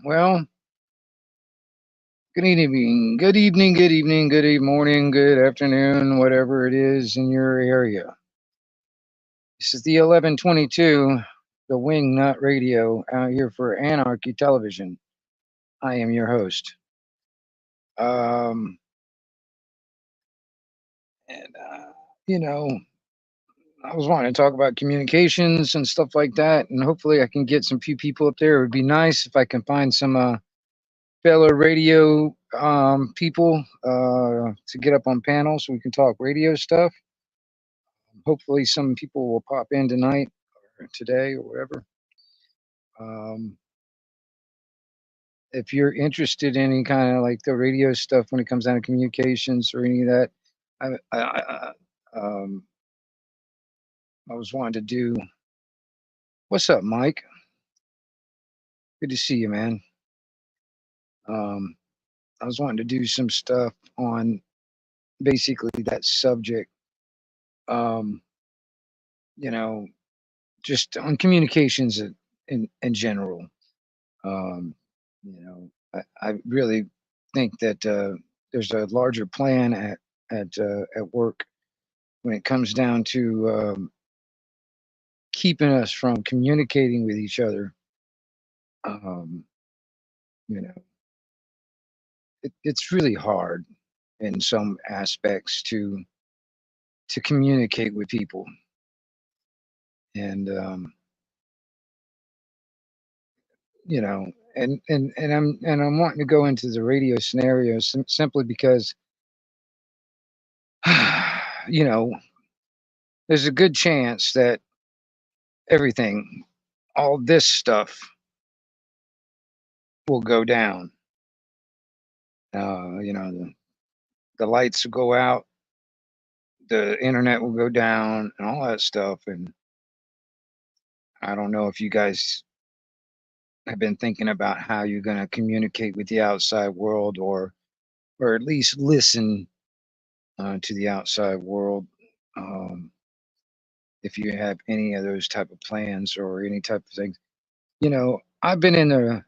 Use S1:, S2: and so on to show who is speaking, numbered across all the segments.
S1: Well, good evening, good evening, good evening, morning, good afternoon, whatever it is in your area. This is the 1122, the Wing Nut Radio, out here for Anarchy Television. I am your host. Um, and, you know, I was wanting to talk about communications and stuff like that, and hopefully I can get some few people up there. It would be nice if I can find some fellow radio people to get up on panels so we can talk radio stuff. Hopefully, some people will pop in tonight or today or whatever. Um, if you're interested in any kind of like the radio stuff when it comes down to communications or any of that, I I was wanting to do. What's up, Mike? Good to see you, man. Um, I was wanting to do some stuff on basically that subject. Um, you know, just on communications in general. Um, I really think that there's a larger plan at work when it comes down to keeping us from communicating with each other. Um, you know, it's really hard in some aspects to communicate with people, and you know, and I'm wanting to go into the radio scenario simply because you know there's a good chance that everything, all this stuff will go down. The lights will go out, the internet will go down, and all that stuff. And I don't know if you guys have been thinking about how you're going to communicate with the outside world, or at least listen to the outside world. Um, if you have any of those type of plans or any type of things, I've been in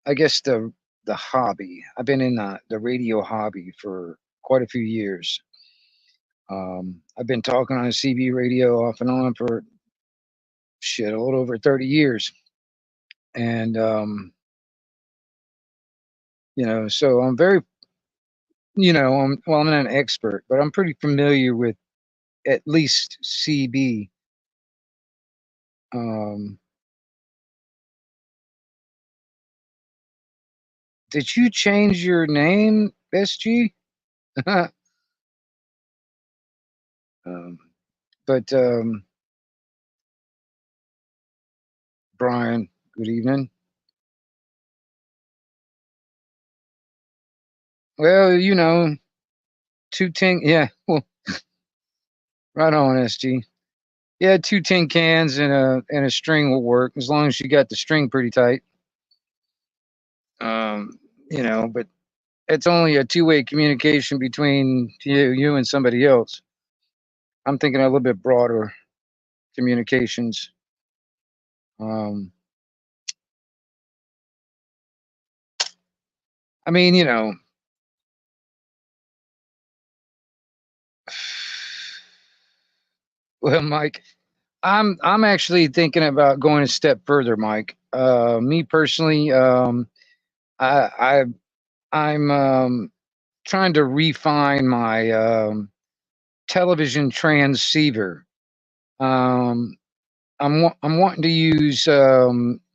S1: I guess the hobby. I've been in the radio hobby for quite a few years. I've been talking on a CB radio off and on for shit a little over 30 years, and so I'm very, I'm not an expert, but I'm pretty familiar with at least CB. Um, did you change your name, SG? um, but Brian, good evening. Well, 210, yeah, well, right on, SG. Yeah, two tin cans and a string will work as long as you got the string pretty tight. Um, but it's only a two-way communication between you and somebody else. I'm thinking a little bit broader communications. Um, I mean, well, Mike, I'm actually thinking about going a step further, Mike. Me personally, I I'm trying to refine my television transceiver. Um, I'm wanting to use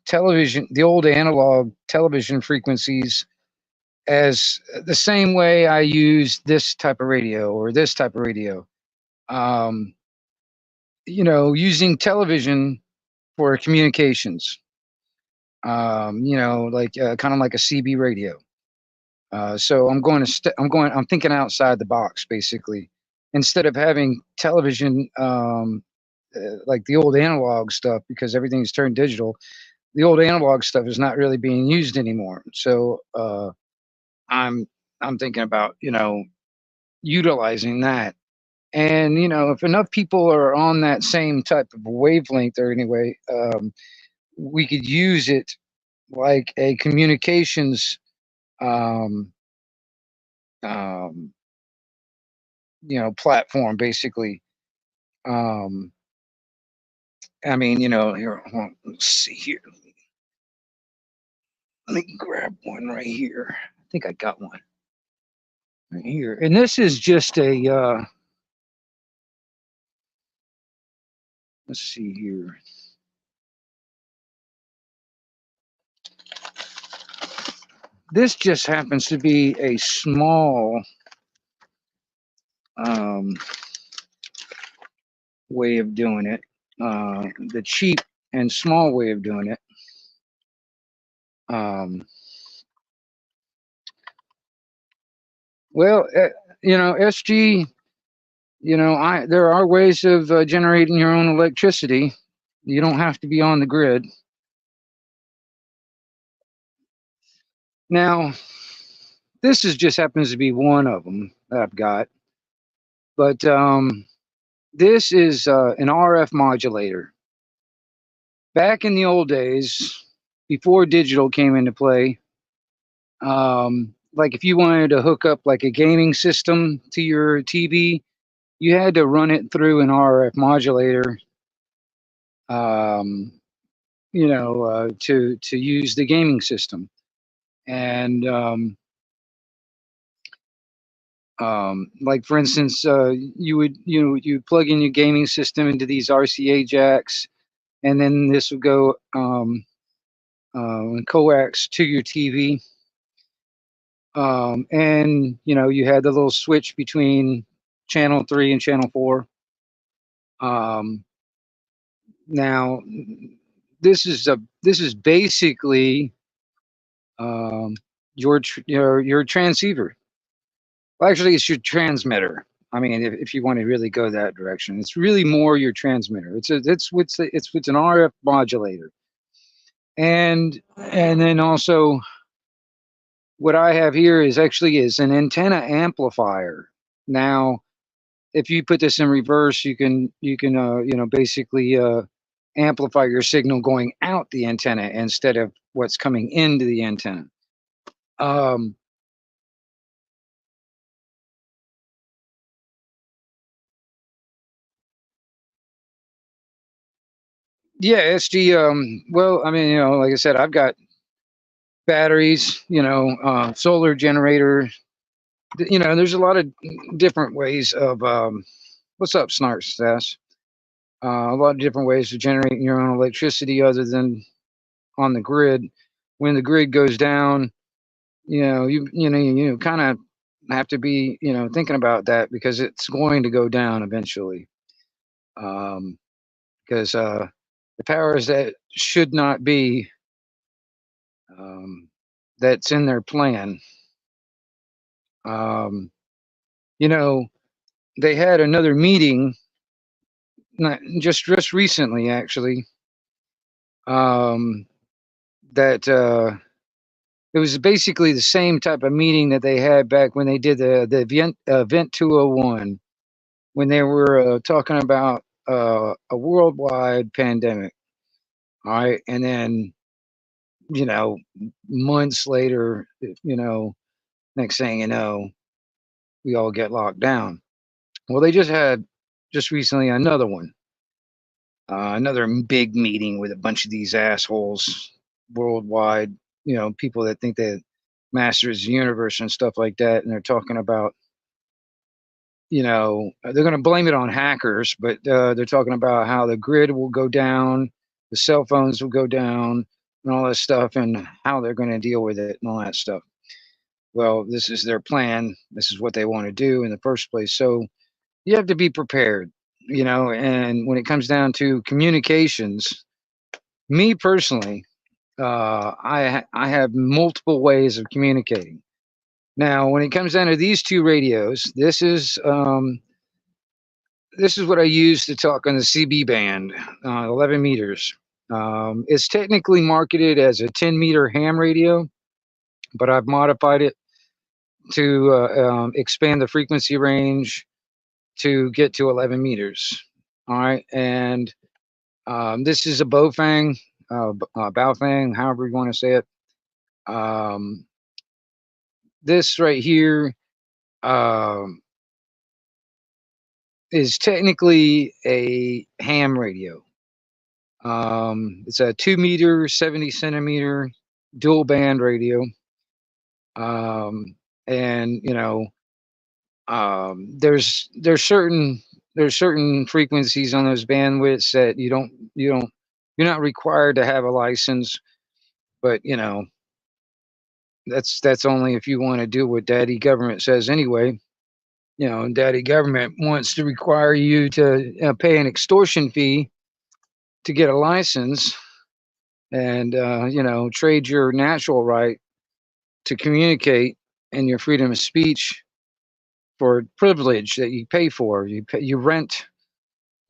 S1: television, the old analog television frequencies, as the same way I use this type of radio or this type of radio. Um, using television for communications. Like kind of like a CB radio. So I'm thinking outside the box basically. Instead of having television like the old analog stuff, because everything's turned digital, the old analog stuff is not really being used anymore. So I'm I'm thinking about utilizing that. And if enough people are on that same type of wavelength, or anyway, we could use it like a communications, um, um, platform, basically. Um, I mean, here, hold on, let's see here. Let me grab one right here. I think I got one right here. And this is just a, let's see here. This just happens to be a small um, way of doing it, the cheap and small way of doing it. Um, well, SG, there are ways of generating your own electricity. You don't have to be on the grid. Now, this is just happens to be one of them that I've got, but this is an RF modulator. Back in the old days, before digital came into play, like if you wanted to hook up like a gaming system to your TV, you had to run it through an RF modulator, um, to use the gaming system. And like for instance, you plug in your gaming system into these RCA jacks, and then this would go coax to your TV. And you had the little switch between channel 3 and channel 4. Now this is basically your transceiver. Well, actually, it's your transmitter. I mean, if you want to really go that direction, it's really more your transmitter. It's an RF modulator, and then also what I have here is an antenna amplifier. Now, if you put this in reverse, you can basically amplify your signal going out the antenna instead of what's coming into the antenna. Um, yeah, SG. Well, I mean, like I said, I've got batteries, solar generator. There's a lot of different ways of. What's up, Snark Sass? A lot of different ways of generating your own electricity other than on the grid. When the grid goes down, you kind of have to be thinking about that because it's going to go down eventually. Because the powers that should not be, that's in their plan. Um, you know, they had another meeting, not just recently, actually. That it was basically the same type of meeting that they had back when they did the event 201, when they were talking about a worldwide pandemic. All right, and then you know months later, next thing you know, we all get locked down. Well, they just had just recently another one, another big meeting with a bunch of these assholes worldwide, people that think that masters the universe and stuff like that. And they're talking about, they're going to blame it on hackers, but they're talking about how the grid will go down, the cell phones will go down, and all that stuff, and how they're going to deal with it and all that stuff. Well, this is their plan. This is what they want to do in the first place. So you have to be prepared, and when it comes down to communications, me personally, I have multiple ways of communicating. Now, when it comes down to these two radios, this is what I use to talk on the CB band, 11 meters. It's technically marketed as a 10-meter ham radio, but I've modified it to expand the frequency range to get to 11 meters. All right, and this is a Bofang Baofeng, however you want to say it. Um, this right here um, is technically a ham radio. It's a 2 meter, 70 centimeter dual band radio. Um, and there's certain frequencies on those bandwidths that you're not required to have a license, but that's only if you want to do what daddy government says anyway. Daddy government wants to require you to pay an extortion fee to get a license, and trade your natural right to communicate and your freedom of speech for privilege that you pay for. You rent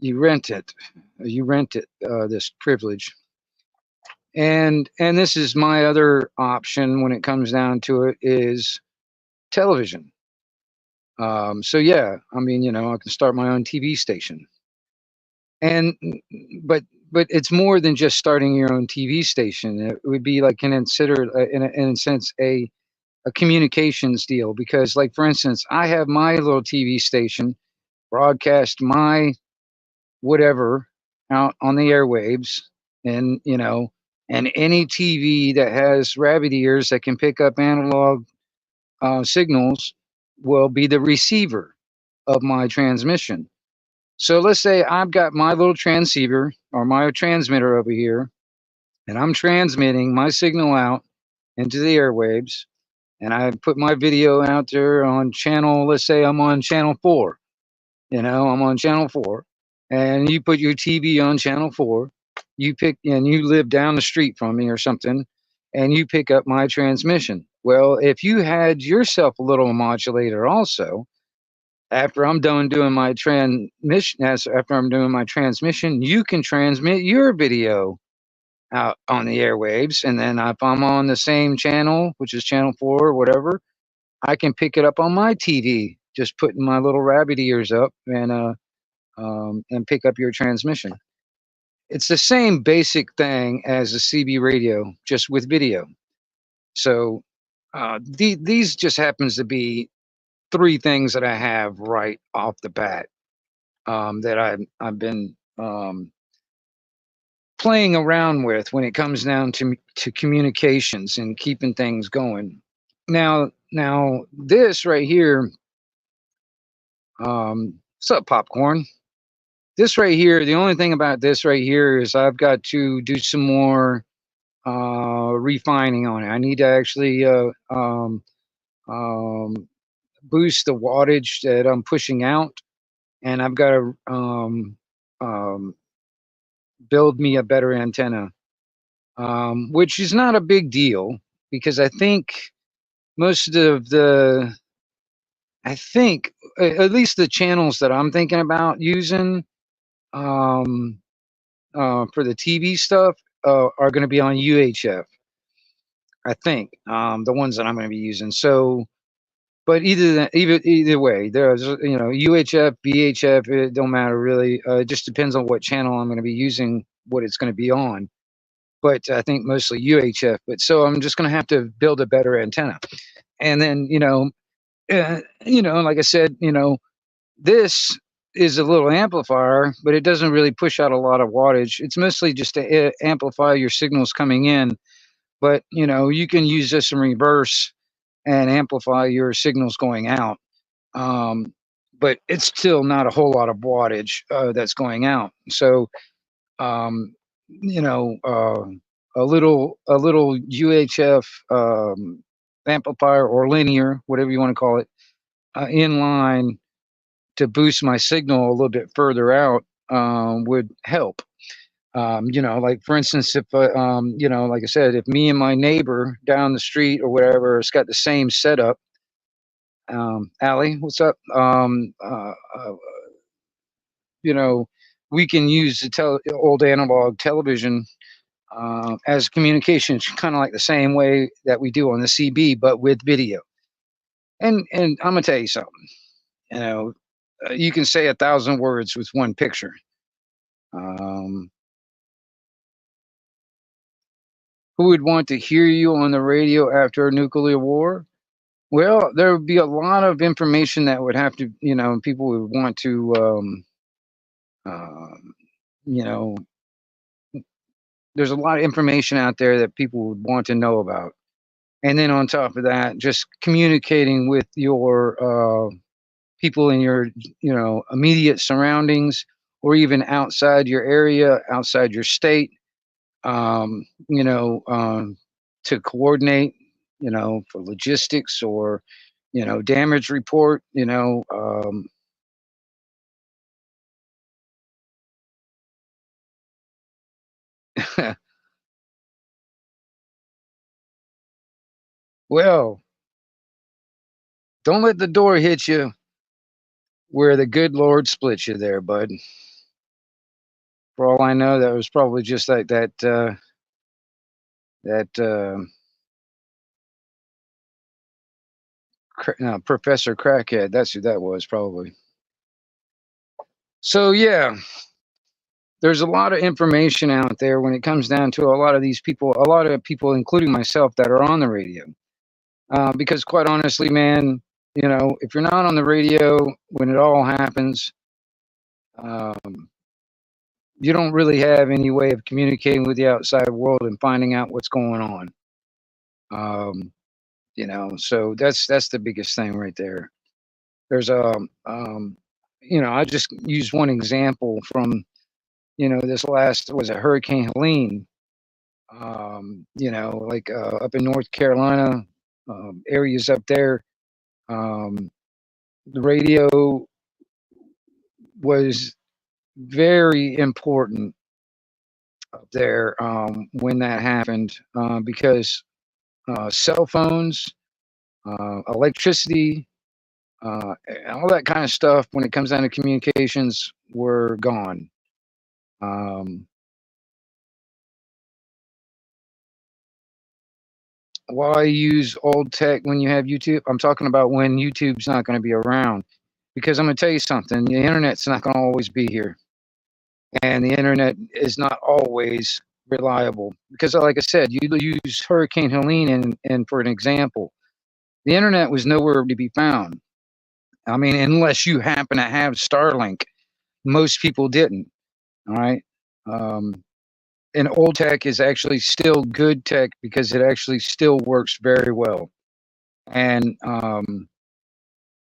S1: it, this privilege. And this is my other option when it comes down to it, is television. So yeah, I mean, I can start my own TV station. And but it's more than just starting your own TV station. It would be like considered in a sense a communications deal, because, like, for instance, I have my little TV station, broadcast my whatever out on the airwaves, and and any TV that has rabbit ears that can pick up analog signals will be the receiver of my transmission. So let's say I've got my little transceiver or my transmitter over here, and I'm transmitting my signal out into the airwaves, and I put my video out there on channel. Let's say I'm on channel 4. I'm on channel 4, and you put your TV on channel 4. And you live down the street from me or something, and you pick up my transmission. Well, if you had yourself a little modulator also, after I'm done doing my transmission, after I'm doing my transmission, you can transmit your video out on the airwaves. And then if I'm on the same channel, which is channel 4 or whatever, I can pick it up on my TV, just putting my little rabbit ears up and pick up your transmission. It's the same basic thing as a CB radio, just with video. So these just happens to be 3 things that I have right off the bat, that I've been playing around with when it comes down to communications and keeping things going. Now this right here, what's up, popcorn? This right here, the only thing about this right here is I've got to do some more refining on it. I need to actually boost the wattage that I'm pushing out, and I've got to build me a better antenna, which is not a big deal, because I think most of the, I think at least the channels that I'm thinking about using for the TV stuff are going to be on UHF. I think the ones that I'm going to be using. So, but either way, there's UHF, VHF. It don't matter really. It just depends on what channel I'm going to be using, what it's going to be on. But I think mostly UHF. But so I'm just going to have to build a better antenna, and then like I said, this is a little amplifier, but it doesn't really push out a lot of wattage. It's mostly just to amplify your signals coming in. But you can use this in reverse and amplify your signals going out. But it's still not a whole lot of wattage that's going out. So a little UHF amplifier, or linear, whatever you want to call it, in line to boost my signal a little bit further out would help. Like, for instance, if like I said, if me and my neighbor down the street or whatever has got the same setup, Allie, what's up? You know, we can use the old analog television as communications, kind of like the same way that we do on the CB, but with video. And I'm gonna tell you something. You can say 1,000 words with one picture. who would want to hear you on the radio after a nuclear war? Well, there would be a lot of information that would have to, people would want to, um, you know, there's a lot of information out there that people would want to know about. And then on top of that, just communicating with your people in your, immediate surroundings, or even outside your area, outside your state, um, you know, um, to coordinate, for logistics, or, damage report, well, don't let the door hit you where the good Lord splits you there, bud. For all I know, that was probably just like that Professor Crackhead. That's who that was, probably. So yeah, there's a lot of information out there when it comes down to a lot of these people, a lot of people, including myself, that are on the radio. Because quite honestly, man, if you're not on the radio when it all happens, um, you don't really have any way of communicating with the outside world and finding out what's going on. Um, so that's the biggest thing right there. There's I just used one example from, this last, was it Hurricane Helene? Like up in North Carolina, areas up there, the radio was very important up there when that happened, because cell phones, electricity, all that kind of stuff, when it comes down to communications, were gone. Why use old tech when you have YouTube? I'm talking about when YouTube's not going to be around. Because I'm going to tell you something, the internet's not going to always be here. And the internet is not always reliable. Because like I said, you use Hurricane Helene and for an example, the internet was nowhere to be found. I mean, unless you happen to have Starlink. Most people didn't. All right. And old tech is actually still good tech because it actually still works very well. And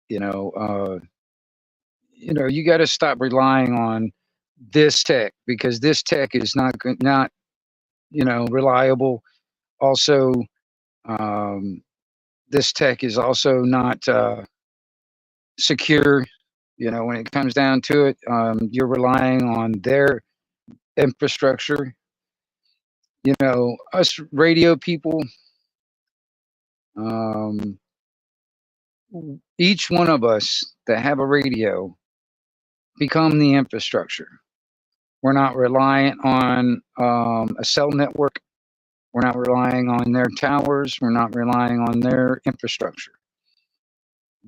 S1: you got to stop relying on this tech, because this tech is not reliable. Also, this tech is also not secure. When it comes down to it, you're relying on their infrastructure. Us radio people, each one of us that have a radio become the infrastructure. We're not reliant on a cell network. We're not relying on their towers. We're not relying on their infrastructure.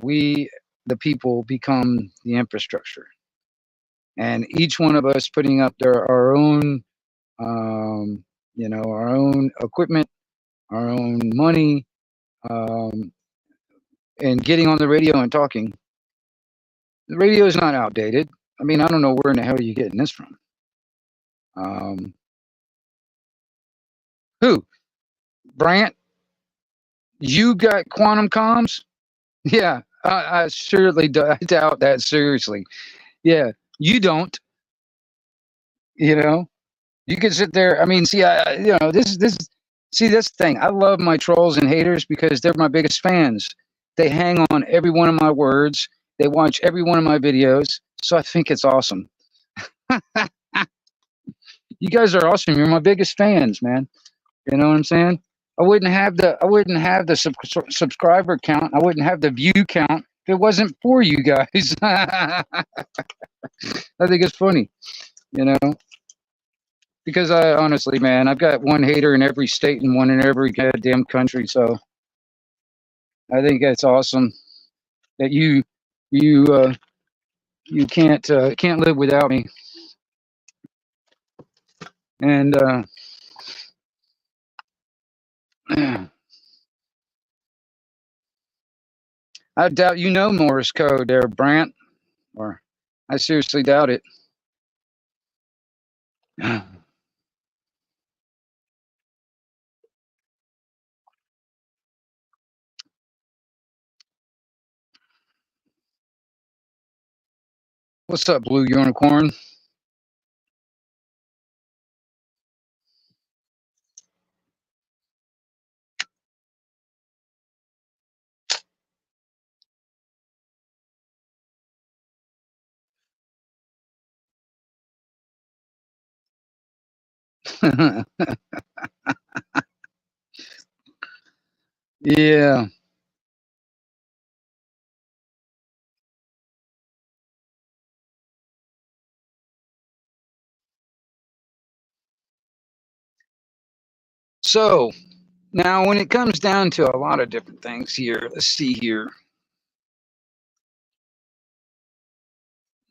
S1: We, the people, become the infrastructure. And each one of us putting up our own, our own equipment, our own money, and getting on the radio and talking. The radio is not outdated. I mean, I don't know where in the hell you're getting this from. Who? Brant? You got quantum comms? Yeah, I surely doubt that seriously. Yeah, you don't. You can sit there. I mean, see, see, this thing. I love my trolls and haters because they're my biggest fans. They hang on every one of my words. They watch every one of my videos. So I think it's awesome. You guys are awesome. You're my biggest fans, man. You know what I'm saying? I wouldn't have the subscriber count. I wouldn't have the view count if it wasn't for you guys. I think it's funny, because I honestly, man, I've got one hater in every state and one in every goddamn country. So I think that's awesome that you can't live without me. And I doubt you know Morse code there, Brant, or I seriously doubt it. What's up, Blue Unicorn? Yeah. So now, when it comes down to a lot of different things here, let's see here.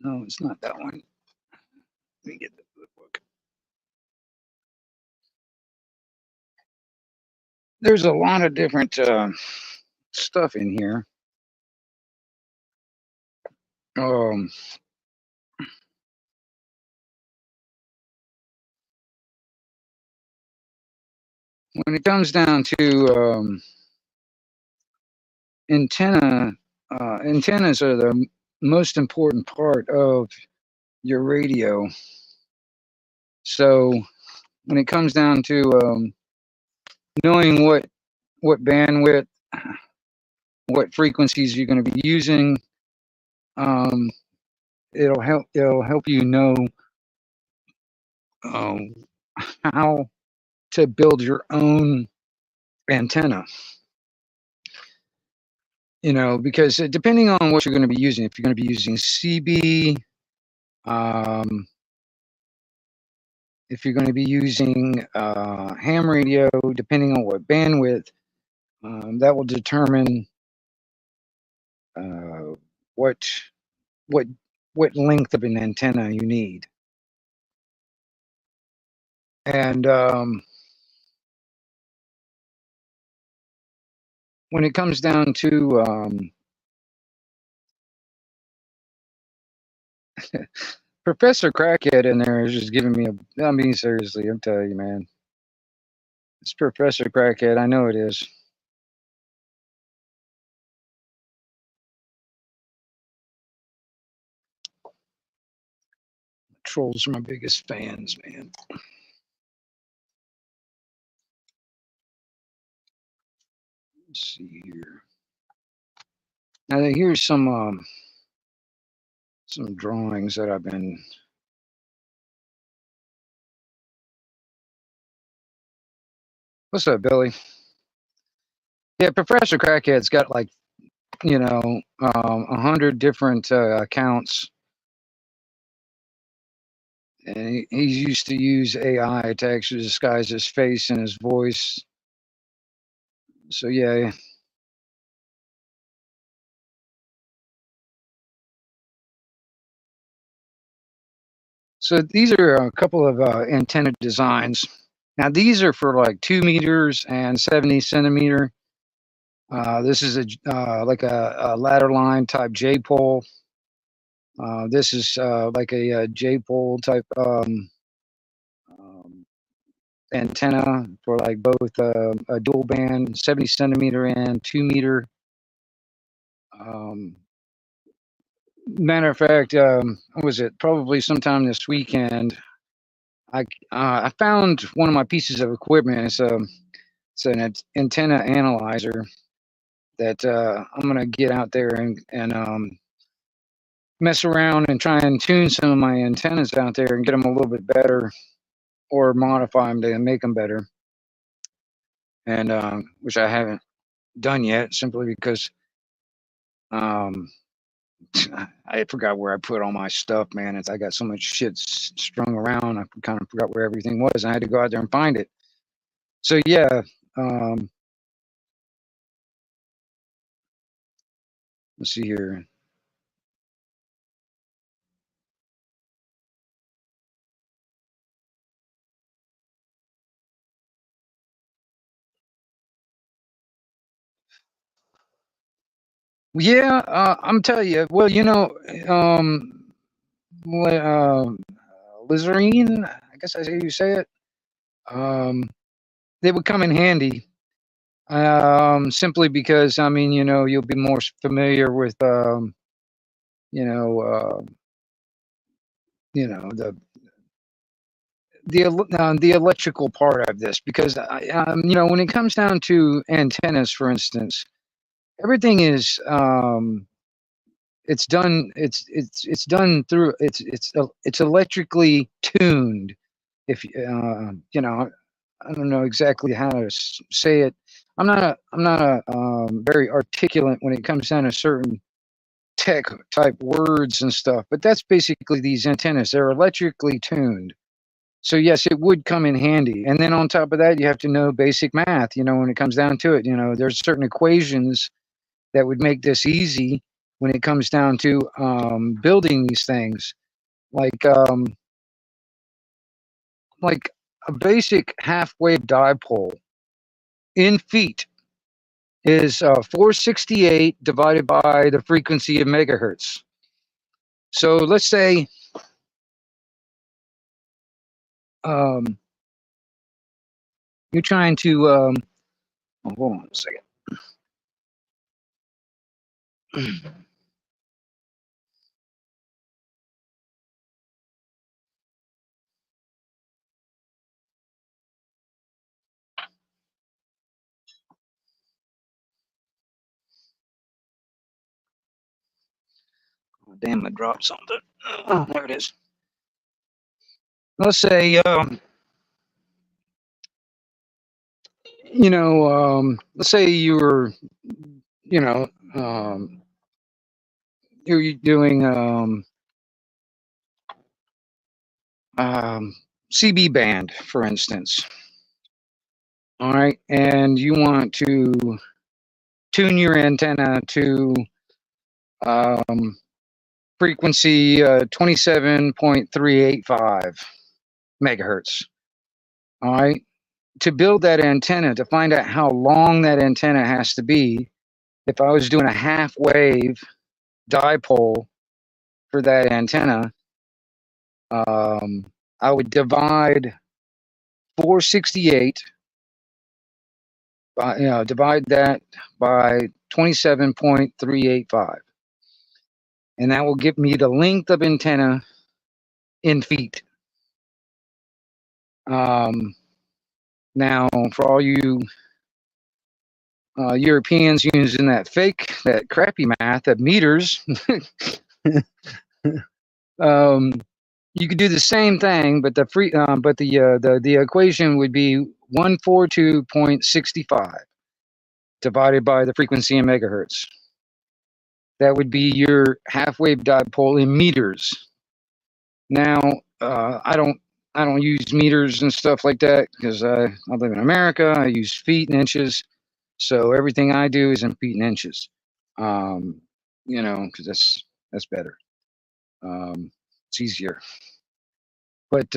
S1: No, it's not that one. Let me get the book. There's a lot of different stuff in here. Um, when it comes down to antennas are the most important part of your radio. So when it comes down to knowing what bandwidth, what frequencies you're going to be using, um, it'll help you know um, how to build your own antenna. Because depending on what you're going to be using, if you're going to be using CB, um, if you're going to be using ham radio, depending on what bandwidth, that will determine uh, what what what length of an antenna you need. And when it comes down to Professor Crackhead in there is just giving me I mean, seriously, I'm telling you, man. It's Professor Crackhead. I know it is. Trolls are my biggest fans, man. Let's see here. Now here's some drawings that I've been. What's up, Billy? Yeah, Professor Crackhead's got like 100 different accounts, and he's used to use AI to actually disguise his face and his voice. So yeah. So these are a couple of antenna designs. Now these are for like 2 meters and 70 centimeter. This is like a ladder line type J pole. This is like a J pole type um, antenna for like both a dual band 70 centimeter and 2 meter. Um, Matter of fact, what was it? Probably sometime this weekend. I found one of my pieces of equipment. It's an antenna analyzer that I'm gonna get out there and mess around and try and tune some of my antennas out there and get them a little bit better, or modify them to make them better. And which I haven't done yet, simply because um, I forgot where I put all my stuff, man. I got so much shit strung around. I kind of forgot where everything was. I had to go out there and find it. So yeah, um, let's see here. Yeah, I'm telling you. Well, what, Lizarine, I guess I say you say it. Um, they would come in handy. Simply because I mean, you'll be more familiar with, you know, uh, the electrical part of this. Because when it comes down to antennas, for instance, everything is it's done. It's done through. It's electrically tuned. If I don't know exactly how to say it. I'm not a very articulate when it comes down to certain tech type words and stuff, but that's basically these antennas. They're electrically tuned. So yes, it would come in handy. And then on top of that, you have to know basic math, when it comes down to it. There's certain equations that would make this easy when it comes down to building these things. Like like a basic half wave dipole in feet is 468 divided by the frequency of megahertz. So let's say you're trying to hold on a second. Oh, damn, I dropped something. Oh, there it is. Let's say let's say you were, you know, you're doing CB band, for instance. All right, and you want to tune your antenna to frequency 27.385 megahertz. All right, to build that antenna, to find out how long that antenna has to be, if I was doing a half wave dipole for that antenna, I would divide 468 by, divide that by 27.385, and that will give me the length of antenna in feet. Now, for all you Europeans using that crappy math of meters, you could do the same thing, but the equation would be 142.65 divided by the frequency in megahertz. That would be your half wave dipole in meters. Now, I don't use meters and stuff like that because I live in America. I use feet and inches, so everything I do is in feet and inches. Because that's better. It's easier. But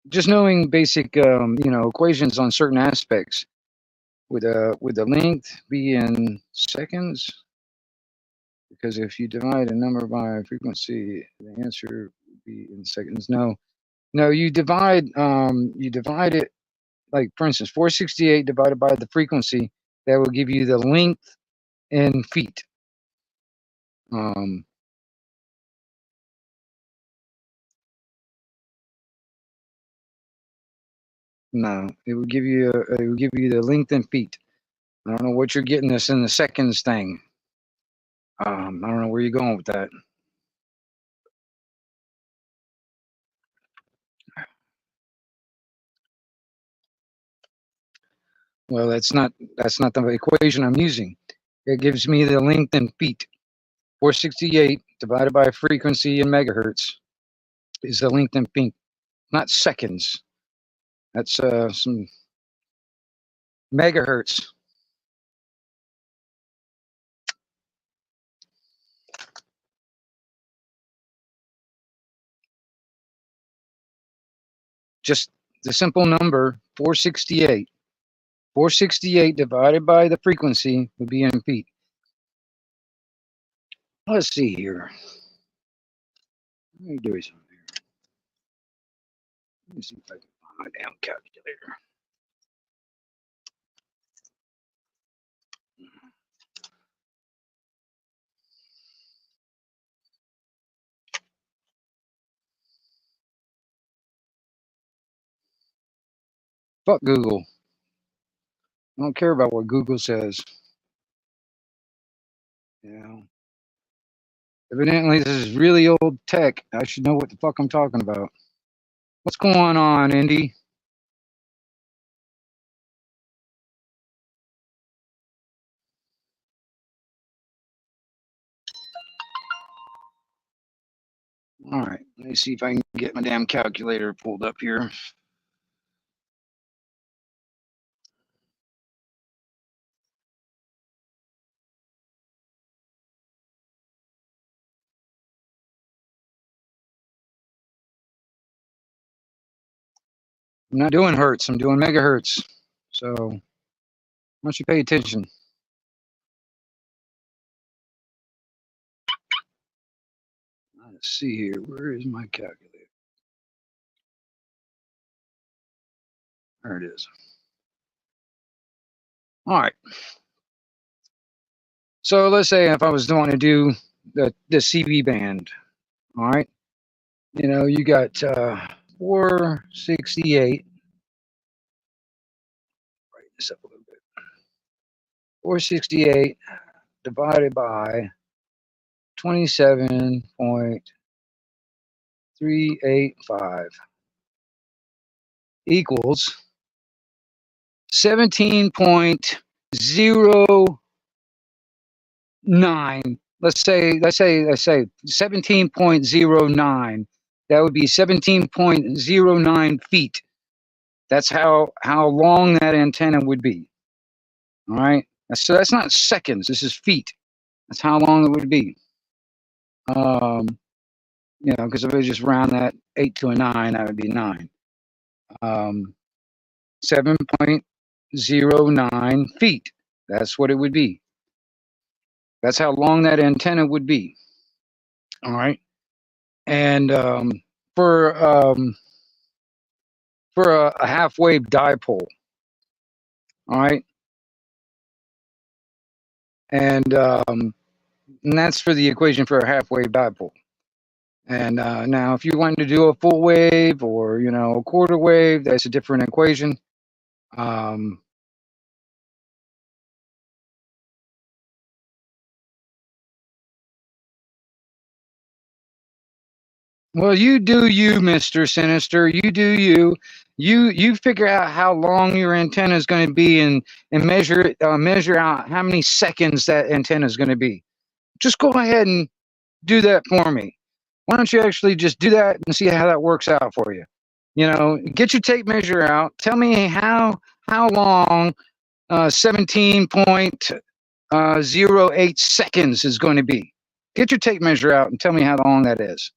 S1: just knowing basic, equations on certain aspects, would the length be in seconds? Because if you divide a number by frequency, the answer would be in seconds. No, you divide it, like for instance, 468 divided by the frequency. That will give you the length in feet. No, it would give you the length in feet. I don't know what you're getting this in the seconds thing. I don't know where you're going with that. Well, that's not the equation I'm using. It gives me the length in feet. 468 divided by frequency in megahertz is the length in feet, not seconds. That's some megahertz. Just the simple number 468. 468 divided by the frequency would be in feet. Let's see here. Let me do something here. Let me see if I can find my damn calculator. Fuck Google. I don't care about what Google says. You know. Evidently, this is really old tech. I should know what the fuck I'm talking about. What's going on, Indy? All right, let me see if I can get my damn calculator pulled up here. I'm not doing hertz, I'm doing megahertz. So, why don't you pay attention? Let's see here. Where is my calculator? There it is. All right. So let's say if I was going to do the CB band, all right, you know, you got 468. Write this up a little bit. 468 divided by 27.385 equals 17.09. Let's say 17.09. That would be 17.09 feet. That's how long that antenna would be. All right. So that's not seconds. This is feet. That's how long it would be. You know, because if I just round that 8 to a 9, that would be 9. 7.09 feet. That's what it would be. That's how long that antenna would be. All right. And for a half-wave dipole, all right. And that's for the equation for a half-wave dipole. And now, if you wanted to do a full wave or, you know, a quarter wave, that's a different equation. Well, you do you, Mr. Sinister. You do you. You figure out how long your antenna is going to be and measure out how many seconds that antenna is going to be. Just go ahead and do that for me. Why don't you actually just do that and see how that works out for you? You know, get your tape measure out. Tell me how long 17.08 seconds is going to be. Get your tape measure out and tell me how long that is.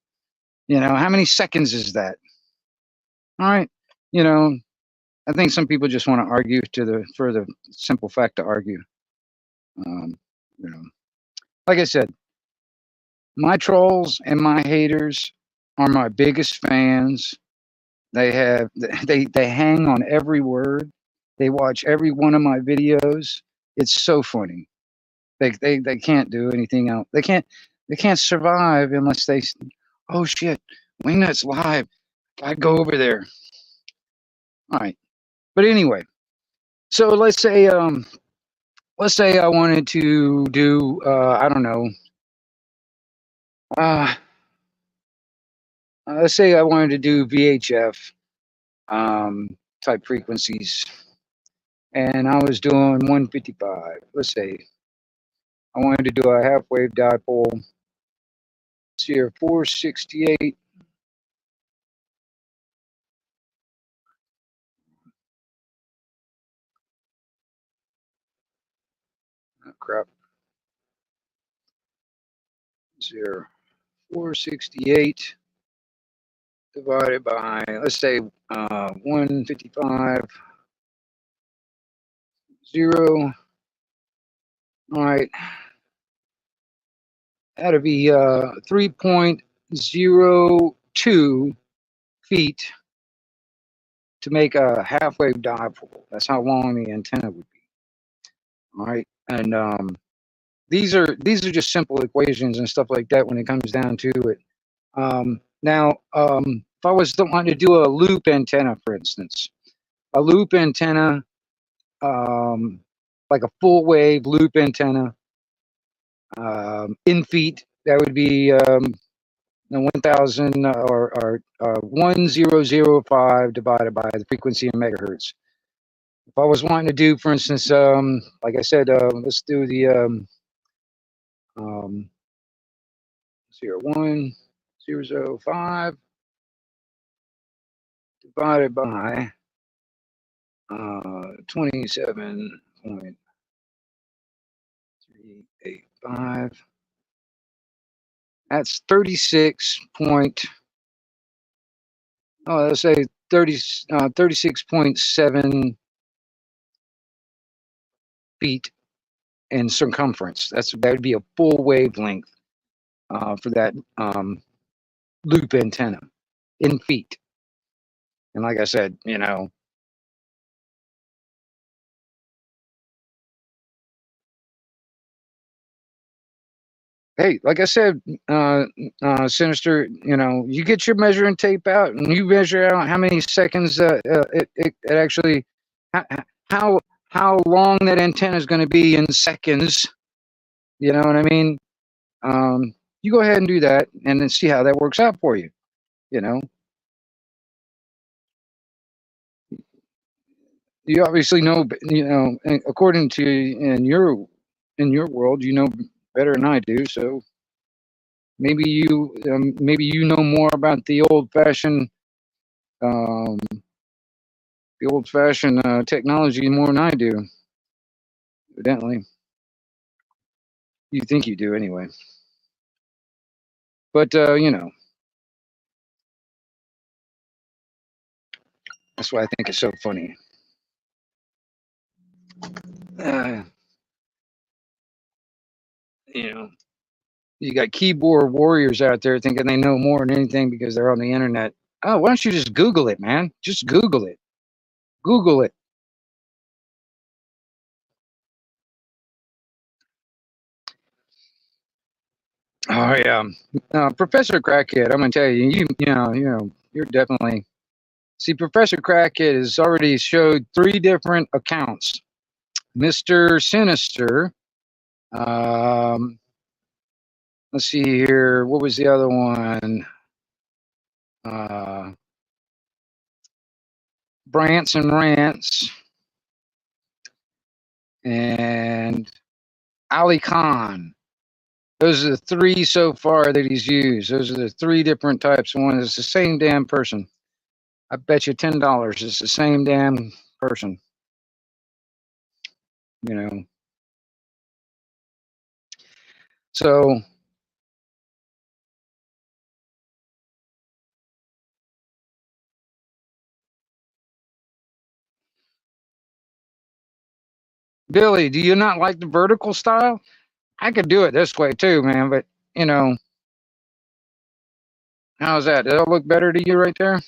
S1: You know, how many seconds is that? All right. You know, I think some people just want to argue for the simple fact to argue. You know, like I said, my trolls and my haters are my biggest fans. They hang on every word. They watch every one of my videos. It's so funny. They can't do anything else. They can't survive unless they, oh shit, Wingnut's live. I go over there. All right. But anyway, so let's say I wanted to do I don't know. Let's say I wanted to do VHF type frequencies, and I was doing 155. Let's say I wanted to do a half wave dipole. Let's see here, 468. Oh, crap. 468 divided by, let's say 155. 0. All right. That'd be 3.02 feet to make a half-wave dipole. That's how long the antenna would be. All right, and these are just simple equations and stuff like that when it comes down to it. Now, if I was wanting to do a loop antenna, for instance, a loop antenna, like a full wave loop antenna, in feet, that would be 1,000 or 1005 divided by the frequency in megahertz. If I was wanting to do, for instance, like I said, let's do the 1005 divided by 27.385. That's 36 point. Oh, let's say 36.7 feet in circumference. That would be a full wavelength for that loop antenna in feet. And like I said, you know, hey, like I said, Sinister, you know, you get your measuring tape out and you measure out how many seconds it actually, how long that antenna is going to be in seconds. You know what I mean? You go ahead and do that and then see how that works out for you. You know, you obviously know, you know, according to in your world, you know better than I do. So maybe you know more about the old-fashioned technology more than I do. Evidently, you think you do anyway. But you know, that's why I think it's so funny. You know, you got keyboard warriors out there thinking they know more than anything because they're on the internet. Oh, why don't you just Google it, man? Just Google it. Google it. Oh yeah, Professor Crackhead. I'm gonna tell you, you know, you're definitely. See, Professor Crackhead has already showed 3 different accounts. Mr. Sinister. Let's see here. What was the other one? Brants and Rants. And Ali Khan. Those are the 3 so far that he's used. Those are the 3 different types of ones. It's the same damn person. I bet you $10 it's the same damn person. You know. So Billy, do you not like the vertical style? I could do it this way too, man, but you know, how's that? Does that look better to you right there?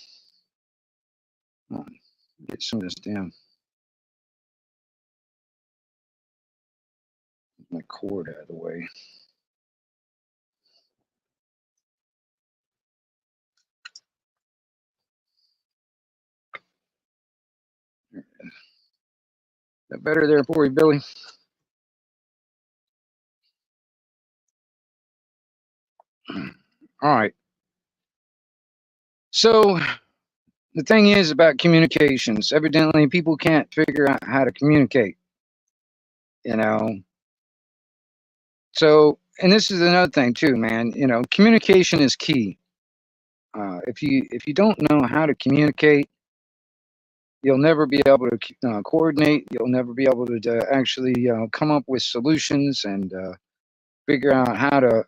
S1: Get some of this down. My cord out of the way. Is that better there for you, Billy? All right. So the thing is about communications, evidently people can't figure out how to communicate, you know. So, and this is another thing too, man, you know, communication is key. If you don't know how to communicate, you'll never be able to coordinate. You'll never be able to actually come up with solutions and figure out how to,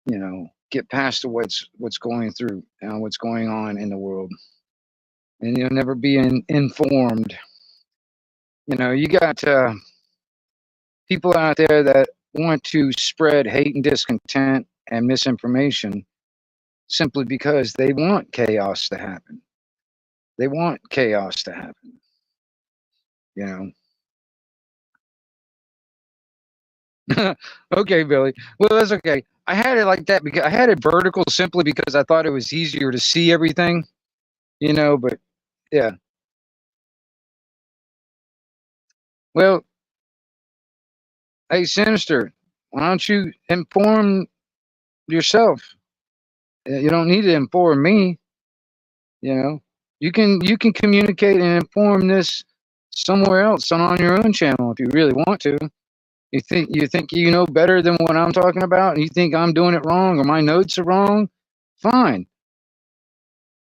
S1: you know, get past what's going through and what's going on in the world. And you'll never be informed. You know, you got people out there that want to spread hate and discontent and misinformation simply because they want chaos to happen. They want chaos to happen, you know. Okay, Billy. Well, that's okay. I had it like that because I had it vertical simply because I thought it was easier to see everything, you know, but yeah. Well, hey, Sinister, why don't you inform yourself? You don't need to inform me, you know. You can communicate and inform this somewhere else on your own channel if you really want to. You think you know better than what I'm talking about, and you think I'm doing it wrong or my notes are wrong? Fine.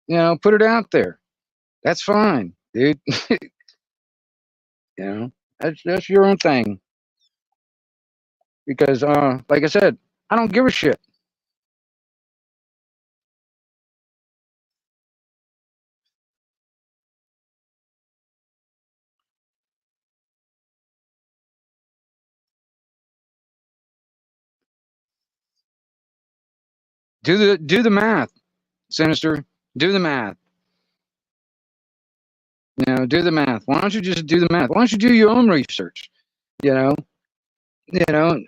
S1: You know, put it out there. That's fine, dude. You know, that's your own thing. Because like I said, I don't give a shit. Do the math, Sinister. Do the math. You know, do the math. Why don't you just do the math? Why don't you do your own research? You know, you know,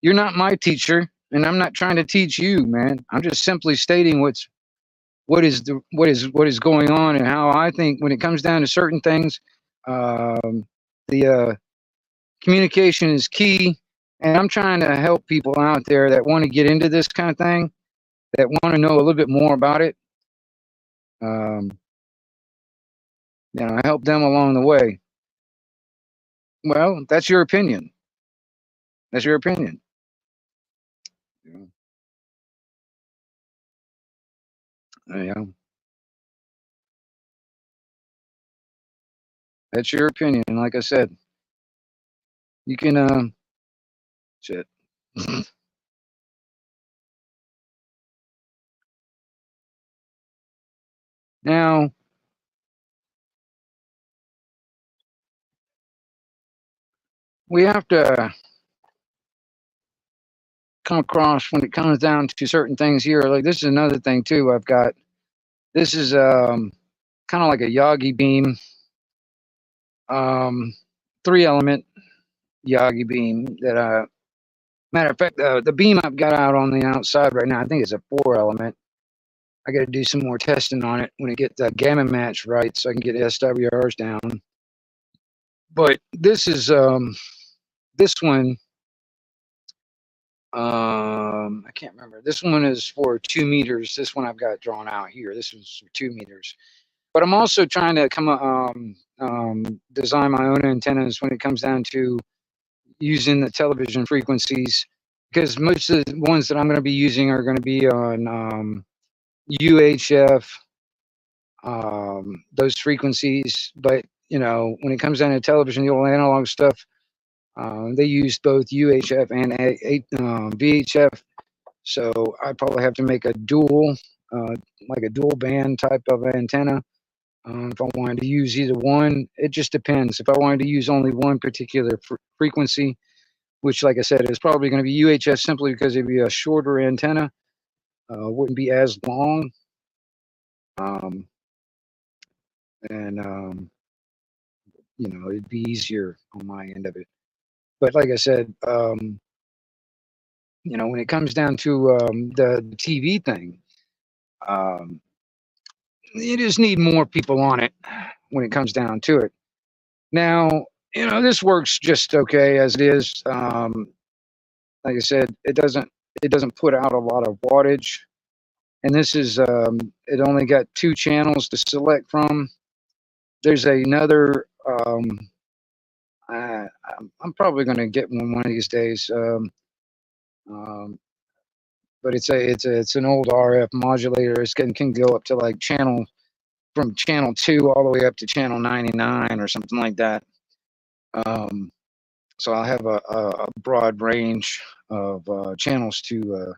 S1: you're not my teacher, and I'm not trying to teach you, man. I'm just simply stating what is going on and how I think when it comes down to certain things, the communication is key. And I'm trying to help people out there that want to get into this kind of thing, that want to know a little bit more about it. Um, I help them along the way. Well, that's your opinion. That's your opinion. You know, that's your opinion. Like I said, you can shit. Now we have to come across when it comes down to certain things here. Like this is another thing too. I've got this is kind of like a Yagi beam, 3-element Yagi beam that matter of fact, the beam I've got out on the outside right now, I think it's a 4-element. I got to do some more testing on it when it gets the gamma match right, so I can get SWRs down. But this is this one. I can't remember. This one is for 2 meters. This one I've got drawn out here. This one's for 2 meters. But I'm also trying to design my own antennas when it comes down to using the television frequencies, because most of the ones that I'm going to be using are going to be on UHF, those frequencies. But when it comes down to television, the old analog stuff, they use both UHF and VHF. So I probably have to make a dual, like a dual band type of antenna. If I wanted to use either one, it just depends. If I wanted to use only one particular frequency, which, like I said, is probably going to be UHF simply because it'd be a shorter antenna, wouldn't be as long, and it'd be easier on my end of it. But like I said, when it comes down to the TV thing, you just need more people on it when it comes down to it. Now, this works just okay as it is. Like I said, it doesn't put out a lot of wattage, and this is it only got 2 channels to select from. There's another. I'm probably going to get one of these days. But it's an old RF modulator. It can go up to like from channel 2 all the way up to channel 99 or something like that. So I'll have a broad range of channels to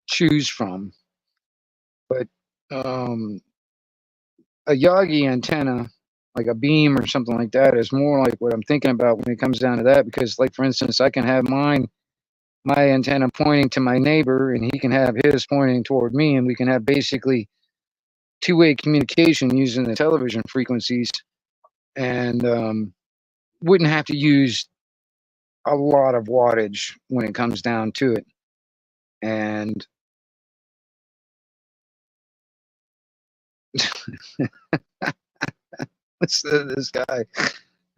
S1: choose from. But a Yagi antenna like a beam or something like that is more like what I'm thinking about when it comes down to that. Because, like, for instance, I can have my antenna pointing to my neighbor, and he can have his pointing toward me, and we can have basically two-way communication using the television frequencies, and wouldn't have to use a lot of wattage when it comes down to it. And what's this guy?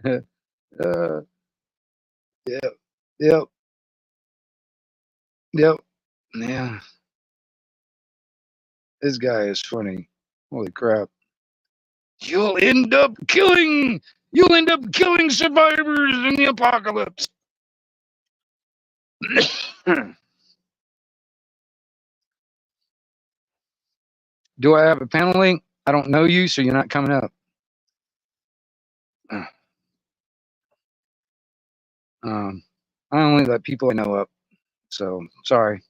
S1: uh, yep, yep, yep. Yeah, this guy is funny. Holy crap! You'll end up killing. You'll end up killing survivors in the apocalypse. Do I have a panel link? I don't know you, so you're not coming up. I only let people I know up. So sorry.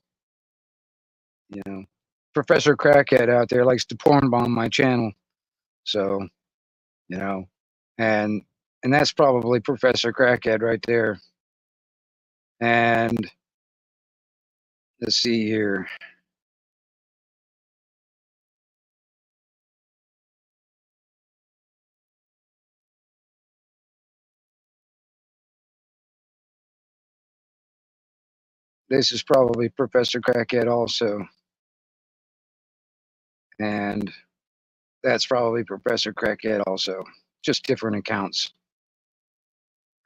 S1: You know, Professor Crackhead out there likes to porn bomb my channel. So, you know, and that's probably Professor Crackhead right there. And let's see here. This is probably Professor Crackhead also. And that's probably Professor Crackhead also. Just different accounts.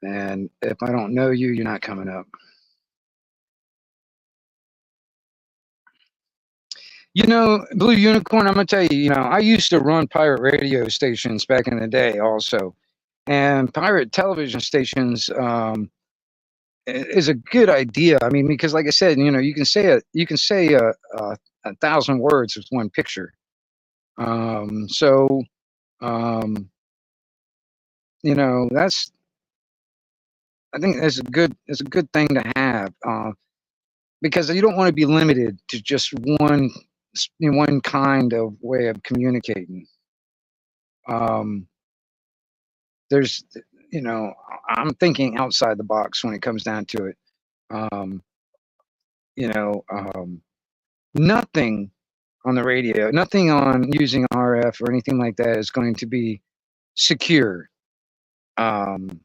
S1: And if I don't know you, you're not coming up. You know, Blue Unicorn, I'm gonna tell you, you know, I used to run pirate radio stations back in the day also. And pirate television stations is a good idea. I mean, because like I said, you know, you can say a thousand words with one picture. So um, you know, I think that's a good thing to have, because you don't want to be limited to just one kind of way of communicating. Um, there's, you know, I'm thinking outside the box when it comes down to it. Um, you know, nothing on the radio, nothing on using RF or anything like that is going to be secure. Um,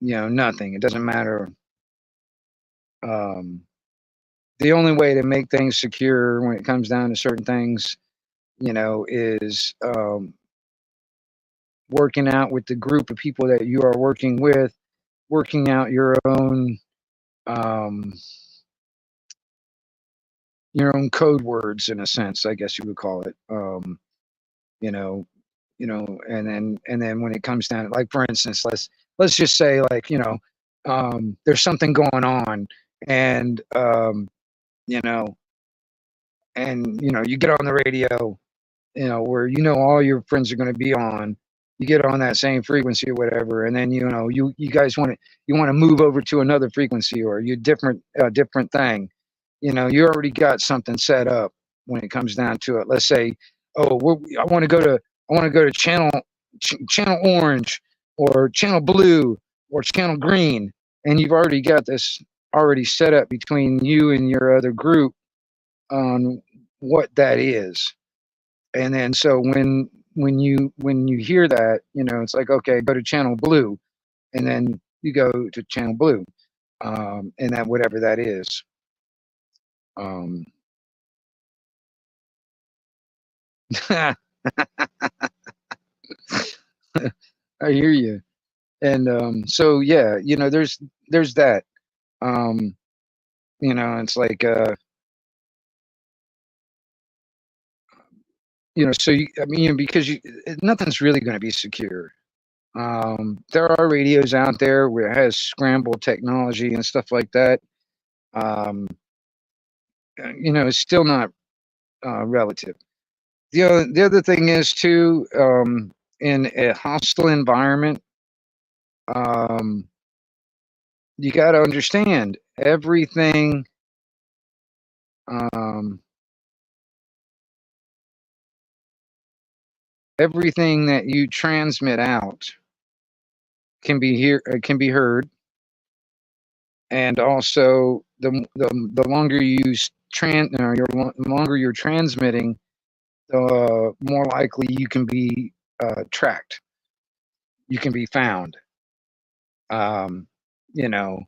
S1: you know, nothing. It doesn't matter. Um, the only way to make things secure when it comes down to certain things, you know, is working out with the group of people that you are working with, working out um, your own code words in a sense, I guess you would call it. You know, and then when it comes down, like for instance, let's just say, like, you know, there's something going on, and you know, you get on the radio, you know, where you know all your friends are going to be on. You get on that same frequency or whatever, and then you guys want to move over to another frequency, or you different thing. You know, you already got something set up when it comes down to it. Let's say, oh, I want to go to channel orange, or channel blue, or channel green, and you've already got this already set up between you and your other group on what that is. And then so when you hear that, you know, it's like, okay, go to channel blue, and then you go to channel blue, and that whatever that is. um I hear you. And so yeah, you know, there's that. um you know, it's like, you know, so I mean, you know, because nothing's really going to be secure. There are radios out there where it has scrambled technology and stuff like that. um you know, it's still not relative. The other thing is too, in a hostile environment, um, you got to understand everything. Um, everything that you transmit out can be heard, and also the longer the longer you're transmitting, the more likely you can be tracked. You can be found. Um, you know,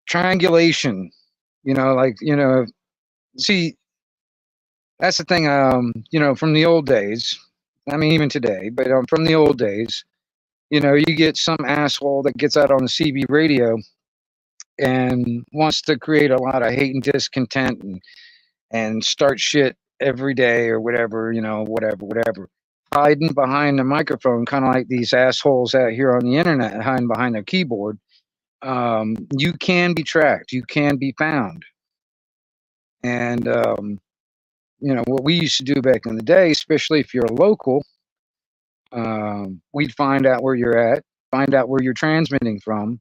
S1: triangulation. See, that's the thing. From the old days. I mean, even today, but from the old days, you get some asshole that gets out on the CB radio and wants to create a lot of hate and discontent and start shit every day or whatever, whatever. Hiding behind the microphone, kind of like these assholes out here on the internet hiding behind their keyboard. You can be tracked, you can be found. And, what we used to do back in the day, especially if you're a local, we'd find out where you're at, find out where you're transmitting from,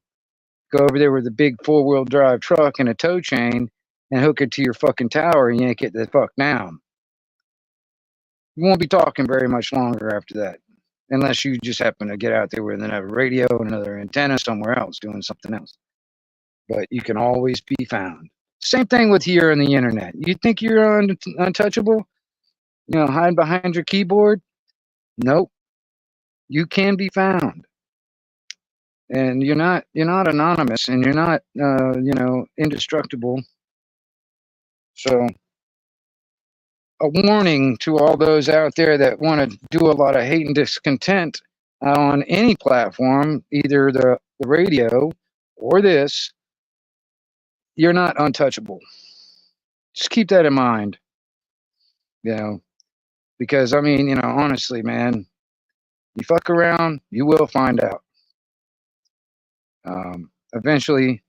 S1: go over there with a big 4-wheel drive truck and a tow chain and hook it to your fucking tower and yank it the fuck down. You won't be talking very much longer after that, unless you just happen to get out there with another radio and another antenna somewhere else doing something else. But you can always be found. Same thing with here on the internet. You think you're untouchable? Hide behind your keyboard? Nope. You can be found. And you're not anonymous, and you're not indestructible. So a warning to all those out there that want to do a lot of hate and discontent on any platform, either the radio or this, you're not untouchable. Just keep that in mind, because honestly, man, you fuck around, you will find out. Eventually,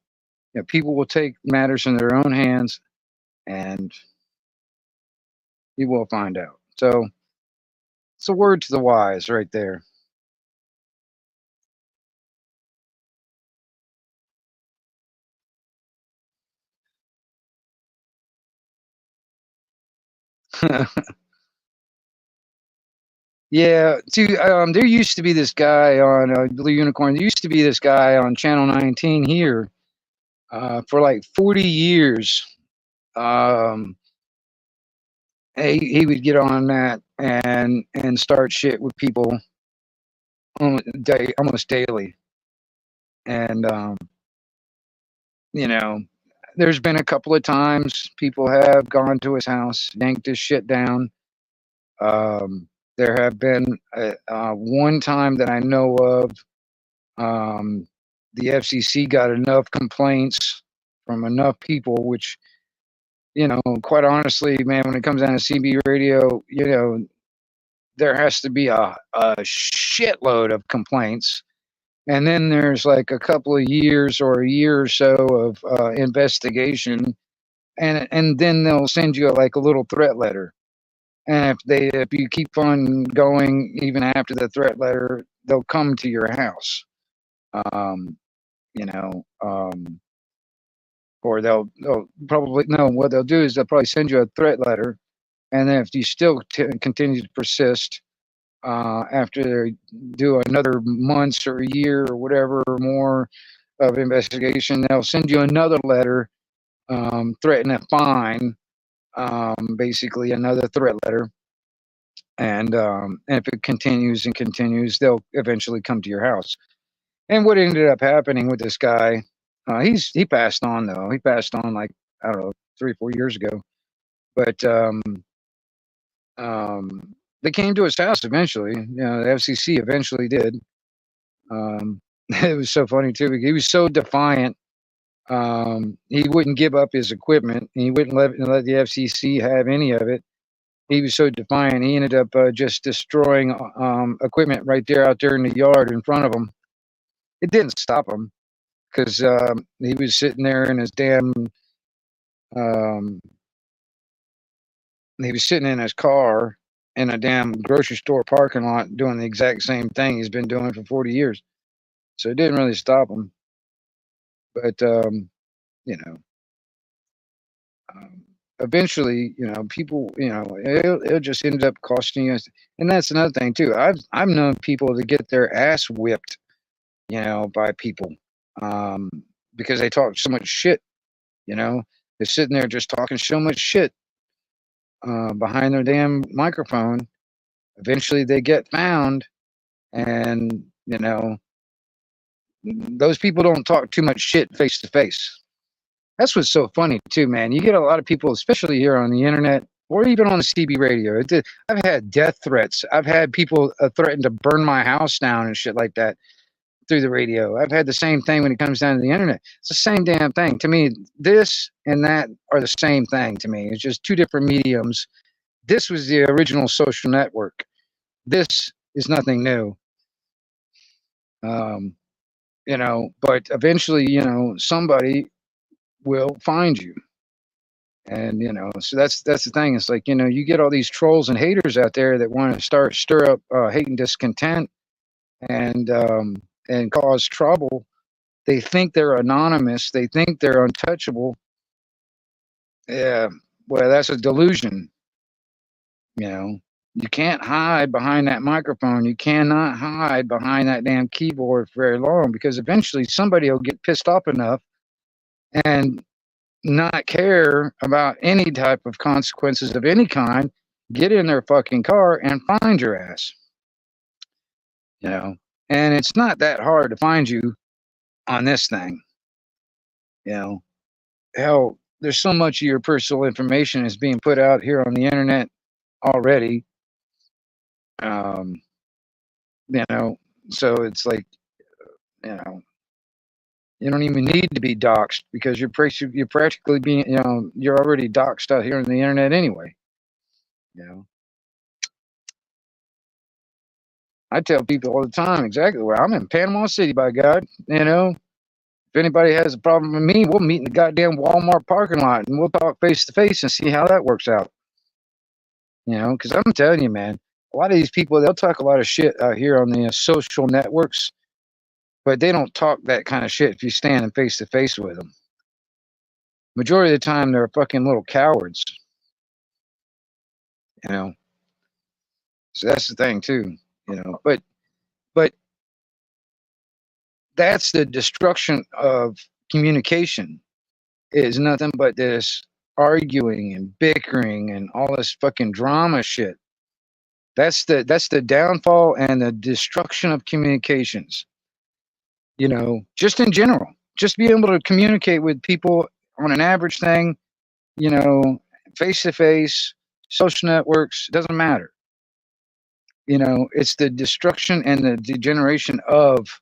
S1: people will take matters in their own hands, and you will find out. So it's a word to the wise right there. Yeah, there used to be this guy on Blue Unicorn. There used to be this guy on Channel 19 here for like 40 years. He would get on that and start shit with people almost daily. And, there's been a couple of times people have gone to his house, yanked his shit down. There have been one time that I know of, the FCC got enough complaints from enough people, which, quite honestly, man, when it comes down to CB radio, there has to be a shitload of complaints. And then there's like a couple of years or a year or so of investigation. And then they'll send you like a little threat letter. And if you keep on going, even after the threat letter, they'll come to your house. Or they'll probably, no, what they'll do is they'll probably send you a threat letter. And then if you still continue to persist, after they do another months or a year or whatever or more of investigation, they'll send you another letter, threatening a fine, basically another threat letter. And if it continues and continues, they'll eventually come to your house. And what ended up happening with this guy, he passed on though. He passed on like, I don't know, 3-4 years ago. But they came to his house eventually. The FCC eventually did. It was so funny too. He was so defiant. He wouldn't give up his equipment. He wouldn't let the FCC have any of it. He was so defiant. He ended up just destroying equipment right there out there in the yard in front of him. It didn't stop him because he was sitting there in his damn. He was sitting in his car in a damn grocery store parking lot doing the exact same thing he's been doing for 40 years. So it didn't really stop him. But, eventually, you know, people, you know, it'll just end up costing us. And that's another thing too. I've known people to get their ass whipped, you know, by people, um, because they talk so much shit. You know, they're sitting there just talking so much shit behind their damn microphone. Eventually, they get found, and you know, those people don't talk too much shit face to face. That's what's so funny too, man. You get a lot of people, especially here on the internet or even on the CB radio. I've had death threats. I've had people threaten to burn my house down and shit like that through the radio. I've had the same thing when it comes down to the internet. It's the same damn thing. To me, this and that are the same thing to me. It's just two different mediums. This was the original social network. This is nothing new. Um, you know, but eventually, you know, somebody will find you. And you know, so that's the thing. It's like, you know, you get all these trolls and haters out there that want to stir up hate and discontent and cause trouble. They think they're anonymous. They think they're untouchable. Yeah, well, that's a delusion. You know, you can't hide behind that microphone. You cannot hide behind that damn keyboard for very long, because eventually somebody will get pissed off enough and not care about any type of consequences of any kind, get in their fucking car and find your ass. You know, and it's not that hard to find you on this thing. You know, hell, there's so much of your personal information is being put out here on the internet already. You know, so it's like, you know, you don't even need to be doxxed, because you're practically being, you know, you're already doxxed out here on the internet anyway. You know, I tell people all the time exactly where I'm in Panama City, by God. You know, if anybody has a problem with me, we'll meet in the goddamn Walmart parking lot and we'll talk face to face and see how that works out. You know, because I'm telling you, man, a lot of these people, they'll talk a lot of shit out here on the social networks, but they don't talk that kind of shit if you stand face to face with them. Majority of the time, they're fucking little cowards. You know, so that's the thing too. You know, but that's the destruction of communication. Is nothing but this arguing and bickering and all this fucking drama shit. That's the downfall and the destruction of communications. You know, just in general, just be able to communicate with people on an average thing, you know, face to face, social networks, doesn't matter. You know, it's the destruction and the degeneration of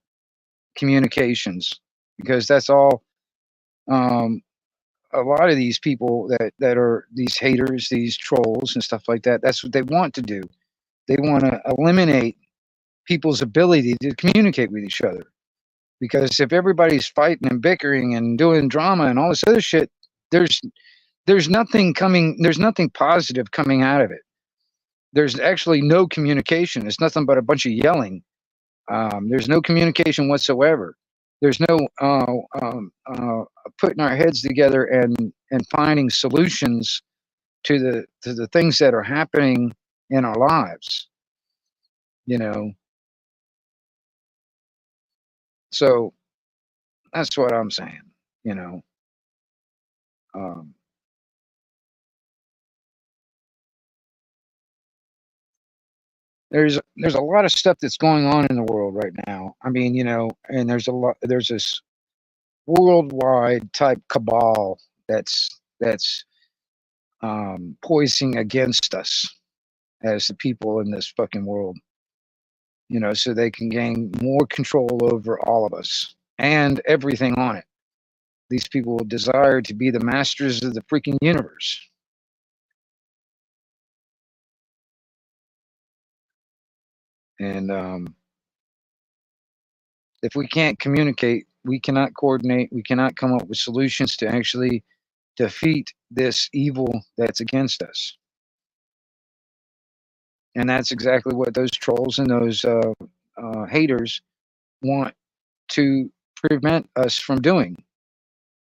S1: communications, because that's all. A lot of these people that are these haters, these trolls and stuff like that, that's what they want to do. They want to eliminate people's ability to communicate with each other. Because if everybody's fighting and bickering and doing drama and all this other shit, there's nothing positive coming out of it. There's actually no communication. It's nothing but a bunch of yelling. There's no communication whatsoever. There's no putting our heads together and finding solutions to the things that are happening in our lives. You know, so that's what I'm saying. You know, um, there's a lot of stuff that's going on in the world right now. I mean, you know, and there's this worldwide type cabal that's poising against us as the people in this fucking world. You know, so they can gain more control over all of us and everything on it. These people desire to be the masters of the freaking universe. And if we can't communicate, we cannot coordinate, we cannot come up with solutions to actually defeat this evil that's against us. And that's exactly what those trolls and those haters want to prevent us from doing.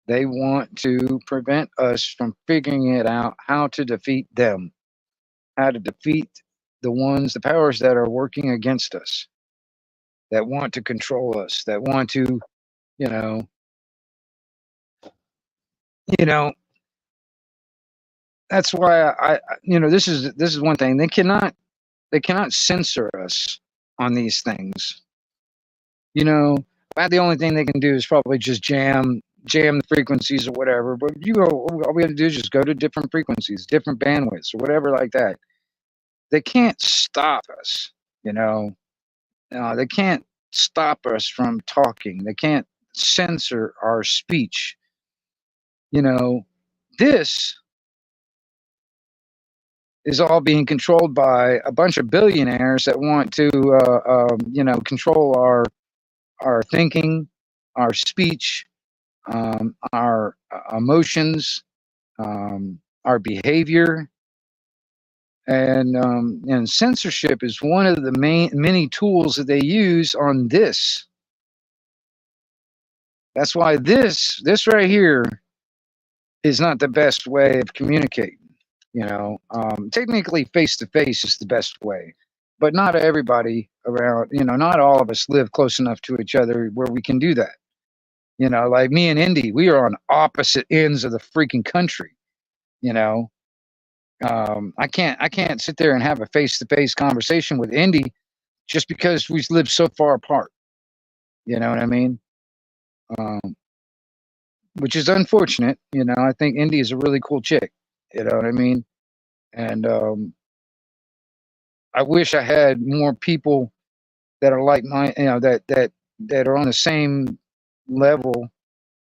S1: They want to prevent us from figuring it out how to defeat them, how to defeat the powers that are working against us, that want to control us, that want to, you know, you know, that's why this is one thing. They cannot censor us on these things. About the only thing they can do is probably just jam the frequencies or whatever. But all we have to do is just go to different frequencies, different bandwidths, or whatever like that. They can't stop us. They can't stop us from talking. They can't censor our speech. This is all being controlled by a bunch of billionaires that want to, control our thinking, our speech, our emotions, our behavior, and censorship is one of the many tools that they use on this. That's why this right here is not the best way of communicating. Technically face to face is the best way, but not everybody around. Not all of us live close enough to each other where we can do that. Like me and Indy, we are on opposite ends of the freaking country. I can't sit there and have a face to face conversation with Indy just because we live so far apart. You know what I mean? Which is unfortunate. I think Indy is a really cool chick. You know what I mean? And I wish I had more people that are like that are on the same level,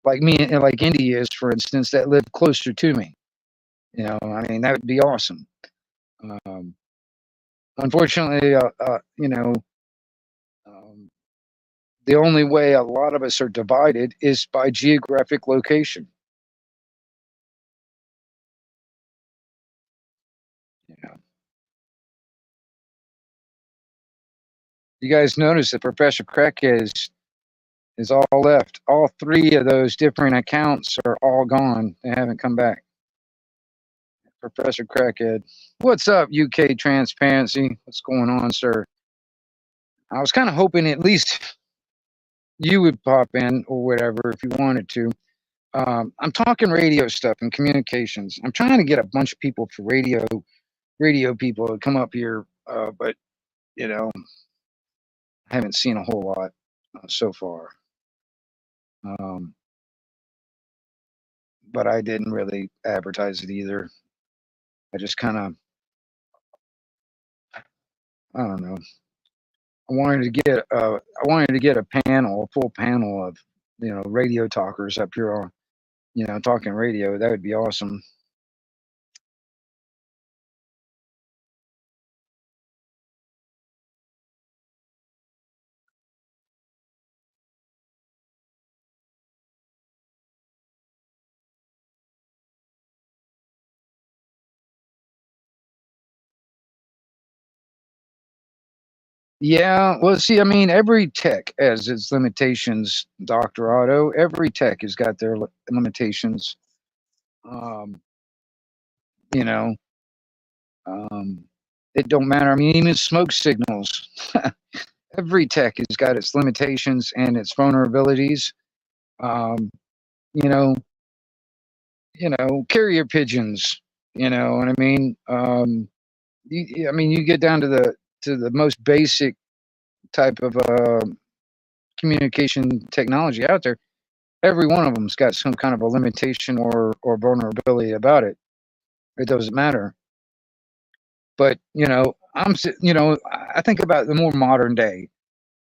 S1: like me and like Indy is, for instance, that live closer to me. I mean, that would be awesome. Unfortunately, the only way a lot of us are divided is by geographic location. You guys notice that Professor Crackhead is all left. All three of those different accounts are all gone. They haven't come back. Professor Crackhead. What's up, UK Transparency? What's going on, sir? I was kind of hoping at least you would pop in or whatever if you wanted to. I'm talking radio stuff and communications. I'm trying to get a bunch of people for radio people to come up here, but I haven't seen a whole lot so far. But I didn't really advertise it either. I just kind of, I don't know. I wanted to get a full panel of radio talkers up here on talking radio. That would be awesome. Yeah, well, see, I mean, every tech has its limitations, Dr. Otto. Every tech has got their limitations. You know, it don't matter. I mean, even smoke signals. Every tech has got its limitations and its vulnerabilities. You know, carrier pigeons. You know what I mean? You get down to the most basic type of communication technology out there. Every one of them's got some kind of a limitation or vulnerability about it. It doesn't matter. But I think about the more modern day.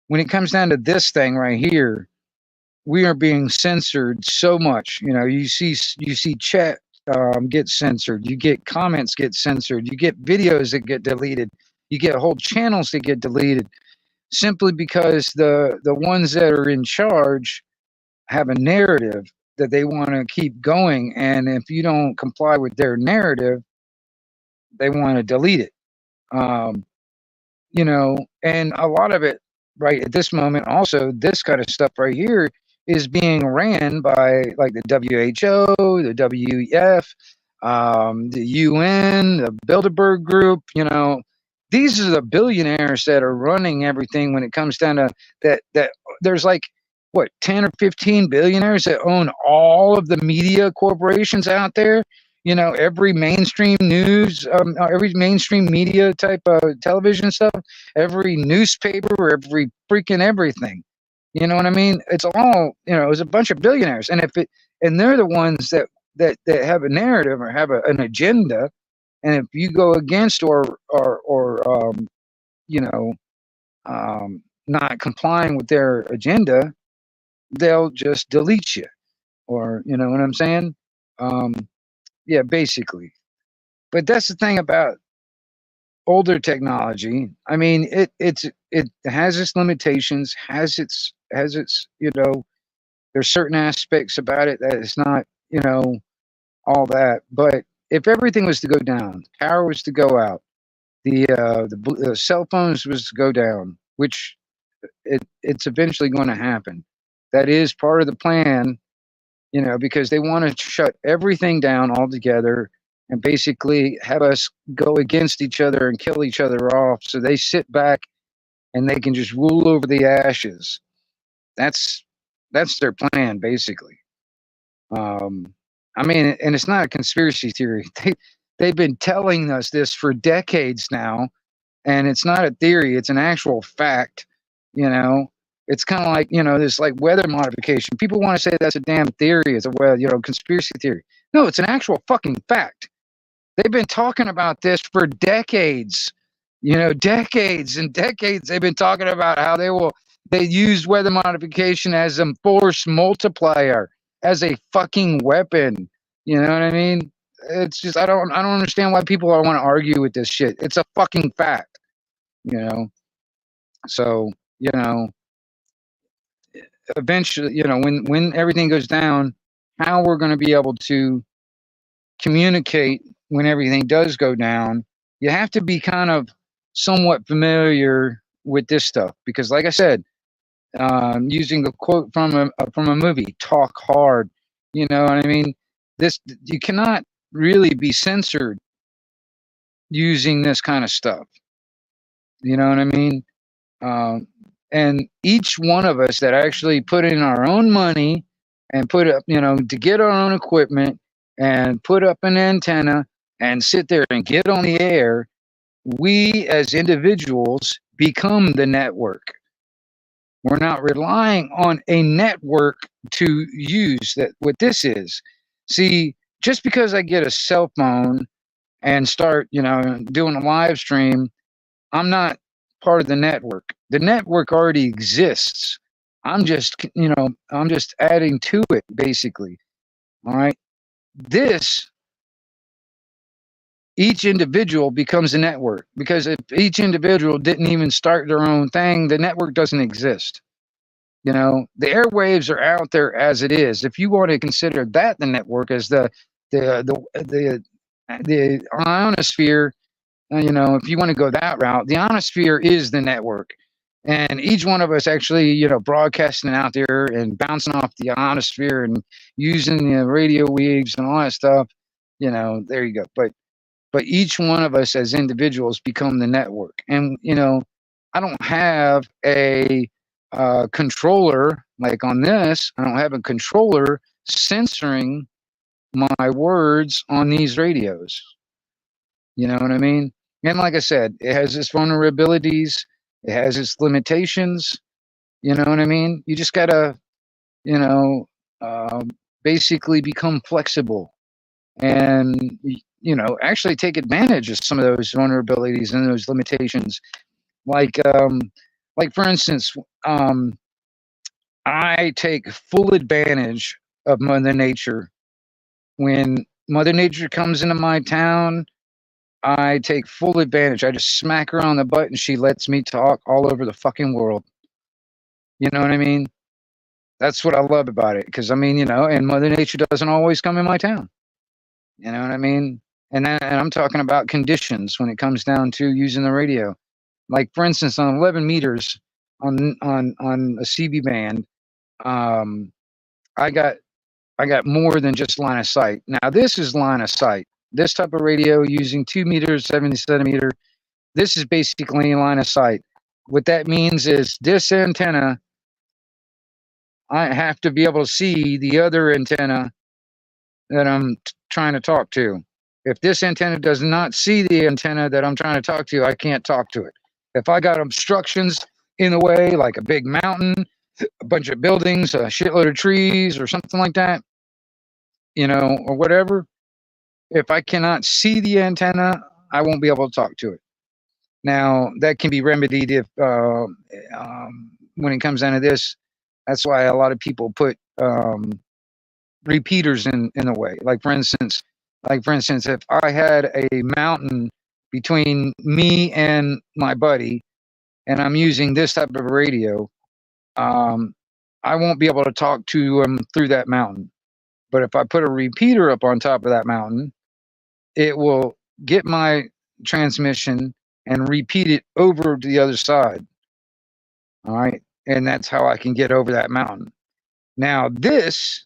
S1: When it comes down to this thing right here, we are being censored so much. You see chat get censored. You get comments get censored. You get videos that get deleted. You get whole channels that get deleted simply because the ones that are in charge have a narrative that they want to keep going, and if you don't comply with their narrative, they want to delete it. And a lot of it right at this moment, also this kind of stuff right here, is being ran by like the WHO, the WEF, the UN, the Bilderberg Group. You know, these are the billionaires that are running everything when it comes down to that. That there's like what 10 or 15 billionaires that own all of the media corporations out there. You know, every mainstream news, every mainstream media type of television stuff, every newspaper, every freaking everything. You know what I mean? It's all, you know, it was a bunch of billionaires. And they're the ones that have a narrative or have an agenda. And if you go against or you know, not complying with their agenda, they'll just delete you. Or, you know what I'm saying? Yeah, basically. But that's the thing about older technology. I mean, it has its limitations, has its you know, there's certain aspects about it that it's not, you know, all that. But if everything was to go down, power was to go out, the cell phones was to go down, which it's eventually going to happen. That is part of the plan, you know, because they want to shut everything down altogether and basically have us go against each other and kill each other off. So they sit back and they can just rule over the ashes. That's their plan, basically. I mean, and it's not a conspiracy theory. They've been telling us this for decades now, and it's not a theory; it's an actual fact. You know, it's kind of like, you know, this like weather modification. People want to say that's a damn theory. It's a, well, you know, conspiracy theory. No, it's an actual fucking fact. They've been talking about this for decades. You know, decades and decades. They've been talking about how they use weather modification as a force multiplier, as a fucking weapon. You know what I mean? It's just I don't understand why people want to argue with this shit. It's a fucking fact. You know. So, you know, eventually, you know, when everything goes down, how we're going to be able to communicate when everything does go down, you have to be kind of somewhat familiar with this stuff because, like I said, using the quote from a movie, "Talk hard." You know what I mean? This you cannot really be censored using this kind of stuff. You know what I mean? And each one of us that actually put in our own money and put up, you know, to get our own equipment and put up an antenna and sit there and get on the air, we as individuals become the network. We're not relying on a network to use that what this is. See, just because I get a cell phone and start, you know, doing a live stream, I'm not part of the network. The network already exists. I'm just, you know, I'm just adding to it, basically. All right. Each individual becomes a network because if each individual didn't even start their own thing, the network doesn't exist. You know, the airwaves are out there as it is. If you want to consider that the network as the ionosphere, you know, if you want to go that route, the ionosphere is the network. And each one of us actually, you know, broadcasting out there and bouncing off the ionosphere and using the radio waves and all that stuff, you know, there you go. But each one of us as individuals become the network. And, you know, I don't have a controller like on this. I don't have a controller censoring my words on these radios. You know what I mean? And like I said, it has its vulnerabilities. It has its limitations. You know what I mean? You just gotta, you know, basically become flexible and, you know, actually take advantage of some of those vulnerabilities and those limitations. Like for instance, I take full advantage of Mother Nature. When Mother Nature comes into my town, I take full advantage. I just smack her on the butt and she lets me talk all over the fucking world. You know what I mean? That's what I love about it. Because, I mean, you know, and Mother Nature doesn't always come in my town. You know what I mean? And I'm talking about conditions when it comes down to using the radio. Like, for instance, on 11 meters on a CB band, I got more than just line of sight. Now this is line of sight. This type of radio using 2 meters, 70 centimeter. This is basically line of sight. What that means is this antenna, I have to be able to see the other antenna that I'm trying to talk to. If this antenna does not see the antenna that I'm trying to talk to, I can't talk to it. If I got obstructions in the way, like a big mountain, a bunch of buildings, a shitload of trees, or something like that, or whatever, if I cannot see the antenna, I won't be able to talk to it. Now, that can be remedied if, when it comes down to this, that's why a lot of people put repeaters in the way. Like for instance, if I had a mountain between me and my buddy, and I'm using this type of radio, I won't be able to talk to him through that mountain. But if I put a repeater up on top of that mountain, it will get my transmission and repeat it over to the other side. All right. And that's how I can get over that mountain. Now, this,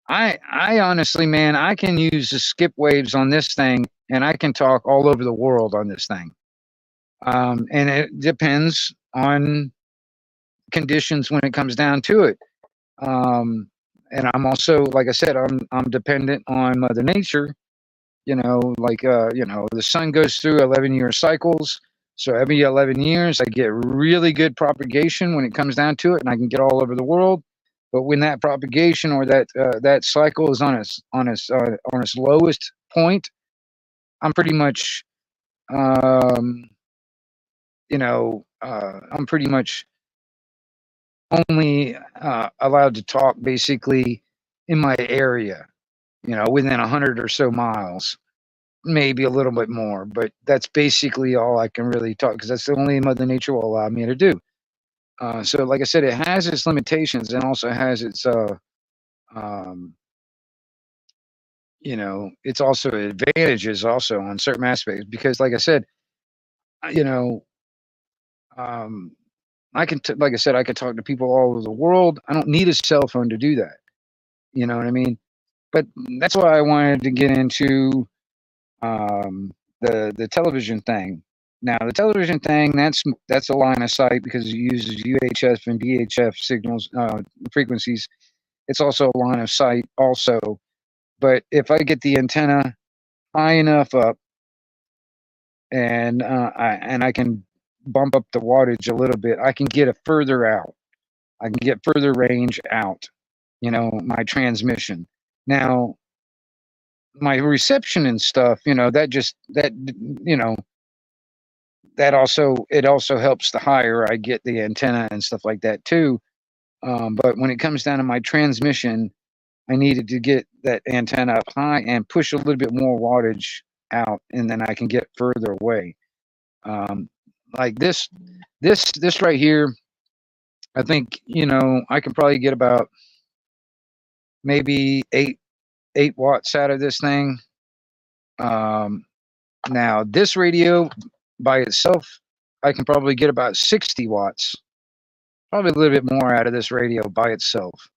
S1: I honestly, man, I can use the skip waves on this thing, and I can talk all over the world on this thing. And it depends on conditions when it comes down to it. And I'm also, like I said, I'm dependent on Mother Nature. The sun goes through 11-year cycles. So every 11 years, I get really good propagation when it comes down to it, and I can get all over the world. But when that propagation or that cycle is on its lowest point, I'm pretty much, I'm pretty much only allowed to talk basically in my area, within 100 or so miles, maybe a little bit more, but that's basically all I can really talk, because that's the only Mother Nature will allow me to do. So like I said, it has its limitations and also has its, it's also advantages also on certain aspects, because like I said, you know, like I said, I can talk to people all over the world. I don't need a cell phone to do that. You know what I mean? But that's why I wanted to get into the television thing. Now, the television thing, that's a line of sight because it uses UHF and VHF signals, frequencies. It's also a line of sight also. But if I get the antenna high enough up, and I can bump up the wattage a little bit, I can get it further out. I can get further range out, my transmission. Now, my reception and stuff, it also helps the higher I get the antenna and stuff like that too. But when it comes down to my transmission, I needed to get that antenna up high and push a little bit more wattage out, and then I can get further away. Like this right here, I think, I can probably get about maybe 8 watts out of this thing. Now this radio by itself, I can probably get about 60 watts, probably a little bit more out of this radio by itself.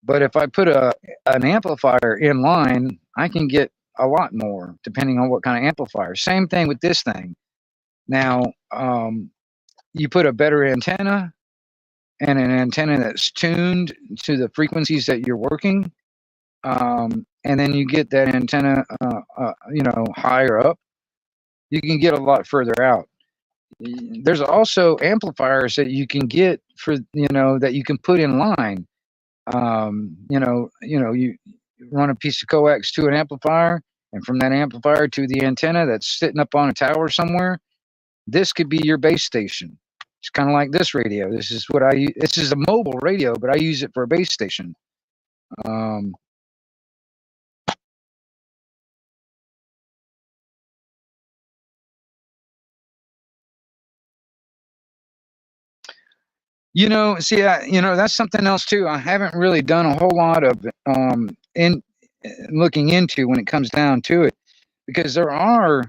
S1: But if I put an amplifier in line, I can get a lot more, depending on what kind of amplifier. Same thing with this thing. Now, you put a better antenna and an antenna that's tuned to the frequencies that you're working, and then you get that antenna, higher up, you can get a lot further out. There's also amplifiers that you can get for, that you can put in line. You run a piece of coax to an amplifier, and from that amplifier to the antenna that's sitting up on a tower somewhere, this could be your base station. It's kind of like this radio. This is what I use. This is a mobile radio, but I use it for a base station. See, that's something else too. I haven't really done a whole lot of in looking into when it comes down to it, because there are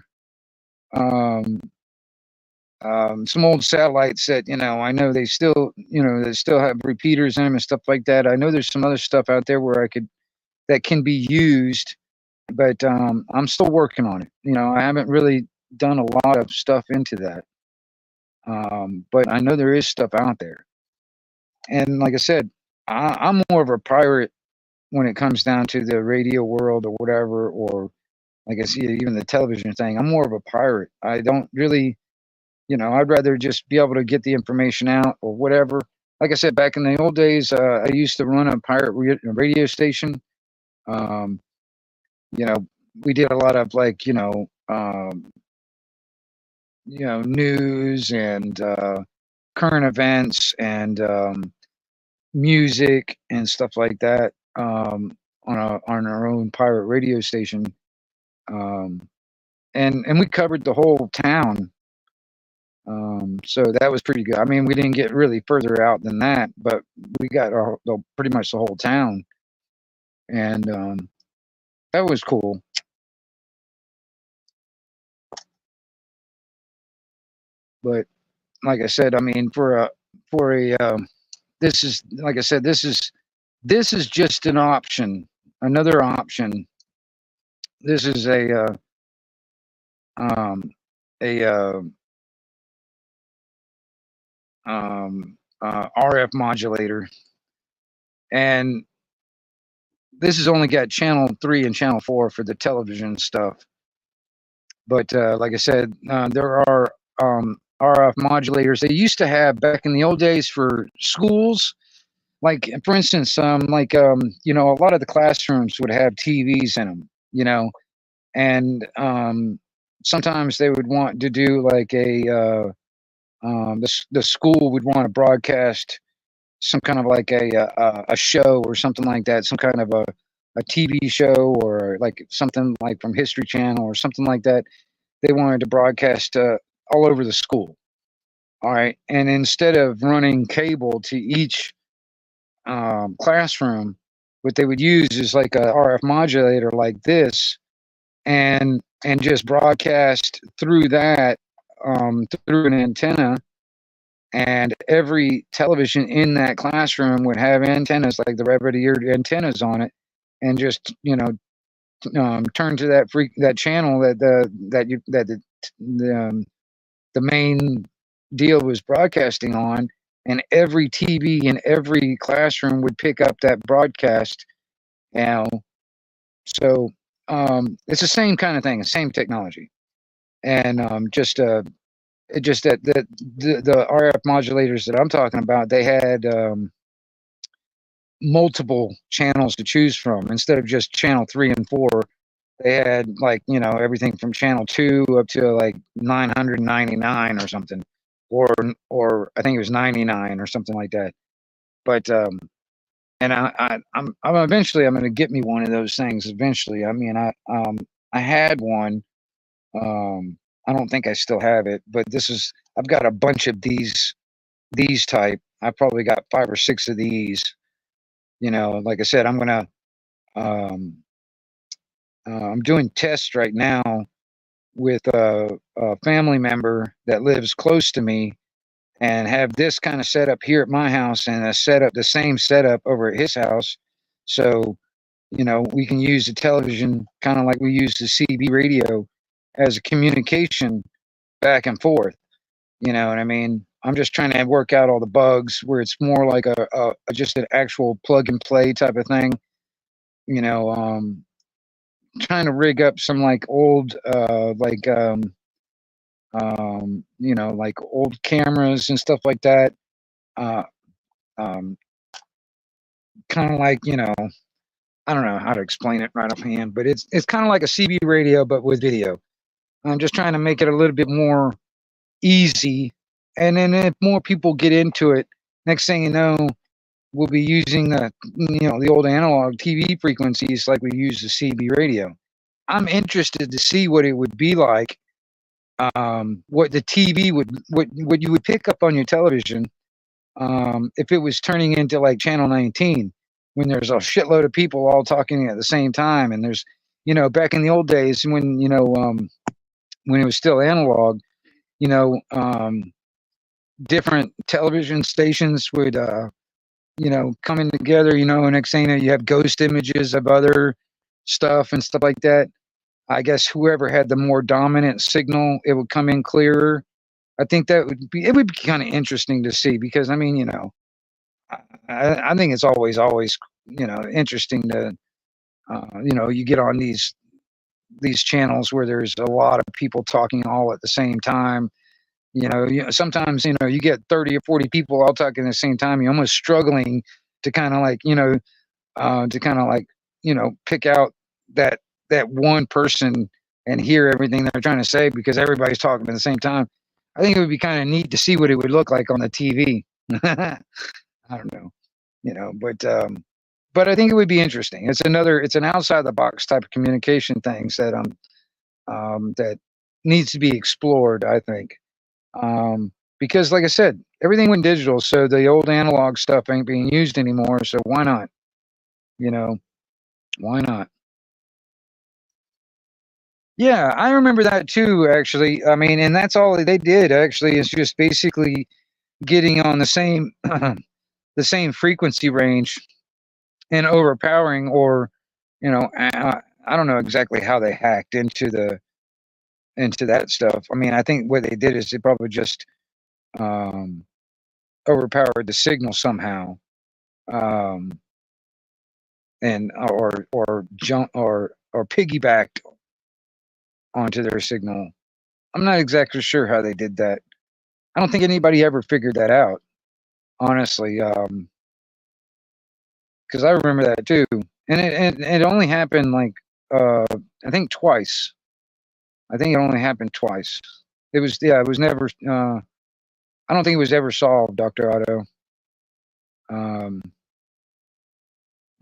S1: some old satellites that, I know they still, they still have repeaters in them and stuff like that. I know there's some other stuff out there where that can be used, but I'm still working on it. I haven't really done a lot of stuff into that. But I know there is stuff out there. And like I said, I'm more of a pirate when it comes down to the radio world or whatever, or like I see even the television thing. I'm more of a pirate. I don't really, I'd rather just be able to get the information out or whatever. Like I said, back in the old days, I used to run a pirate radio station. Um, we did a lot of like, news and current events and music and stuff like that, on our own pirate radio station. Um, and we covered the whole town. So that was pretty good. I mean, we didn't get really further out than that, but we got pretty much the whole town, and that was cool. But like I said, I mean, this is, like I said, this is just an option, another option. This is um, a RF modulator, and this has only got channel 3 and channel 4 for the television stuff. But like I said, there are RF modulators they used to have back in the old days for schools. Like, for instance, a lot of the classrooms would have TVs in them, and sometimes they would want to do like the school would want to broadcast some kind of like a show or something like that, some kind of a TV show, or like something like from History Channel or something like that. They wanted to broadcast all over the school. All right. And instead of running cable to each classroom, what they would use is like a RF modulator like this, and just broadcast through that, through an antenna. And every television in that classroom would have antennas, like the rabbit-eared antennas on it, and just turn to that channel the main deal was broadcasting on, and every TV in every classroom would pick up that broadcast. So it's the same kind of thing, the same technology, and just that the RF modulators that I'm talking about, they had multiple channels to choose from instead of just channel 3 and 4. They had like everything from channel 2 up to like 999 or something, or I think it was 99 or something like that. But and I'm eventually I'm going to get me one of those things eventually. I mean, I had one. I don't think I still have it, but I've got a bunch of these type. I've probably got 5 or 6 of these. Like I said, I'm doing tests right now with a family member that lives close to me, and have this kind of setup here at my house and the same setup over at his house. So, we can use the television kind of like we use the CB radio as a communication back and forth. You know what I mean? I'm just trying to work out all the bugs where it's more like just an actual plug and play type of thing. Trying to rig up some like old like old cameras and stuff like that. Uh, kind of like, I don't know how to explain it right offhand, but it's kind of like a CB radio, but with video. I'm just trying to make it a little bit more easy. And then if more people get into it, next thing you know, we'll be using the old analog TV frequencies like we use the CB radio. I'm interested to see what it would be like, what the TV what you would pick up on your television, if it was turning into like channel 19, when there's a shitload of people all talking at the same time. And there's, back in the old days when it was still analog, you know, different television stations would, coming together, and next thing you know, you have ghost images of other stuff and stuff like that. I guess whoever had the more dominant signal, it would come in clearer. I think it would be kind of interesting to see because I mean, I think it's always, interesting to, you get on these channels where there's a lot of people talking all at the same time. Sometimes, you get 30 or 40 people all talking at the same time. You're almost struggling to kind of like, pick out that one person and hear everything they're trying to say because everybody's talking at the same time. I think it would be kind of neat to see what it would look like on the TV. I don't know, but I think it would be interesting. It's an outside the box type of communication things that needs to be explored, I think. Because like I said, everything went digital, so the old analog stuff ain't being used anymore. So why not? You know, why not? Yeah, I remember that too, actually. I mean, and that's all they did actually is just basically getting on the same the same frequency range and overpowering, or I don't know exactly how they hacked into that stuff. I mean, I think what they did is they probably just um, overpowered the signal somehow, um, and or jump or piggybacked onto their signal. I'm not exactly sure how they did that. I don't think anybody ever figured that out, honestly, because I remember that too, and it only happened like I think twice. I think it only happened twice. It was never. I don't think it was ever solved, Doctor Otto. Um,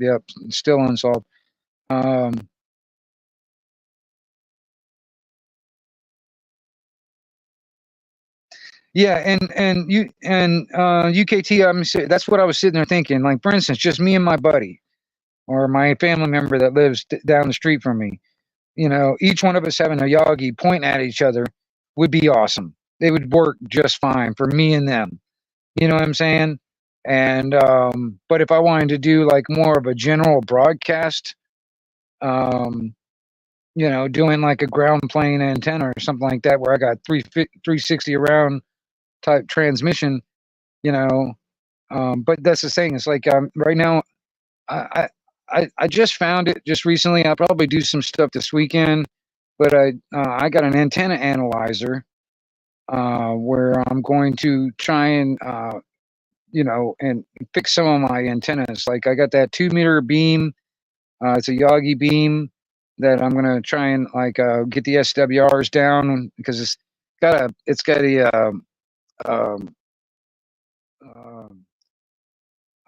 S1: yep, still unsolved. Um, yeah, and UKT. That's what I was sitting there thinking. Like for instance, just me and my buddy or my family member that lives down the street from me. Each one of us having a Yagi pointing at each other would be awesome. They would work just fine for me and them. You know what I'm saying? And but if I wanted to do like more of a general broadcast, um, doing like a ground plane antenna or something like that, where I got 360 around type transmission, you know. But that's the thing. It's like right now, I, I just found it just recently. I'll probably do some stuff this weekend, but I got an antenna analyzer where I'm going to try and and fix some of my antennas. Like I got that 2 meter beam. It's a Yagi beam that I'm gonna try and like get the SWRs down because it's got a um,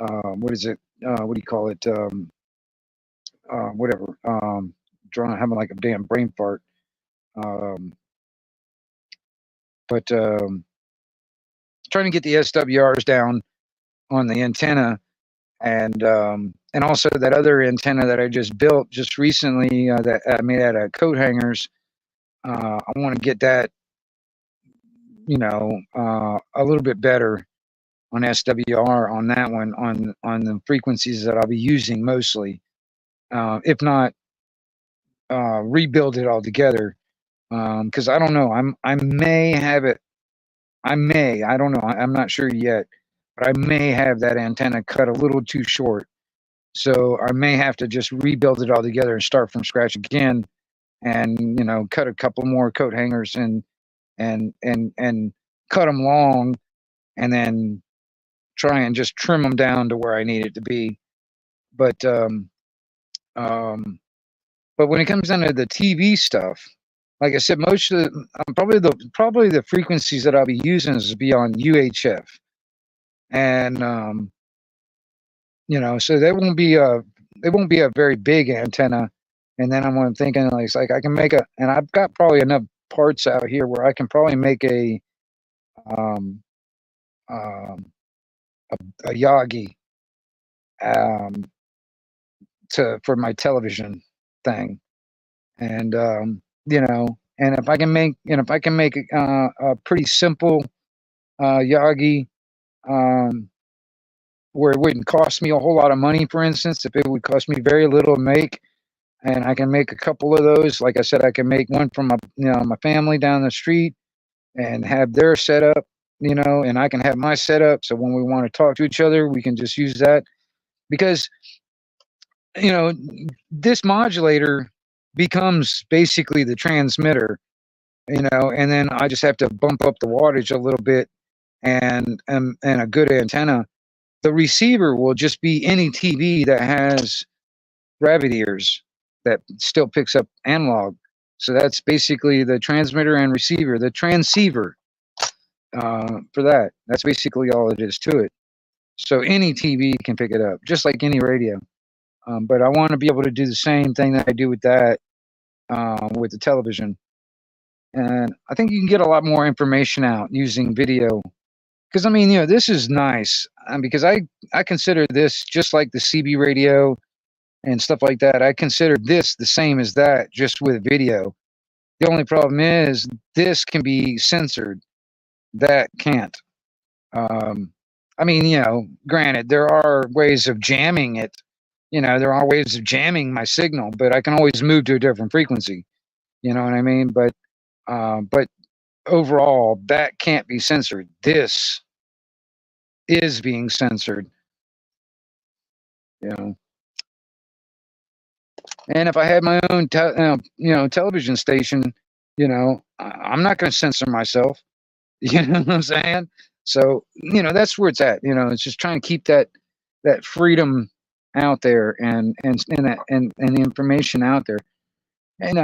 S1: um, what is it? What do you call it? Whatever. Drawing having like a damn brain fart. Um, but trying to get the SWRs down on the antenna, and also that other antenna that I just built just recently that I made out of coat hangers. I want to get that, a little bit better on SWR on that one on the frequencies that I'll be using mostly. If not, rebuild it altogether. Because I don't know, I may have it. I don't know. I'm not sure yet, but I may have that antenna cut a little too short. So I may have to just rebuild it all together and start from scratch again, and cut a couple more coat hangers and cut them long, and then try and just trim them down to where I need it to be. But um, but when it comes down to the TV stuff, like I said, most of probably the frequencies that I'll be using is be on UHF, and so it won't be a very big antenna. And then I'm thinking like I can make and I've got probably enough parts out here where I can probably make um, um, a Yagi um, for my television thing, and And if I can make, a pretty simple Yagi, um, where it wouldn't cost me a whole lot of money, for instance, if it would cost me very little to make, and I can make a couple of those. Like I said, I can make one for my, my family down the street and have their setup, and I can have my setup. So when we want to talk to each other, we can just use that, because, you know, this modulator becomes basically the transmitter, and then I just have to bump up the wattage a little bit, and a good antenna. The receiver will just be any TV that has rabbit ears that still picks up analog. So that's basically the transmitter and receiver, the transceiver, for that. That's basically all it is to it. So any TV can pick it up, just like any radio. But I want to be able to do the same thing that I do with that, with the television. And I think you can get a lot more information out using video. Because, I mean, this is nice, because I consider this just like the CB radio and stuff like that. I consider this the same as that, just with video. The only problem is this can be censored. That can't. I mean, granted, there are ways of jamming it. There are ways of jamming my signal, but I can always move to a different frequency. You know what I mean? But overall, that can't be censored. This is being censored. And if I had my own, television station, I'm not going to censor myself. You know what I'm saying? So, that's where it's at. It's just trying to keep that freedom out there, and the information out there. And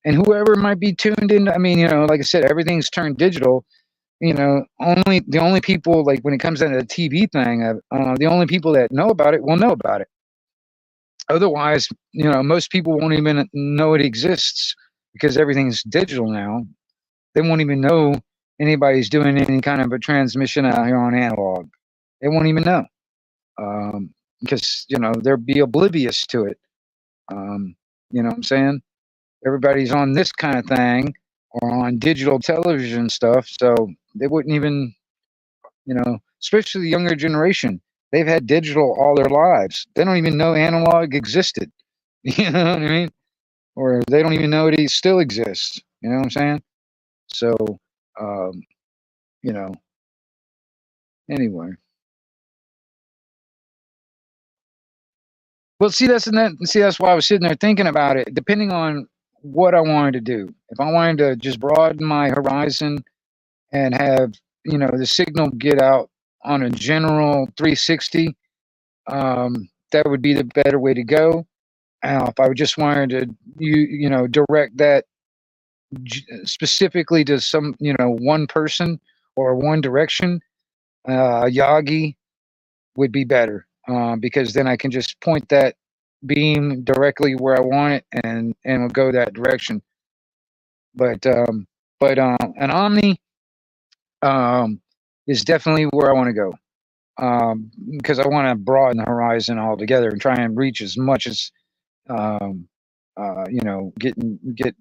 S1: and whoever might be tuned in, I mean, like I said, everything's turned digital. The only people, like when it comes down to the TV thing, the only people that know about it will know about it. Otherwise, most people won't even know it exists, because everything's digital now. They won't even know anybody's doing any kind of a transmission out here on analog. They won't even know, because they'll be oblivious to it. You know what I'm saying? Everybody's on this kind of thing, or on digital television stuff, so they wouldn't even, especially the younger generation. They've had digital all their lives. They don't even know analog existed. You know what I mean? Or they don't even know it still exists. You know what I'm saying? So, um, anyway. Well, see, that's why I was sitting there thinking about it. Depending on what I wanted to do, if I wanted to just broaden my horizon and have the signal get out on a general 360, that would be the better way to go. If I just wanted to direct that specifically to some one person or one direction, Yagi would be better, because then I can just point that beam directly where I want it, and it'll go that direction. But an Omni is definitely where I want to go, because I want to broaden the horizon altogether and try and reach as much as get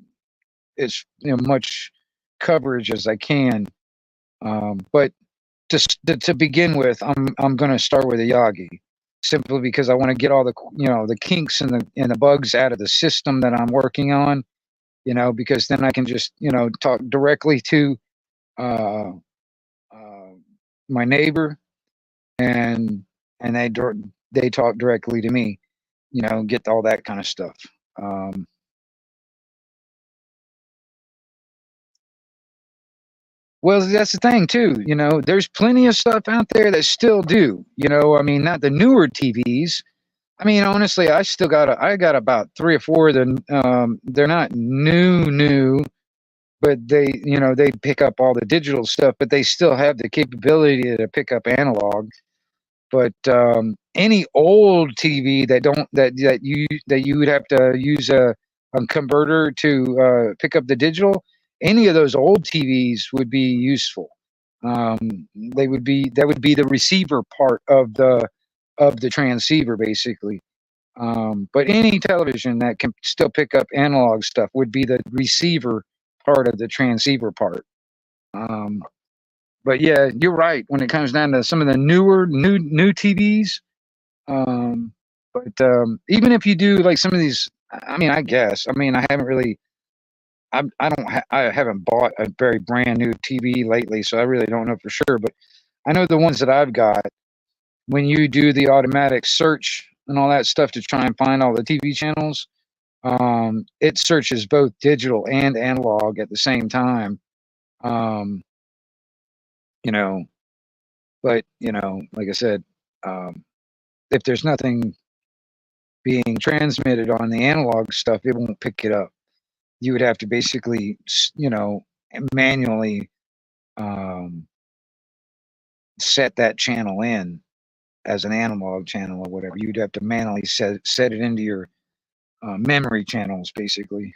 S1: as much coverage as I can. But just to begin with, I'm going to start with a Yagi, simply because I want to get all the the kinks and the bugs out of the system that I'm working on. Because then I can just talk directly to my neighbor, and they talk directly to me. Get all that kind of stuff. Well, that's the thing too. There's plenty of stuff out there that still do. I mean, not the newer TVs. I mean, honestly, I got about 3 or 4 of them. They're not new, but they pick up all the digital stuff, but they still have the capability to pick up analog. But any old TV that you would have to use a converter to pick up the digital, any of those old TVs would be useful. That would be the receiver part of the transceiver, basically. But any television that can still pick up analog stuff would be the receiver part of the transceiver part. Um, but yeah, you're right when it comes down to some of the new TVs. But even if you do like some of these, I mean, I guess, I mean, I haven't really, I haven't bought a very brand new TV lately, so I really don't know for sure. But I know the ones that I've got, when you do the automatic search and all that stuff to try and find all the TV channels, it searches both digital and analog at the same time. Um, you know, but like I said, um, if there's nothing being transmitted on the analog stuff, it won't pick it up. You would have to basically, manually um, set that channel in as an analog channel or whatever. You'd have to manually set it into your memory channels, basically.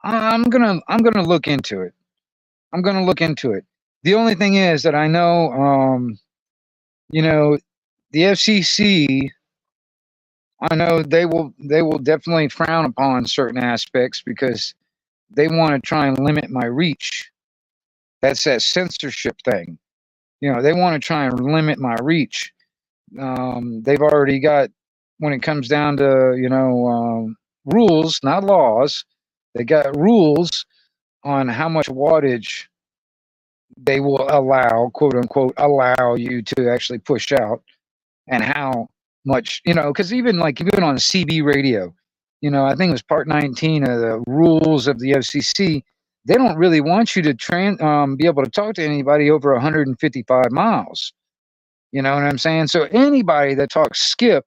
S1: I'm gonna look into it. I'm gonna look into it. The only thing is that I know, you know, the FCC. I know they will definitely frown upon certain aspects because they want to try and limit my reach. That's that censorship thing. They want to try and limit my reach. They've already got, when it comes down to, rules, not laws, they got rules on how much wattage they will allow, quote unquote, allow you to actually push out, and how much, because even on CB radio, I think it was part 19 of the rules of the FCC. They don't really want you to be able to talk to anybody over 155 miles. You know what I'm saying? So anybody that talks skip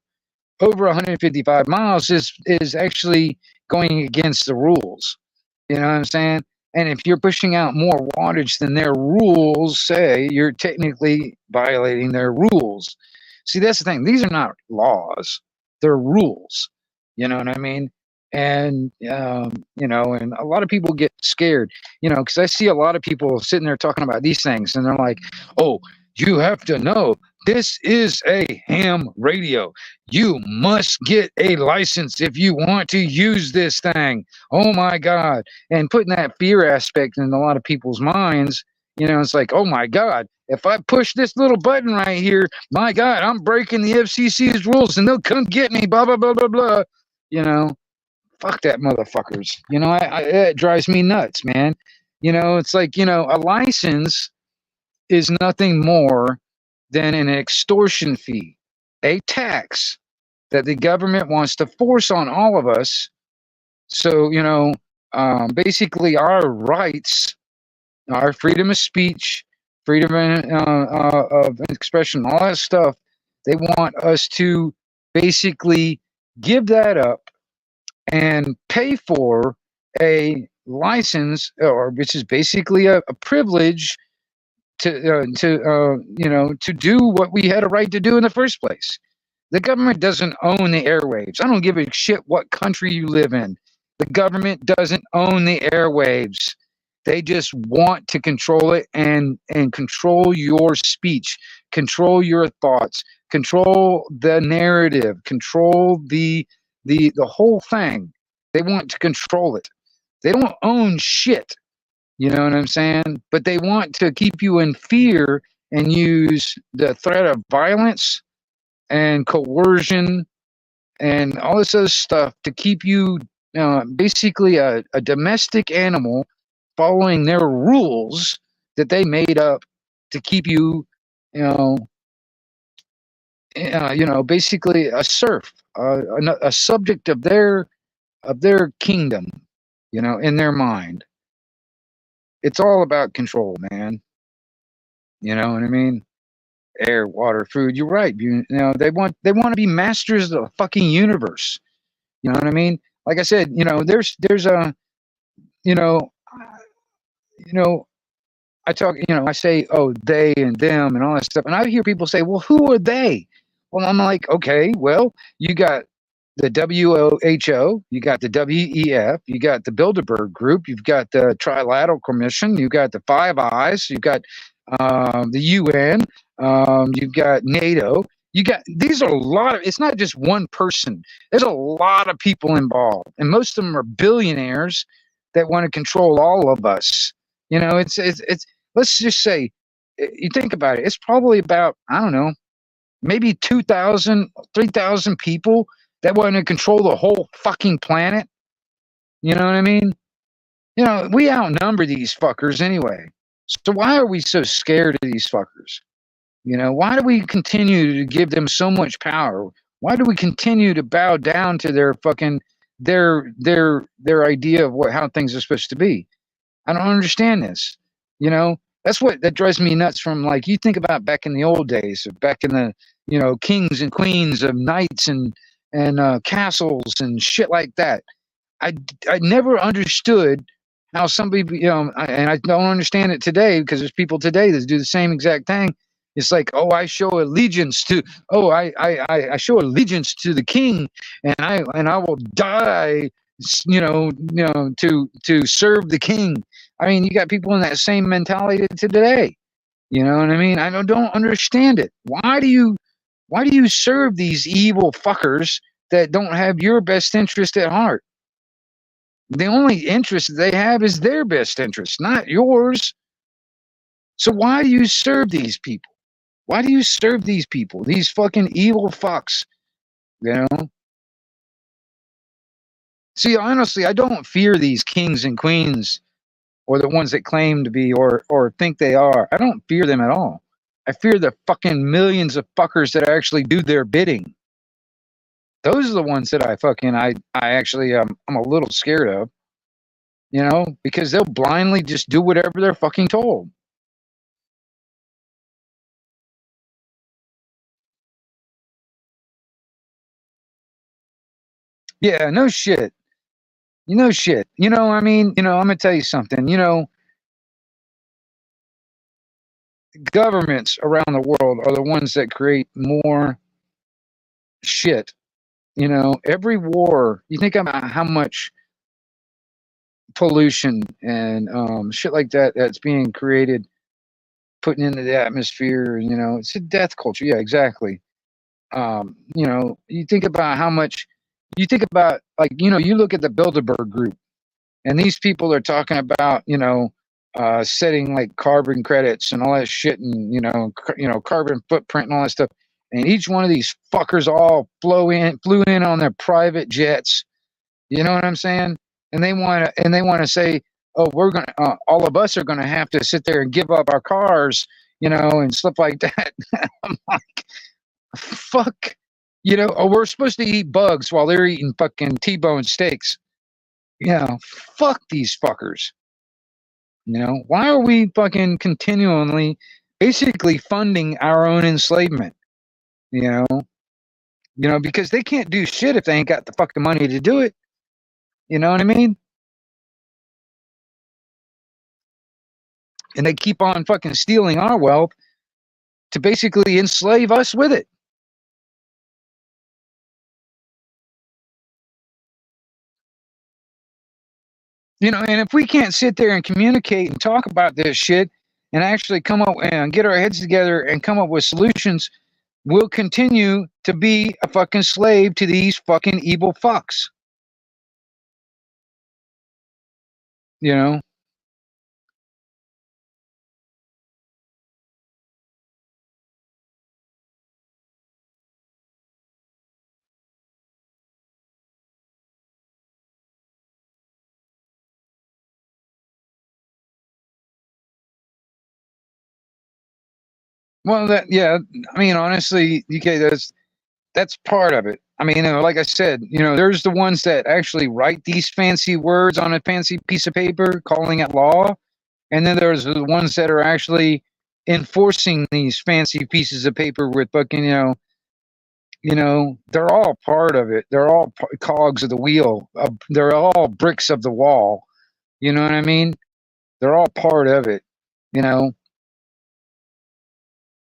S1: over 155 miles is actually going against the rules. You know what I'm saying? And if you're pushing out more wattage than their rules say, you're technically violating their rules. See, that's the thing. These are not laws; they're rules. You know what I mean? And and a lot of people get scared, because I see a lot of people sitting there talking about these things, and they're like, "Oh, you have to know this is a ham radio. You must get a license if you want to use this thing." Oh my God. And putting that fear aspect in a lot of people's minds, it's like, oh my God, if I push this little button right here, my God, I'm breaking the FCC's rules and they'll come get me, blah, blah, blah, blah, blah. Fuck that motherfuckers. It drives me nuts, man. It's like, a license is nothing more than an extortion fee, a tax that the government wants to force on all of us. So, basically our rights, our freedom of speech, freedom of expression, all that stuff, they want us to basically give that up and pay for a license, or which is basically a privilege to do what we had a right to do in the first place. The government doesn't own the airwaves. I don't give a shit what country you live in. The government doesn't own the airwaves. They just want to control it and control your speech, control your thoughts, control the narrative, control the whole thing. They want to control it. They don't own shit. You know what I'm saying? But they want to keep you in fear and use the threat of violence and coercion and all this other stuff to keep you basically a domestic animal following their rules that they made up to keep you, basically a serf, a subject of their kingdom, in their mind. It's all about control, man. You know what I mean? Air, water, food. You're right. They want to be masters of the fucking universe. You know what I mean? Like I said, there's a, you know, I talk, I say, oh, they and them and all that stuff, and I hear people say, well, who are they? Well, I'm like, okay, well, you got the WHO, you got the WEF, you got the Bilderberg Group, you've got the Trilateral Commission, you've got the Five Eyes, you've got the UN, you've got NATO. You got these are a lot of. It's not just one person. There's a lot of people involved, and most of them are billionaires that want to control all of us. You know, it's. Let's just say, you think about it. It's probably about, I don't know, maybe 2,000, 3,000 people that want to control the whole fucking planet. You know what I mean? You know, we outnumber these fuckers anyway. So why are we so scared of these fuckers? You know, why do we continue to give them so much power? Why do we continue to bow down to their fucking their idea of what how things are supposed to be? I don't understand this. You know, that drives me nuts. From, like, you think about back in the old days, back in the, you know, kings and queens of knights and castles and shit like that. I never understood how somebody, you know, and I don't understand it today, because there's people today that do the same exact thing. It's like, oh, I show allegiance to, oh, I show allegiance to the king, and I will die, to serve the king. I mean, you got people in that same mentality today. You know what I mean? I don't understand it. Why do you serve these evil fuckers that don't have your best interest at heart? The only interest they have is their best interest, not yours. So why do you serve these people? Why do you serve these people? These fucking evil fucks, you know? See, honestly, I don't fear these kings and queens, or the ones that claim to be, or think they are. I don't fear them at all. I fear the fucking millions of fuckers that actually do their bidding. Those are the ones that I actually I'm a little scared of, you know, because they'll blindly just do whatever they're fucking told. Yeah, no shit. You know shit. You know, I mean, you know, I'm gonna tell you something. You know, governments around the world are the ones that create more shit. You know, every war, you think about how much pollution and shit like that that's being created, putting into the atmosphere. You know, it's a death culture. Yeah, exactly. You know, you think about how much, you think about, like, you know, you look at the Bilderberg Group, and these people are talking about, you know, setting like carbon credits and all that shit, and carbon footprint and all that stuff. And each one of these fuckers all flew in on their private jets. You know what I'm saying? And they want to say, oh, we're gonna, all of us are gonna have to sit there and give up our cars, you know, and stuff like that. I'm like, fuck, you know, oh, we're supposed to eat bugs while they're eating fucking T-bone steaks. You know, fuck these fuckers. You know, why are we fucking continually basically funding our own enslavement? You know, because they can't do shit if they ain't got the fucking money to do it. You know what I mean? And they keep on fucking stealing our wealth to basically enslave us with it. You know, and if we can't sit there and communicate and talk about this shit and actually come up and get our heads together and come up with solutions, we'll continue to be a fucking slave to these fucking evil fucks. You know? Well, yeah, I mean, honestly, UK, that's part of it. I mean, like I said, you know, there's the ones that actually write these fancy words on a fancy piece of paper, calling it law, and then there's the ones that are actually enforcing these fancy pieces of paper with fucking, they're all part of it. They're all cogs of the wheel. They're all bricks of the wall. You know what I mean? They're all part of it. You know,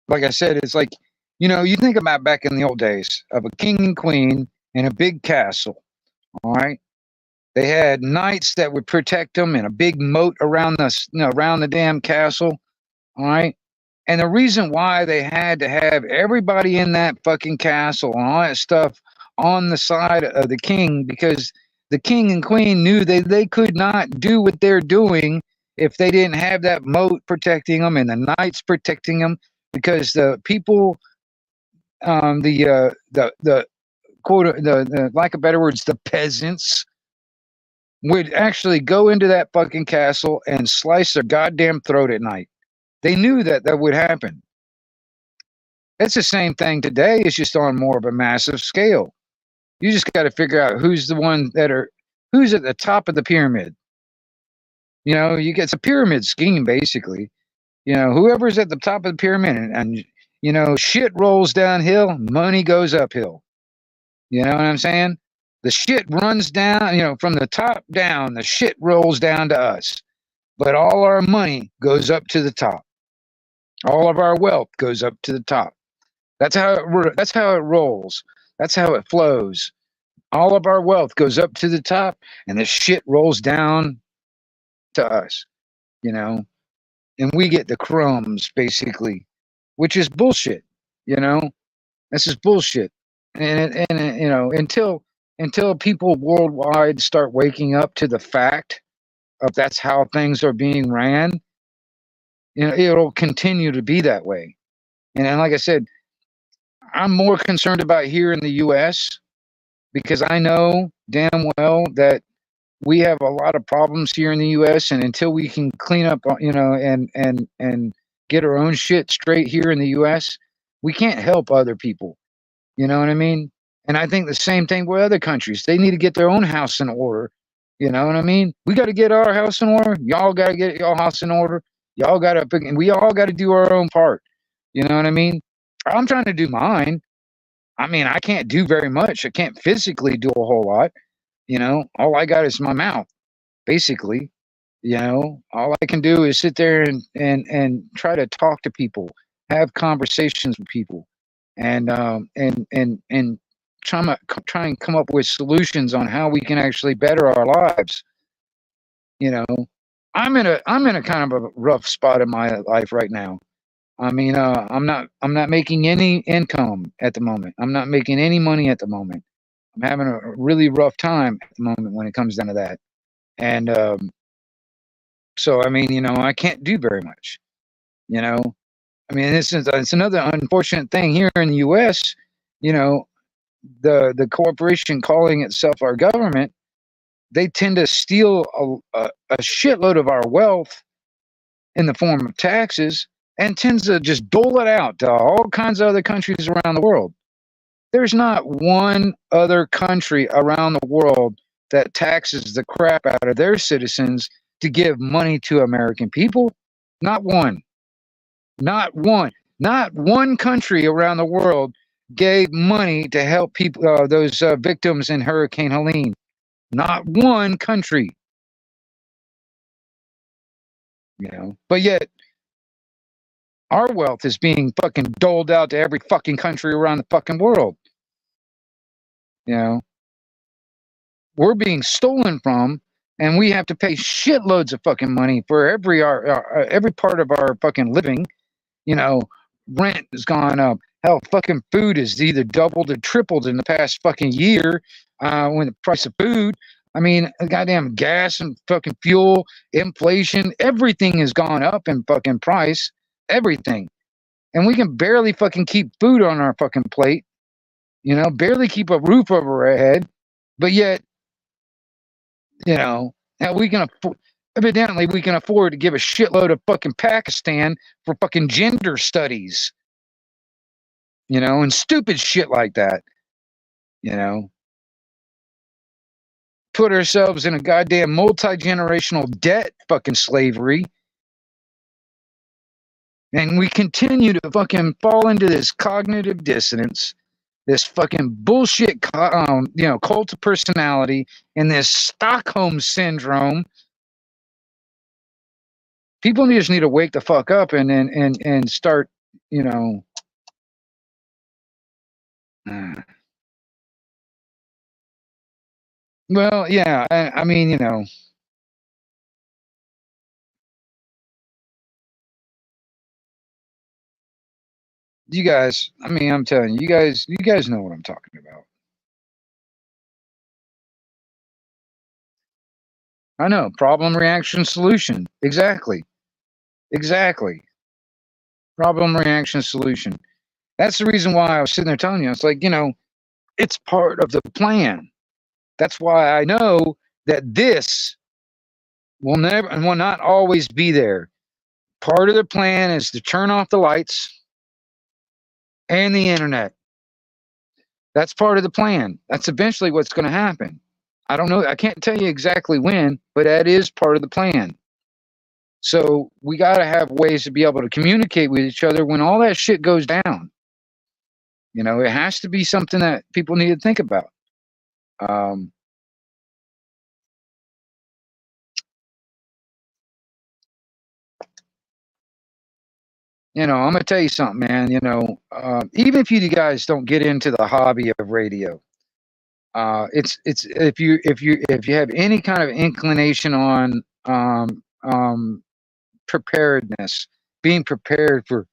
S1: like I said, it's like, you know, you think about back in the old days of a king and queen in a big castle. All right. They had knights that would protect them and a big moat around around the damn castle. All right. And the reason why they had to have everybody in that fucking castle and all that stuff on the side of the king, because the king and queen knew they could not do what they're doing if they didn't have that moat protecting them and the knights protecting them, because the people, the quote, the lack of better words, the peasants would actually go into that fucking castle and slice their goddamn throat at night. They knew that that would happen. It's the same thing today. It's just on more of a massive scale. You just got to figure out who's who's at the top of the pyramid. You know, you get, it's a pyramid scheme basically. You know, whoever's at the top of the pyramid, and you know, shit rolls downhill, money goes uphill. You know what I'm saying? The shit runs down, you know, from the top down, the shit rolls down to us. But all our money goes up to the top. All of our wealth goes up to the top. That's how it rolls. That's how it flows. All of our wealth goes up to the top, and the shit rolls down to us, you know, and we get the crumbs basically, which is bullshit. You know, this is bullshit. And you know, until people worldwide start waking up to the fact of that's how things are being ran, you know, it'll continue to be that way. And like I said, I'm more concerned about here in the U.S. because I know damn well that we have a lot of problems here in the U.S. And until we can clean up, you know, and get our own shit straight here in the U.S., we can't help other people. You know what I mean? And I think the same thing with other countries. They need to get their own house in order. You know what I mean? We got to get our house in order. Y'all got to get your house in order. Y'all got to, and we all got to do our own part. You know what I mean? I'm trying to do mine. I mean, I can't do very much. I can't physically do a whole lot. You know, all I got is my mouth, basically. You know, all I can do is sit there and try to talk to people, have conversations with people, and try and come up with solutions on how we can actually better our lives. You know, I'm in a kind of a rough spot in my life right now. I mean, I'm not making any income at the moment. I'm not making any money at the moment. I'm having a really rough time at the moment when it comes down to that. And so, I mean, you know, I can't do very much. You know, I mean, it's another unfortunate thing here in the U.S. You know, the corporation calling itself our government, they tend to steal a shitload of our wealth in the form of taxes and tends to just dole it out to all kinds of other countries around the world. There's not one other country around the world that taxes the crap out of their citizens to give money to American people. Not one. Not one. Not one country around the world gave money to help people, those victims in Hurricane Helene. Not one country. You know, but yet our wealth is being fucking doled out to every fucking country around the fucking world. You know, we're being stolen from, and we have to pay shitloads of fucking money for every part of our fucking living. You know, rent has gone up. Hell, fucking food has either doubled or tripled in the past fucking year. When the price of food, I mean, goddamn gas and fucking fuel, inflation, everything has gone up in fucking price. Everything. And we can barely fucking keep food on our fucking plate. You know, barely keep a roof over our head. But yet, you know, now evidently we can afford to give a shitload of fucking Pakistan for fucking gender studies. You know, and stupid shit like that. You know, put ourselves in a goddamn multi-generational debt fucking slavery. And we continue to fucking fall into this cognitive dissonance, this fucking bullshit, you know, cult of personality, and this Stockholm syndrome. People just need to wake the fuck up and start, you know. Well, yeah, I mean, you know, you guys, I mean, I'm telling you, you guys know what I'm talking about. I know. Problem, reaction, solution. Exactly. Exactly. Problem, reaction, solution. That's the reason why I was sitting there telling you. It's like, you know, it's part of the plan. That's why I know that this will never and will not always be there. Part of the plan is to turn off the lights and the internet. That's part of the plan. That's eventually what's going to happen. I don't know. I can't tell you exactly when, but that is part of the plan. So we got to have ways to be able to communicate with each other when all that shit goes down. You know, it has to be something that people need to think about. Um, you know, I'm gonna tell you something, man. You know, even if you guys don't get into the hobby of radio, it's if you have any kind of inclination on preparedness, being prepared for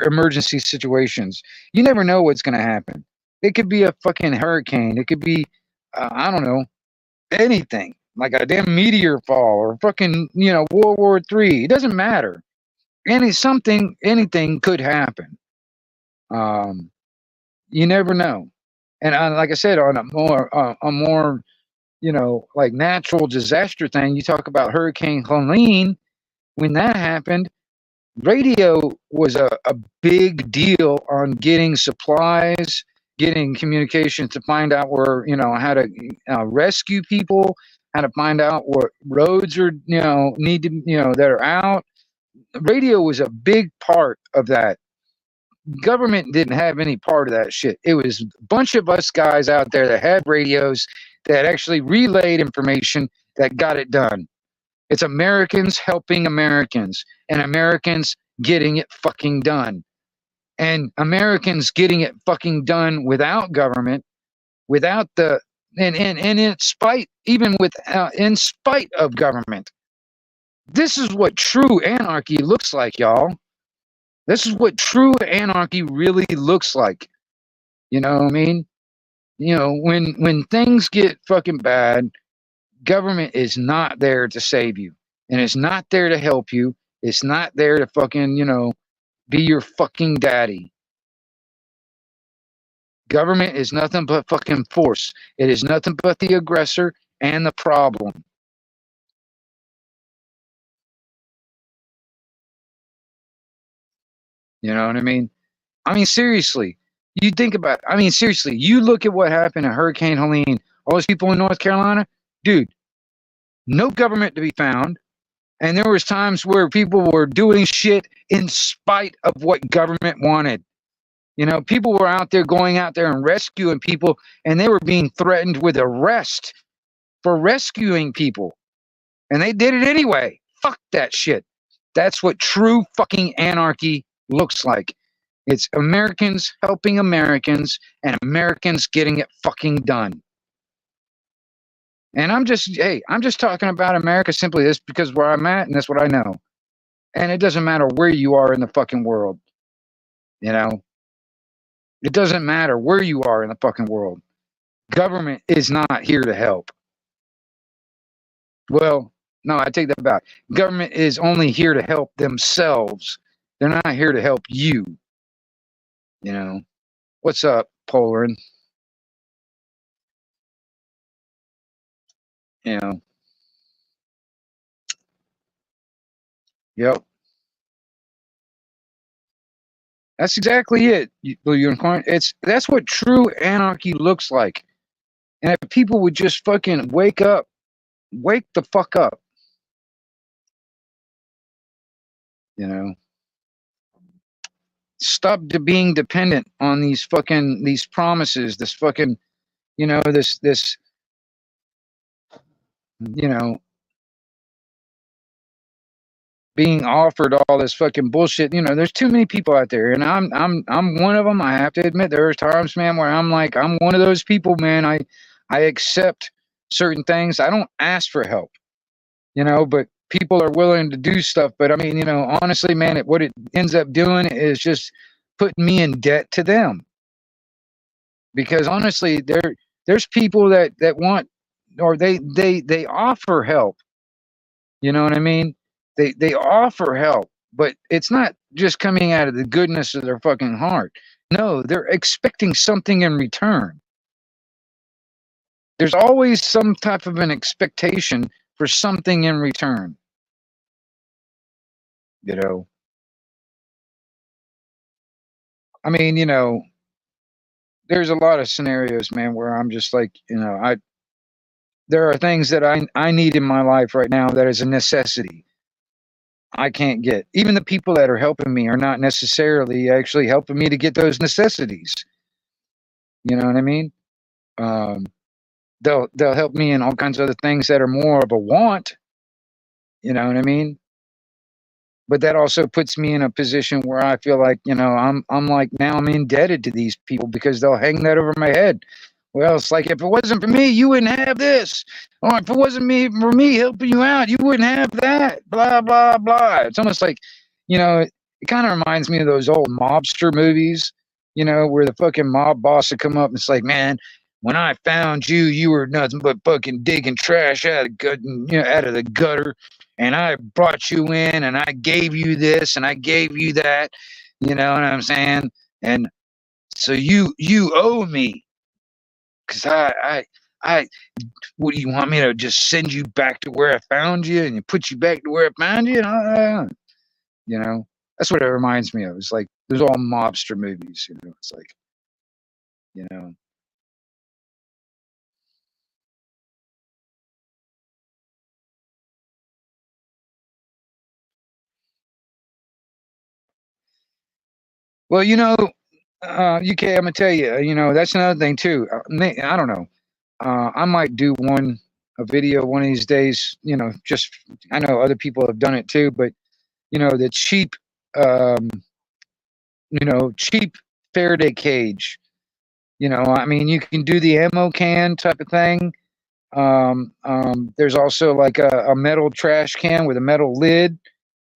S1: emergency situations. You never know what's going to happen. It could be a fucking hurricane. It could be, I don't know, anything like a damn meteor fall or fucking, you know, World War III. It doesn't matter. Anything could happen. Um, you never know. And like I said, on a more, you know, like natural disaster thing, you talk about Hurricane Helene. When that happened, radio was a big deal on getting supplies, getting communications to find out where, you know, how to rescue people, how to find out what roads are, you know, need to, you know, that are out. Radio was a big part of that. Government didn't have any part of that shit. It was a bunch of us guys out there that had radios that actually relayed information that got it done. It's Americans helping Americans and Americans getting it fucking done. And Americans getting it fucking done without government, without the and in spite even with in spite of government. This is what true anarchy looks like, y'all. This is what true anarchy really looks like. You know what I mean? You know, when things get fucking bad, government is not there to save you, and it's not there to help you. It's not there to fucking, you know, be your fucking daddy. Government is nothing but fucking force. It is nothing but the aggressor and the problem. You know what I mean? I mean, seriously, you think about, I mean, seriously, you look at what happened at Hurricane Helene, all those people in North Carolina, dude, no government to be found. And there was times where people were doing shit in spite of what government wanted. You know, people were out there going out there and rescuing people, and they were being threatened with arrest for rescuing people. And they did it anyway. Fuck that shit. That's what true fucking anarchy looks like. It's Americans helping Americans and Americans getting it fucking done. And I'm just talking about America simply this because where I'm at and that's what I know. And it doesn't matter where you are in the fucking world. You know, it doesn't matter where you are in the fucking world. Government is not here to help. Well, no, I take that back. Government is only here to help themselves. They're not here to help you. You know, what's up, Poland? You know, yep. That's exactly it, Blue Unicorn. That's what true anarchy looks like. And if people would just fucking wake up, wake the fuck up. You know, stop being dependent on these promises, this fucking, you know, this, you know, being offered all this fucking bullshit. You know, there's too many people out there, and I'm one of them. I have to admit, there's times, man, where I'm like, I'm one of those people, man. I accept certain things. I don't ask for help, but people are willing to do stuff. But I mean, honestly, man, what it ends up doing is just putting me in debt to them. Because honestly, there's people that want, or they offer help. You know what I mean? They offer help, but it's not just coming out of the goodness of their fucking heart. No, they're expecting something in return. There's always some type of an expectation for something in return. I mean, there's a lot of scenarios, man, where I'm just like, there are things that I need in my life right now that is a necessity. I can't get. Even the people that are helping me are not necessarily actually helping me to get those necessities. You know what I mean? Um, they'll help me in all kinds of other things that are more of a want. You know what I mean? But that also puts me in a position where I feel like, I'm like, now I'm indebted to these people because they'll hang that over my head. Well, it's like, if it wasn't for me, you wouldn't have this. Or if it wasn't for me helping you out, you wouldn't have that. Blah, blah, blah. It's almost like, it kind of reminds me of those old mobster movies, where the fucking mob boss would come up and it's like, man, when I found you, you were nothing but fucking digging trash out of the gutter. And I brought you in and I gave you this and I gave you that. You know what I'm saying? And so you owe me. Cause I, what do you want me to just send you back to where I found you and put you back to where I found you? That's what it reminds me of. It's like there's all mobster movies. It's like, you know. Well, UK, I'm gonna tell you, that's another thing too. I don't know. I might do a video one of these days. Just I know other people have done it too, but the cheap, um, cheap Faraday cage. I mean, you can do the ammo can type of thing. There's also like a metal trash can with a metal lid.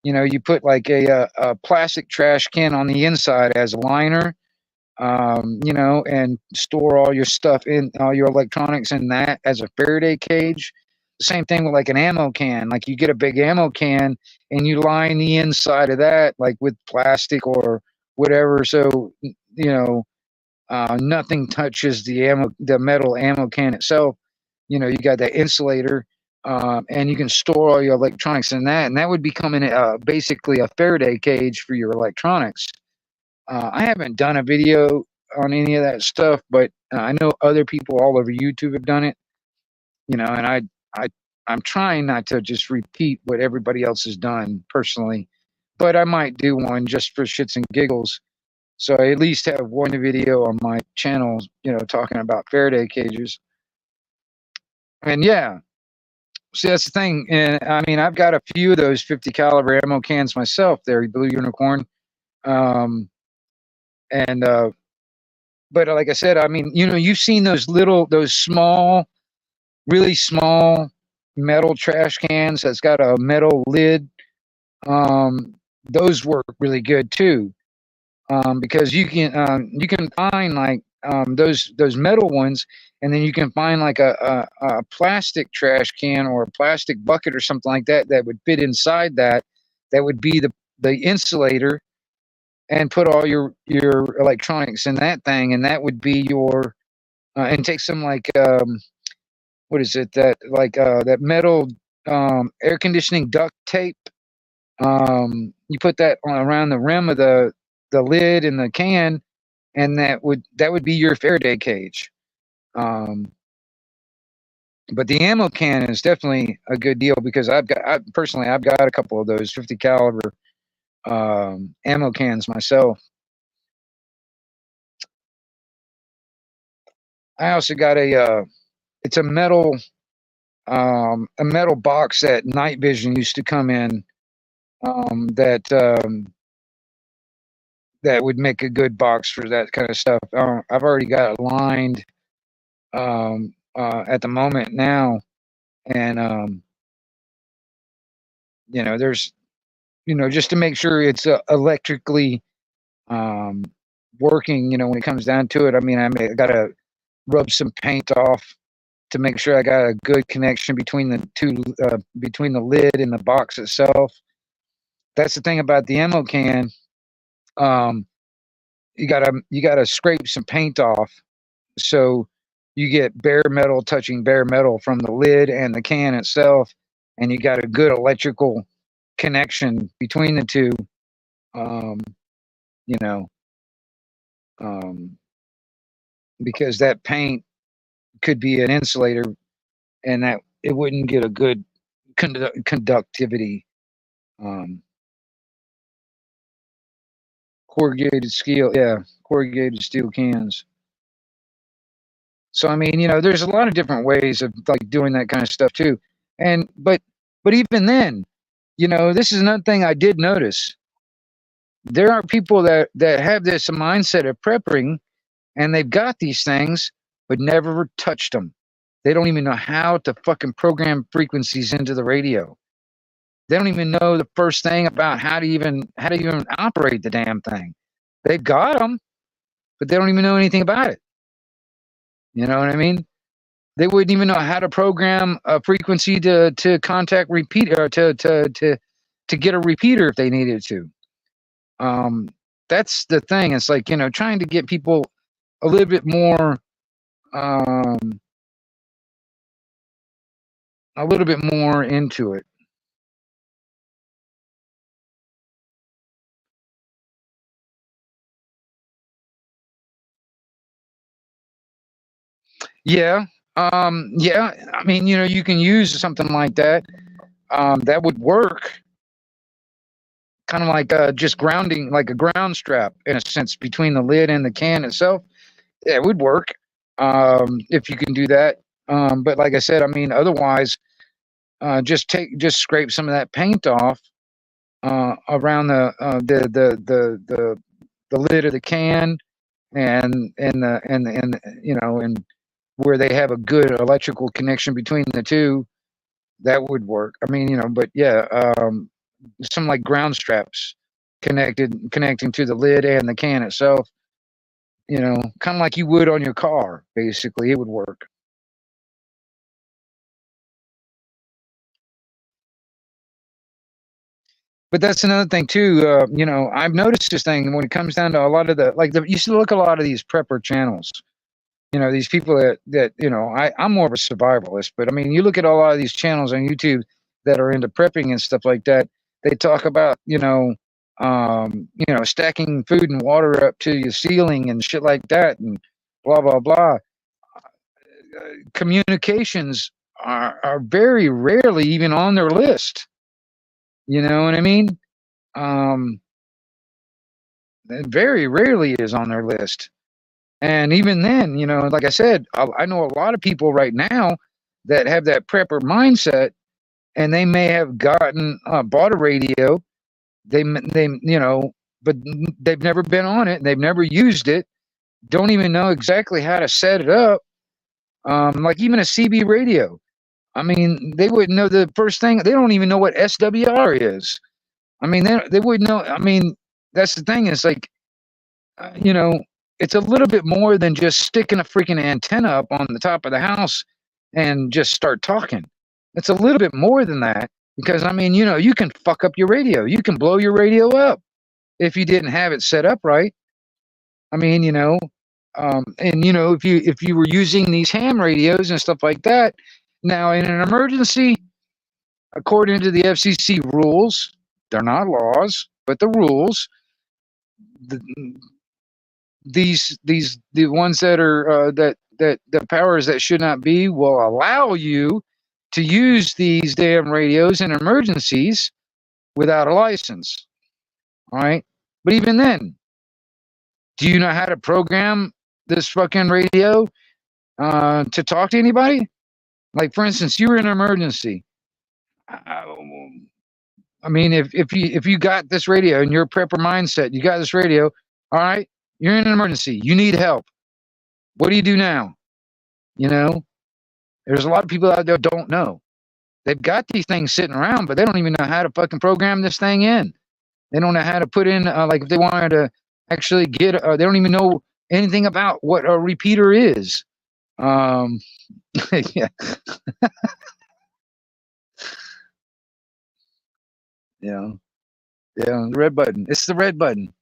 S1: You put like a plastic trash can on the inside as a liner, and store all your stuff in all your electronics in that as a Faraday cage. The same thing with like an ammo can. Like you get a big ammo can and you line the inside of that like with plastic or whatever. So, nothing touches the metal ammo can itself. You got that insulator, and you can store all your electronics in that, and that would become basically a Faraday cage for your electronics. I haven't done a video on any of that stuff, but I know other people all over YouTube have done it. And I'm trying not to just repeat what everybody else has done personally, but I might do one just for shits and giggles. So I at least have one video on my channel, talking about Faraday cages. And yeah, see, that's the thing. And I mean, I've got a few of those 50 caliber ammo cans myself there, Blue Unicorn. And but like I said, I mean, you've seen those small, really small metal trash cans that's got a metal lid. Those work really good too, because you can find like those metal ones, and then you can find like a plastic trash can or a plastic bucket or something like that that would fit inside that. That would be the insulator, and put all your electronics in that thing, and that would be your and take some like what is it that like that metal air conditioning duct tape. You put that around the rim of the lid and the can, and that would be your Faraday cage. But the ammo can is definitely a good deal because I've got a couple of those 50 caliber ammo cans myself. I also got it's a metal box that Night Vision used to come in, that would make a good box for that kind of stuff. I've already got it lined, at the moment now. And, there's, just to make sure it's electrically um, working, when it comes down to it. I got to rub some paint off to make sure I got a good connection between the two, between the lid and the box itself. That's the thing about the ammo can. Um, you gotta scrape some paint off, so you get bare metal touching bare metal from the lid and the can itself, and you got a good electrical connection between the two. Um, you know, um, because that paint could be an insulator, and that it wouldn't get a good conductivity. Um, corrugated steel, yeah, corrugated steel cans. So there's a lot of different ways of like doing that kind of stuff too. And but even then, this is another thing I did notice. There are people that have this mindset of prepping, and they've got these things but never touched them. They don't even know how to fucking program frequencies into the radio. They don't even know the first thing about how to even operate the damn thing. They've got them, but they don't even know anything about it. You know what I mean? They wouldn't even know how to program a frequency to contact repeat, or to get a repeater if they needed to. That's the thing. It's like, trying to get people a little bit more, into it. Yeah. Yeah. You can use something like that. That would work. Kind of like just grounding, like a ground strap in a sense, between the lid and the can itself. Yeah, it would work if you can do that. But like I said, otherwise, just scrape some of that paint off around the lid of the can, and where they have a good electrical connection between the two. That would work. But yeah, some like ground straps connecting to the lid and the can itself. Kind of like you would on your car. Basically, it would work. But that's another thing too. I've noticed this thing when it comes down to a lot of you used to look at a lot of these prepper channels. These people that I'm more of a survivalist, but you look at a lot of these channels on YouTube that are into prepping and stuff like that. They talk about stacking food and water up to your ceiling and shit like that, and blah blah blah. Communications are very rarely even on their list. You know what I mean? It very rarely is on their list. And even then, like I said, I know a lot of people right now that have that prepper mindset, and they may have bought a radio. But they've never been on it. They've never used it. Don't even know exactly how to set it up. Like even a CB radio. They wouldn't know the first thing. They don't even know what SWR is. They wouldn't know. That's the thing. It's like, it's a little bit more than just sticking a freaking antenna up on the top of the house and just start talking. It's a little bit more than that, because you can fuck up your radio. You can blow your radio up if you didn't have it set up right. And if you were using these ham radios and stuff like that, now in an emergency, according to the FCC rules, they're not laws, but the rules, the ones that are that the powers that should not be will allow you to use these damn radios in emergencies without a license. All right, but even then, do you know how to program this fucking radio to talk to anybody? Like, for instance, you were in an emergency. If you got this radio and you're a prepper mindset, you got this radio. All right, you're in an emergency. You need help. What do you do now? There's a lot of people out there don't know. They've got these things sitting around, but they don't even know how to fucking program this thing in. They don't know how to put in, like if they wanted to actually get, they don't even know anything about what a repeater is. Yeah. Yeah. Yeah. The red button. It's the red button.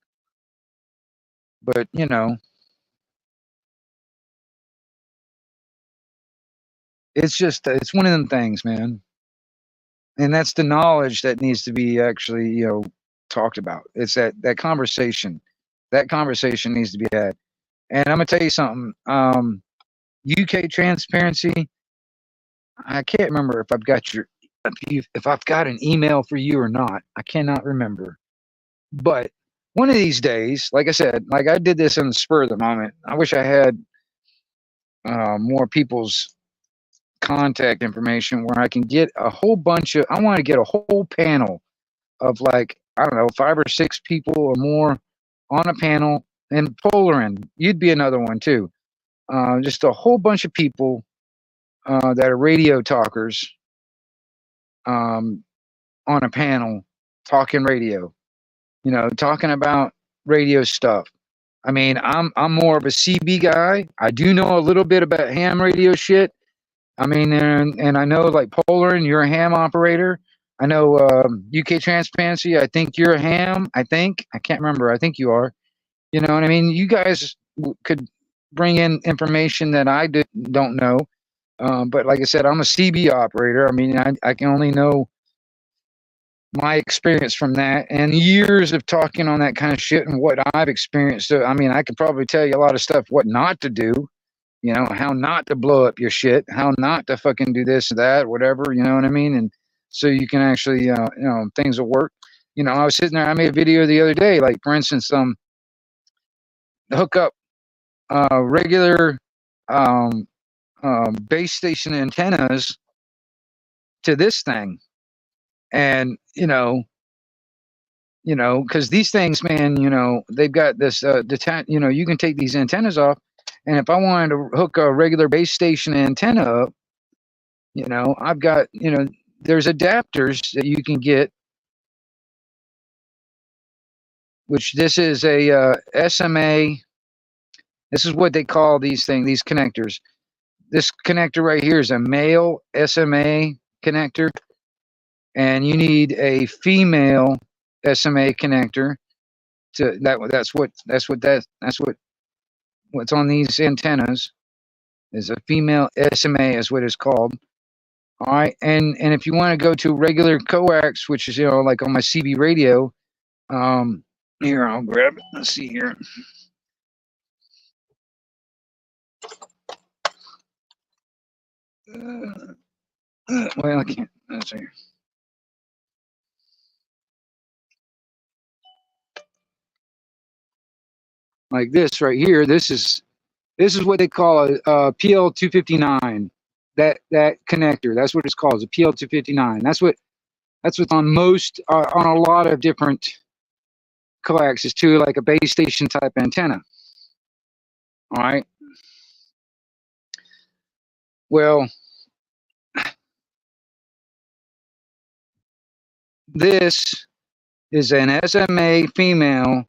S1: But, you know, it's just, it's one of them things, man. And that's the knowledge that needs to be actually, you know, talked about. It's that conversation. That conversation needs to be had. And I'm gonna tell you something. UK transparency. I can't remember if I've got your if I've got an email for you or not. I cannot remember. But one of these days, like I said, like I did this on the spur of the moment. I wish I had more people's contact information where I can get a whole bunch of. I want to get a whole panel of like I don't know 5 or 6 people or more on a panel. And Polarin, you'd be another one too. Just a whole bunch of people that are radio talkers on a panel talking radio, you know, talking about radio stuff. I mean, I'm more of a CB guy. I do know a little bit about ham radio shit. I mean, and I know like Polarin, you're a ham operator. I know UK Transparency. I think you're a ham. I can't remember. I think you are. You know what I mean? You guys could bring in information that I don't know. But like I said, I'm a CB operator. I mean, I can only know my experience from that and years of talking on that kind of shit and what I've experienced. So, I mean, I could probably tell you a lot of stuff, what not to do, you know, how not to blow up your shit, how not to fucking do this or that, whatever, you know what I mean? And so you can actually, you know, things will work. You know, I was sitting there, I made a video the other day, like for instance, hook up regular base station antennas to this thing. And, you know, because these things, man, you know, they've got this, you know, you can take these antennas off. And if I wanted to hook a regular base station antenna up, you know, I've got, you know, there's adapters that you can get, which this is a SMA. This is what they call these things, these connectors. This connector right here is a male SMA connector. And you need a female SMA connector to that's what's on these antennas is a female SMA is what it's called. All right, and if you want to go to regular coax, which is, you know, like on my CB radio, here I'll grab it. Let's see here. Well, I can't. Let's see here. Like this right here. This is what they call a PL259. That connector. That's what it's called. It's a PL259. That's what's on most on a lot of different coaxes too, like a base station type antenna. All right. Well, this is an SMA female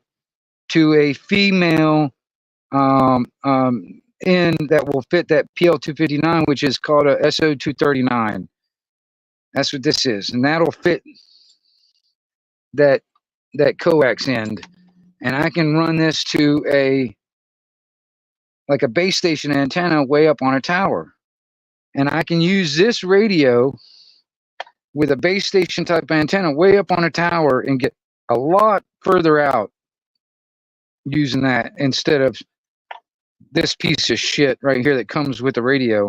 S1: to a female end that will fit that PL259, which is called a SO239. That's what this is, and that'll fit that coax end. And I can run this to like a base station antenna way up on a tower. And I can use this radio with a base station type antenna way up on a tower and get a lot further out using that instead of this piece of shit right here that comes with the radio.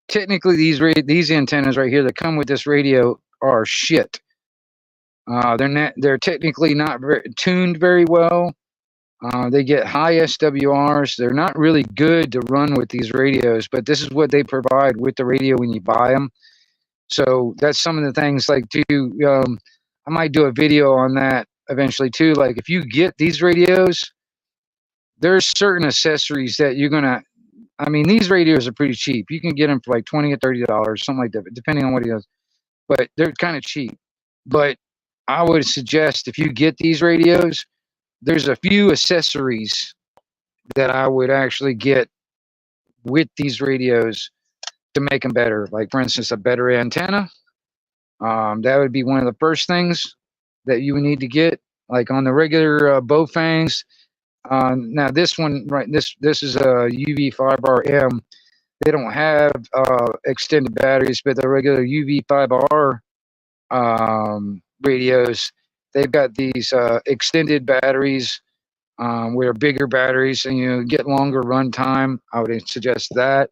S1: Technically, these antennas right here that come with this radio are shit. They're technically not tuned very well. They get high SWRs. They're not really good to run with these radios, but this is what they provide with the radio when you buy them. So that's some of the things like I might do a video on that eventually too. Like if you get these radios, there's certain accessories that you're gonna
S2: I mean, these radios are pretty cheap. You can get them for like $20 or $30, something like that, depending on what it is. But they're kind of cheap. But I would suggest if you get these radios, there's a few accessories that I would actually get with these radios to make them better. Like, for instance, a better antenna. That would be one of the first things that you would need to get. Like on the regular Baofangs. Now this one, right? This is a UV5RM. They don't have extended batteries, but the regular UV5R radios, they've got these extended batteries, where bigger batteries, and you get longer run time. I would suggest that.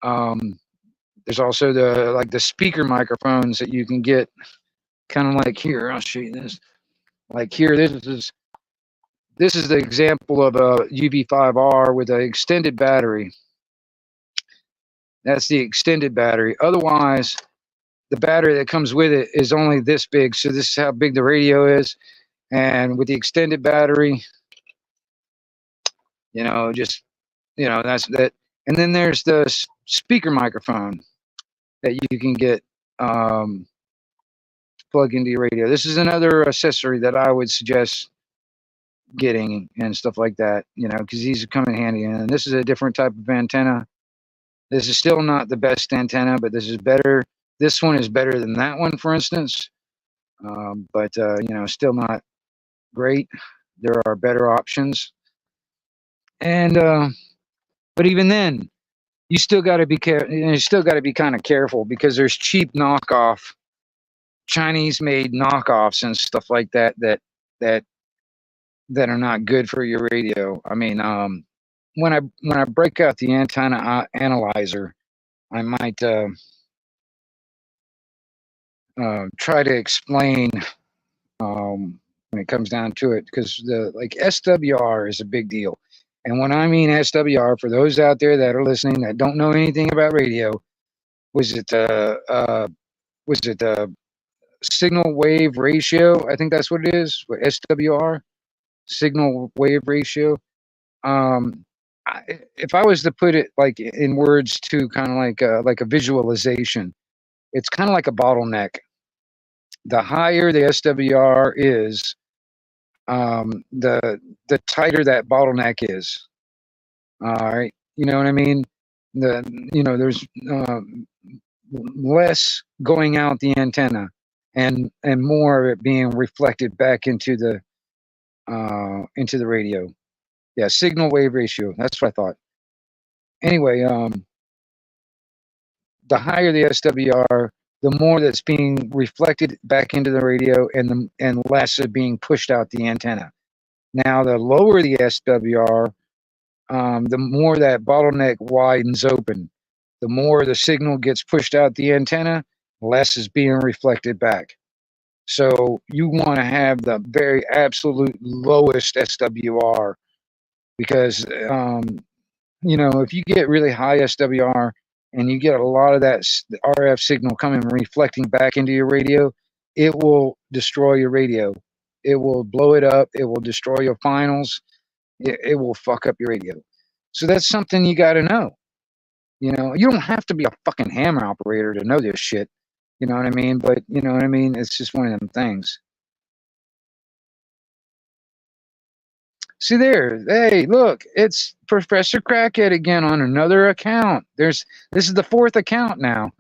S2: Um, there's also the speaker microphones that you can get, kind of like here. I'll show you this. Like here, this is the example of a UV5R with an extended battery. That's the extended battery. Otherwise, the battery that comes with it is only this big. So this is how big the radio is. And with the extended battery, that's that. And then there's the speaker microphone that you can get plug into your radio. This is another accessory that I would suggest getting and stuff like that, because these come in handy. And this is a different type of antenna. This is still not the best antenna, but this is better. This one is better than that one, for instance. But still not great. There are better options. And but even then, you still got to be careful. You still got to be kind of careful, because there's cheap knockoff, Chinese-made knockoffs and stuff like that are not good for your radio. I mean, when I break out the antenna analyzer, I might try to explain when it comes down to it, because like SWR is a big deal. And when I mean SWR, for those out there that are listening that don't know anything about radio, was it signal wave ratio? I think that's what it is. What SWR, signal wave ratio. If I was to put it like in words to kind of like a visualization, it's kind of like a bottleneck. The higher the SWR is, the tighter that bottleneck is. All right, you know what I mean? There's less going out the antenna, and more of it being reflected back into the radio. Yeah, signal wave ratio. That's what I thought. Anyway, the higher the SWR, the more that's being reflected back into the radio, and less of being pushed out the antenna. Now, the lower the SWR, the more that bottleneck widens open. The more the signal gets pushed out the antenna, less is being reflected back. So you want to have the very absolute lowest SWR, because if you get really high SWR and you get a lot of that RF signal coming reflecting back into your radio, it will destroy your radio. It will blow it up. It will destroy your finals. It will fuck up your radio. So that's something you got to know. You don't have to be a fucking hammer operator to know this shit. You know what I mean? But you know what I mean? It's just one of them things. See there. Hey, look, it's Professor Crackhead again on another account. This is the 4th account now.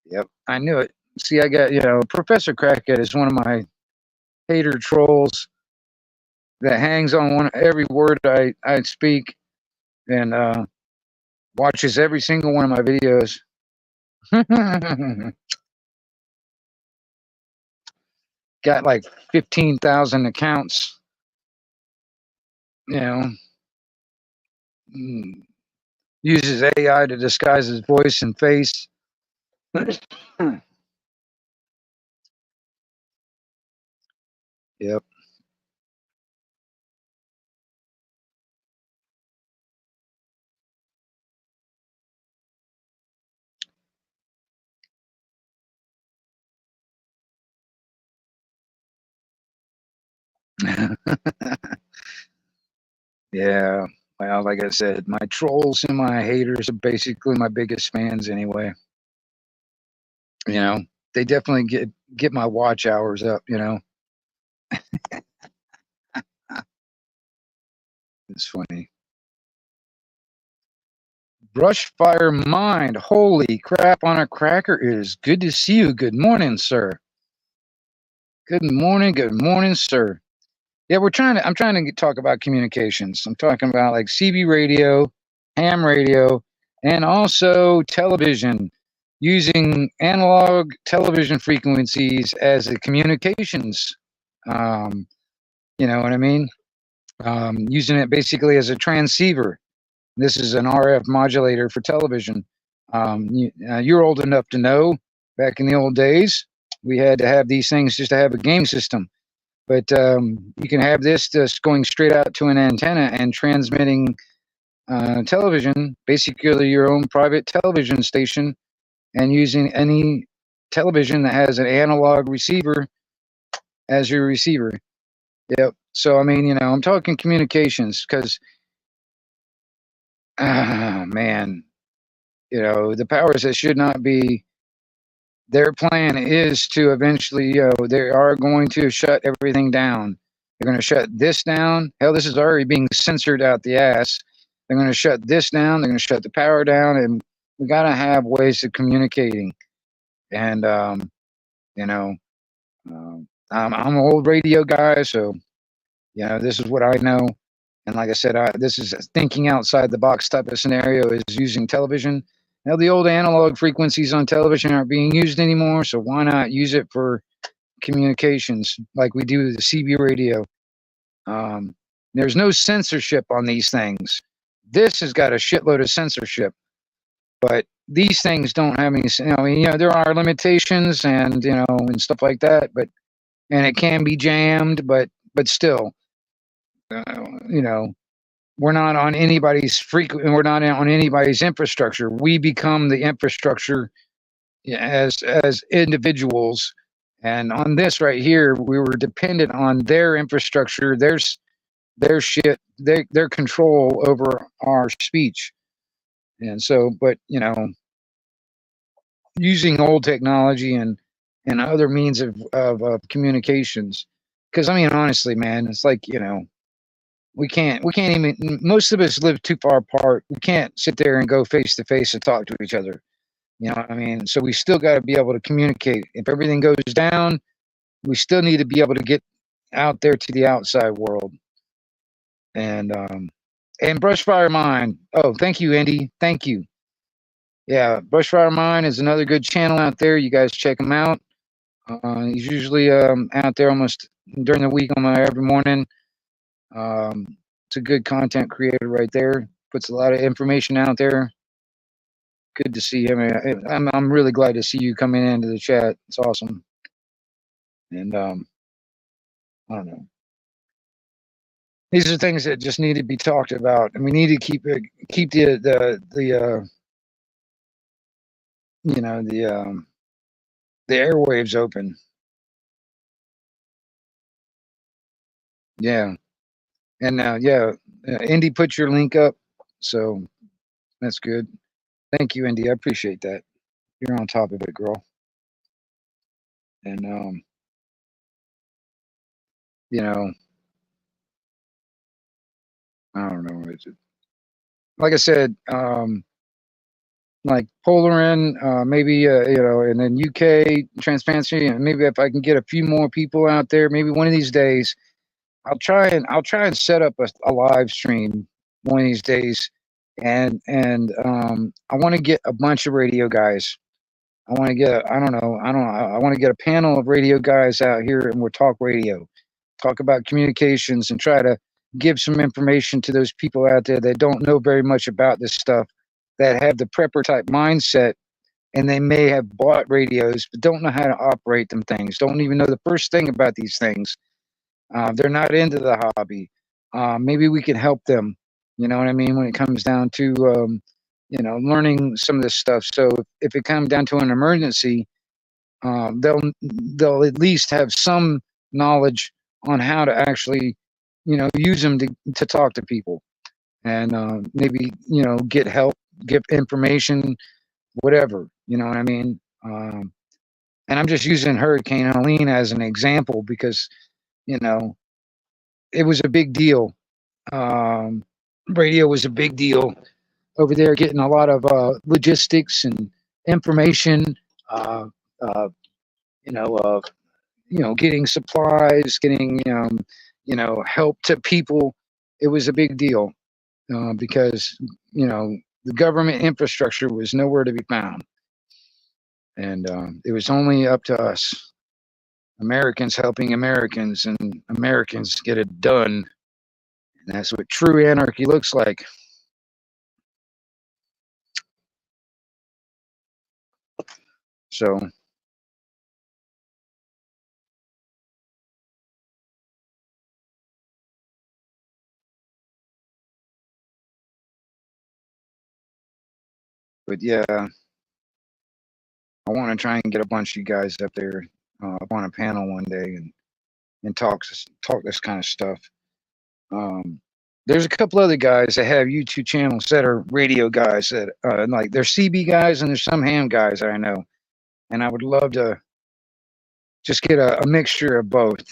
S2: Yep, I knew it. See, I got, Professor Crackhead is one of my hater trolls that hangs on every word I speak, and watches every single one of my videos. Got like 15,000 accounts. Uses AI to disguise his voice and face. Yep. Yeah. Well, like I said, my trolls and my haters are basically my biggest fans anyway. You know, they definitely get my watch hours up, you know. It's funny. Brushfire Mind. Holy crap on a cracker. It is good to see you. Good morning, sir. Good morning, sir. Yeah, I'm trying to talk about communications. I'm talking about like CB radio, ham radio, and also television, using analog television frequencies as a communications. Um, you know what I mean? Using it basically as a transceiver. This is an RF modulator for television. You're old enough to know back in the old days, we had to have these things just to have a game system. But you can have this just going straight out to an antenna and transmitting television, basically your own private television station, and using any television that has an analog receiver as your receiver. Yep. So, I mean, you know, I'm talking communications because, man, you know, the powers that should not be, their plan is to eventually, they are going to shut everything down. They're going to shut this down. Hell, this is already being censored out the ass. They're going to shut this down. They're going to shut the power down, and we got to have ways of communicating. And you know, I'm an old radio guy, so you know this is what I know. And like I said, this is thinking outside the box type of scenario. Is using television. Now the old analog frequencies on television aren't being used anymore, so why not use it for communications like we do the CB radio? There's no censorship on these things. This has got a shitload of censorship, but these things don't have any. You know, there are limitations and and stuff like that, and it can be jammed, but still, you know, we're not on anybody's we're not on anybody's infrastructure. We become the infrastructure as individuals. And on this right here, we were dependent on their infrastructure, their shit, their control over our speech. And so, but using old technology and other means of communications, because I mean, honestly, man, it's like we can't even, most of us live too far apart. We can't sit there and go face to face and talk to each other. You know what I mean? So we still got to be able to communicate. If everything goes down, we still need to be able to get out there to the outside world. And Brushfire Mind. Oh, thank you, Andy. Thank you. Yeah, Brushfire Mind is another good channel out there. You guys check him out. He's usually out there almost during the week, every morning. It's a good content creator right there. Puts a lot of information out there. Good to see him. I'm really glad to see you coming into the chat. It's awesome. And I don't know. These are things that just need to be talked about, and we need to keep the airwaves open. Yeah. And Indy put your link up, so that's good. Thank you, Indy. I appreciate that. You're on top of it, girl. And I don't know. Like I said, like Polarin, maybe and then UK Transparency, and maybe if I can get a few more people out there, maybe one of these days, I'll try and set up a live stream one of these days, and I want to get a bunch of radio guys. I want to get I want to get a panel of radio guys out here, and we'll talk radio, talk about communications, and try to give some information to those people out there that don't know very much about this stuff, that have the prepper type mindset, and they may have bought radios but don't know how to operate them things, don't even know the first thing about these things. They're not into the hobby. Maybe we can help them, you know what I mean, when it comes down to learning some of this stuff. So if it comes down to an emergency, they'll at least have some knowledge on how to actually use them to talk to people. and maybe, you know, get help, get information, whatever, you know what I mean? And I'm just using Hurricane Helene as an example because, you know, it was a big deal. Um, Radio was a big deal over there, getting a lot of logistics and information, uh, uh, you know, uh, getting supplies, getting, help to people. It was a big deal because, you know, the government infrastructure was nowhere to be found. And it was only up to us, Americans helping Americans, and Americans get it done. And that's what true anarchy looks like. So, but yeah, I want to try and get a bunch of you guys up there, up on a panel one day, and talk this kind of stuff. There's a couple other guys that have YouTube channels that are radio guys that like they're CB guys, and there's some ham guys that I know, and I would love to just get a mixture of both.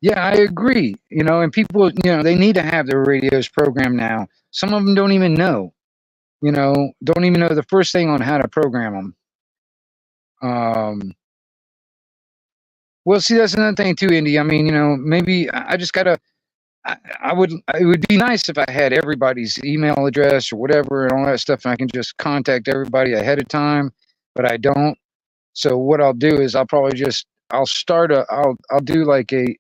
S2: Yeah, I agree. You know, and people, you know, they need to have their radios programmed now. Some of them don't even know. You know, don't even know the first thing on how to program them. Well, see, that's another thing too, Indy. I mean, you know, maybe I just gotta. I would. It would be nice if I had everybody's email address or whatever and all that stuff, and I can just contact everybody ahead of time. But I don't. So what I'll do is I'll probably just I'll do like a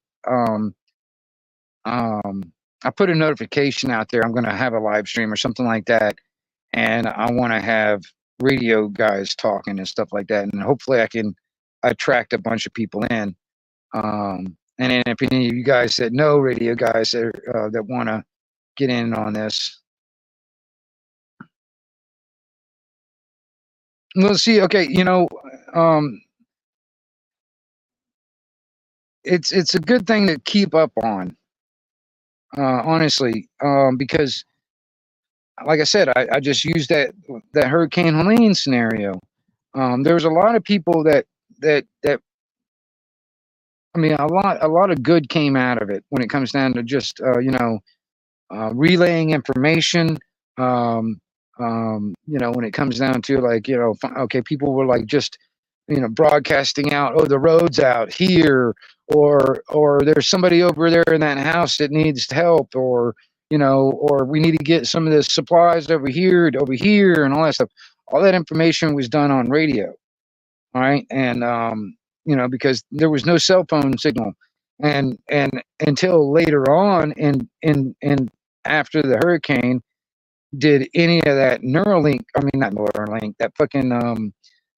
S2: I put a notification out there. I'm going to have a live stream or something like that, and I want to have radio guys talking and stuff like that, and hopefully I can attract a bunch of people in. And then if any of you guys that know radio guys that want to get in on this, we'll see. Okay, you know, it's a good thing to keep up on, honestly, because like I said, I just used that Hurricane Helene scenario. There was a lot of people that I mean, a lot of good came out of it when it comes down to just relaying information. You know, when it comes down to like, you know, okay, people were like just, you know, broadcasting out, oh, the road's out here, or there's somebody over there in that house that needs help, or, you know, or we need to get some of the supplies over here, and all that stuff. All that information was done on radio. All right. And, you know, because there was no cell phone signal. And until later on, and after the hurricane, did any of that Neuralink, I mean, not Neuralink, that fucking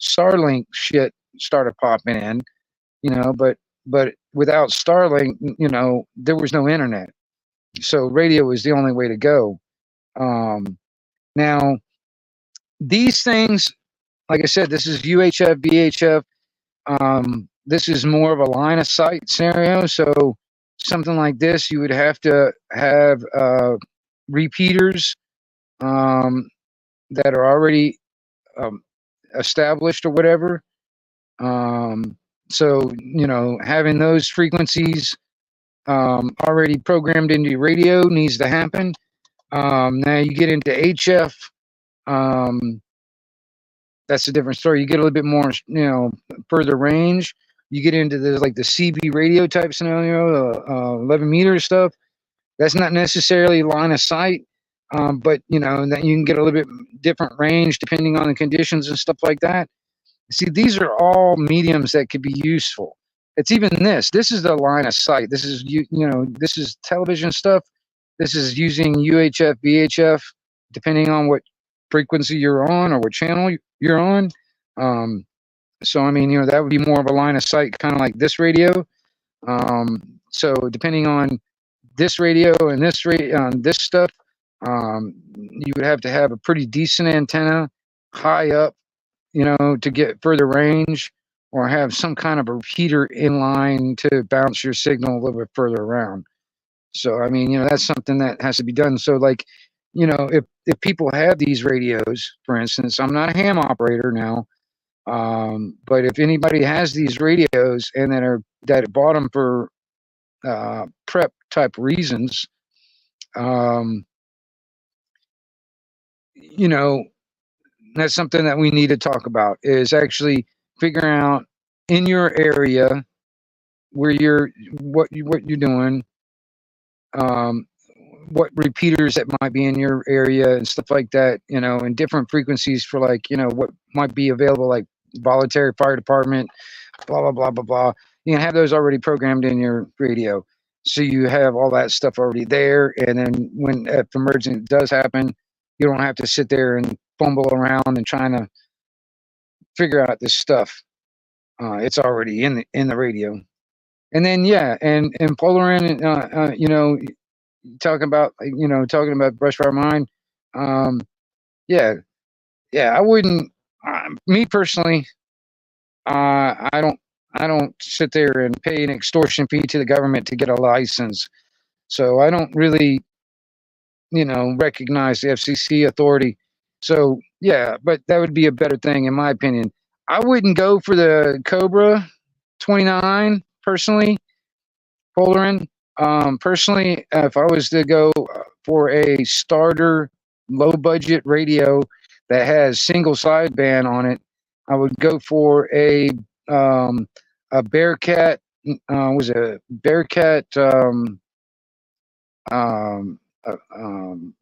S2: Starlink shit started popping in, you know, but without Starlink, you know, there was no internet. So radio was the only way to go. Now, these things, like I said, this is UHF, VHF. This is more of a line of sight scenario. So something like this, you would have to have repeaters that are already established or whatever. So, you know, having those frequencies already programmed into your radio needs to happen. Now you get into HF. That's a different story. You get a little bit more, you know, further range. You get into the like the CB radio type scenario, 11 meter stuff. That's not necessarily line of sight, but you know that you can get a little bit different range depending on the conditions and stuff like that. See, these are all mediums that could be useful. It's even this. This is the line of sight. This is you know, this is television stuff. This is using UHF, VHF, depending on what frequency you're on or what channel you're on. So I mean, you know, that would be more of a line of sight, kind of like this radio. So depending on this radio and this stuff, you would have to have a pretty decent antenna high up, you know, to get further range, or have some kind of a repeater in line to bounce your signal a little bit further around. So I mean, that's something that has to be done. So like, if people have these radios, for instance, I'm not a ham operator now, but if anybody has these radios and that bought them for prep type reasons, um, that's something that we need to talk about, is actually figuring out in your area where what you're doing, um, what repeaters that might be in your area and stuff like that, and different frequencies for, like, what might be available, like voluntary fire department, blah, blah, blah, blah, blah. You can have those already programmed in your radio. So you have all that stuff already there. And then if emergency does happen, you don't have to sit there and fumble around and trying to figure out this stuff. It's already in the radio. And then, yeah, and Polarin, talking about Brushfire Mine. Yeah, I wouldn't. Me personally, I don't sit there and pay an extortion fee to the government to get a license. So I don't really, recognize the FCC authority. So yeah, but that would be a better thing in my opinion. I wouldn't go for the Cobra 29 personally, Polarin. Personally, if I was to go for a starter low budget radio that has single sideband on it, I would go for a Bearcat. Was a Bearcat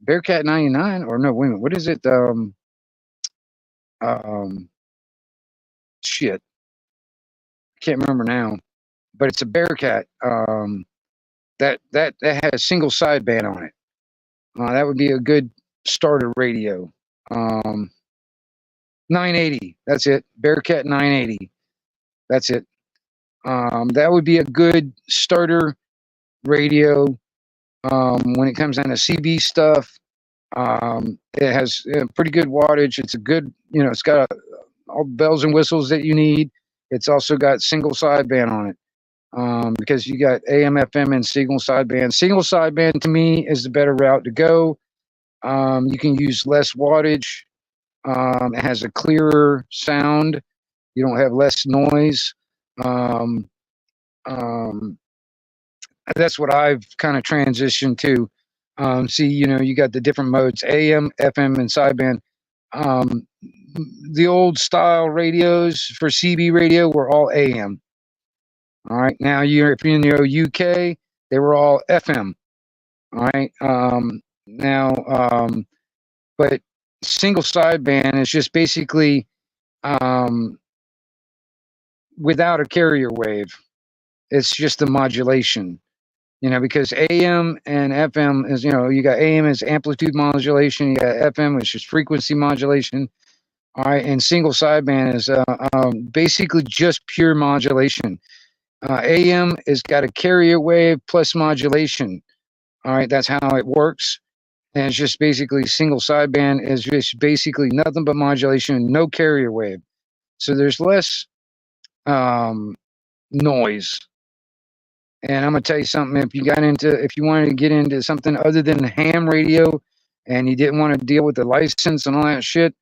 S2: Bearcat 99, or no? Wait a minute. What is it? Shit, can't remember now. But it's a Bearcat. That has single sideband on it. That would be a good starter radio. 980. That's it. Bearcat 980. That's it. That would be a good starter radio. When it comes down to CB stuff, it has pretty good wattage. It's a good, it's got all the bells and whistles that you need. It's also got single sideband on it. Because you got AM, FM, and single sideband. Single sideband to me is the better route to go. You can use less wattage. It has a clearer sound. You don't have less noise. That's what I've kind of transitioned to. See, you got the different modes: AM, FM, and sideband. The old style radios for CB radio were all AM. All right. Now if you're in the UK, they were all FM. All right. But single sideband is just basically without a carrier wave. It's just the modulation, because AM and FM is, you got AM is amplitude modulation, you got FM, which is frequency modulation. All right. And single sideband is basically just pure modulation. AM has got a carrier wave plus modulation. All right, that's how it works. And it's just basically single sideband is just basically nothing but modulation, no carrier wave. So there's less noise. And I'm gonna tell you something. If you wanted to get into something other than ham radio, and you didn't want to deal with the license and all that shit,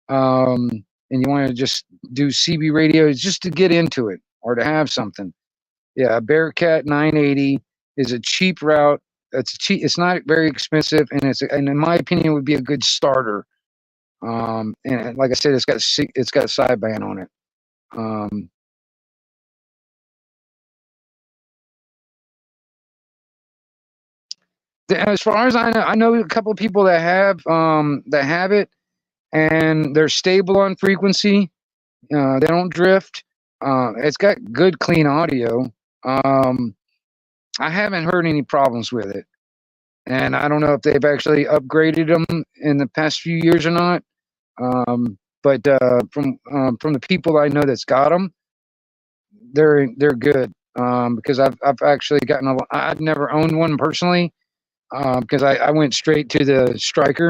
S2: and you want to just do CB radio, just to get into it or to have something. Yeah, Bearcat 980 is a cheap route. It's cheap. It's not very expensive, and and in my opinion, would be a good starter. And like I said, it's got sideband on it. As far as I know a couple of people that have it, and they're stable on frequency. They don't drift. It's got good, clean audio. I haven't heard any problems with it, and I don't know if they've actually upgraded them in the past few years or not. But from the people I know that's got them, they're good. Because I've actually gotten I've never owned one personally, because I went straight to the Striker.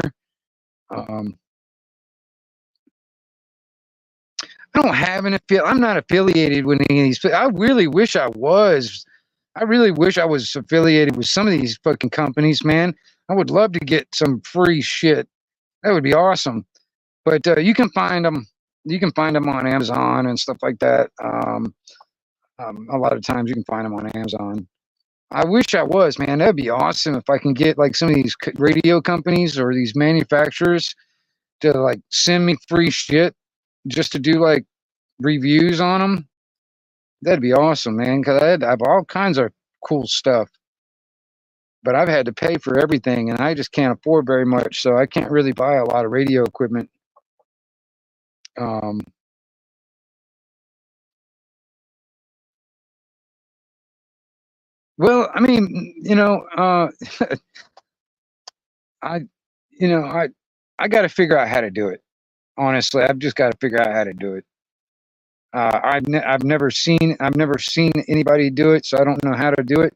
S2: I don't have I'm not affiliated with any of these. I really wish I was, I really wish I was affiliated with some of these fucking companies, man. I would love to get some free shit. That would be awesome. But you can find them. You can find them on Amazon and stuff like that. A lot of times you can find them on Amazon. I wish I was, man. That'd be awesome if I can get like some of these radio companies or these manufacturers to like send me free shit just to do like reviews on them. That'd be awesome, man. Because I have all kinds of cool stuff, but I've had to pay for everything, and I just can't afford very much, so I can't really buy a lot of radio equipment. Um, well, I mean, I, I got to figure out how to do it. Honestly, I've just got to figure out how to do it. I've never seen anybody do it, so I don't know how to do it.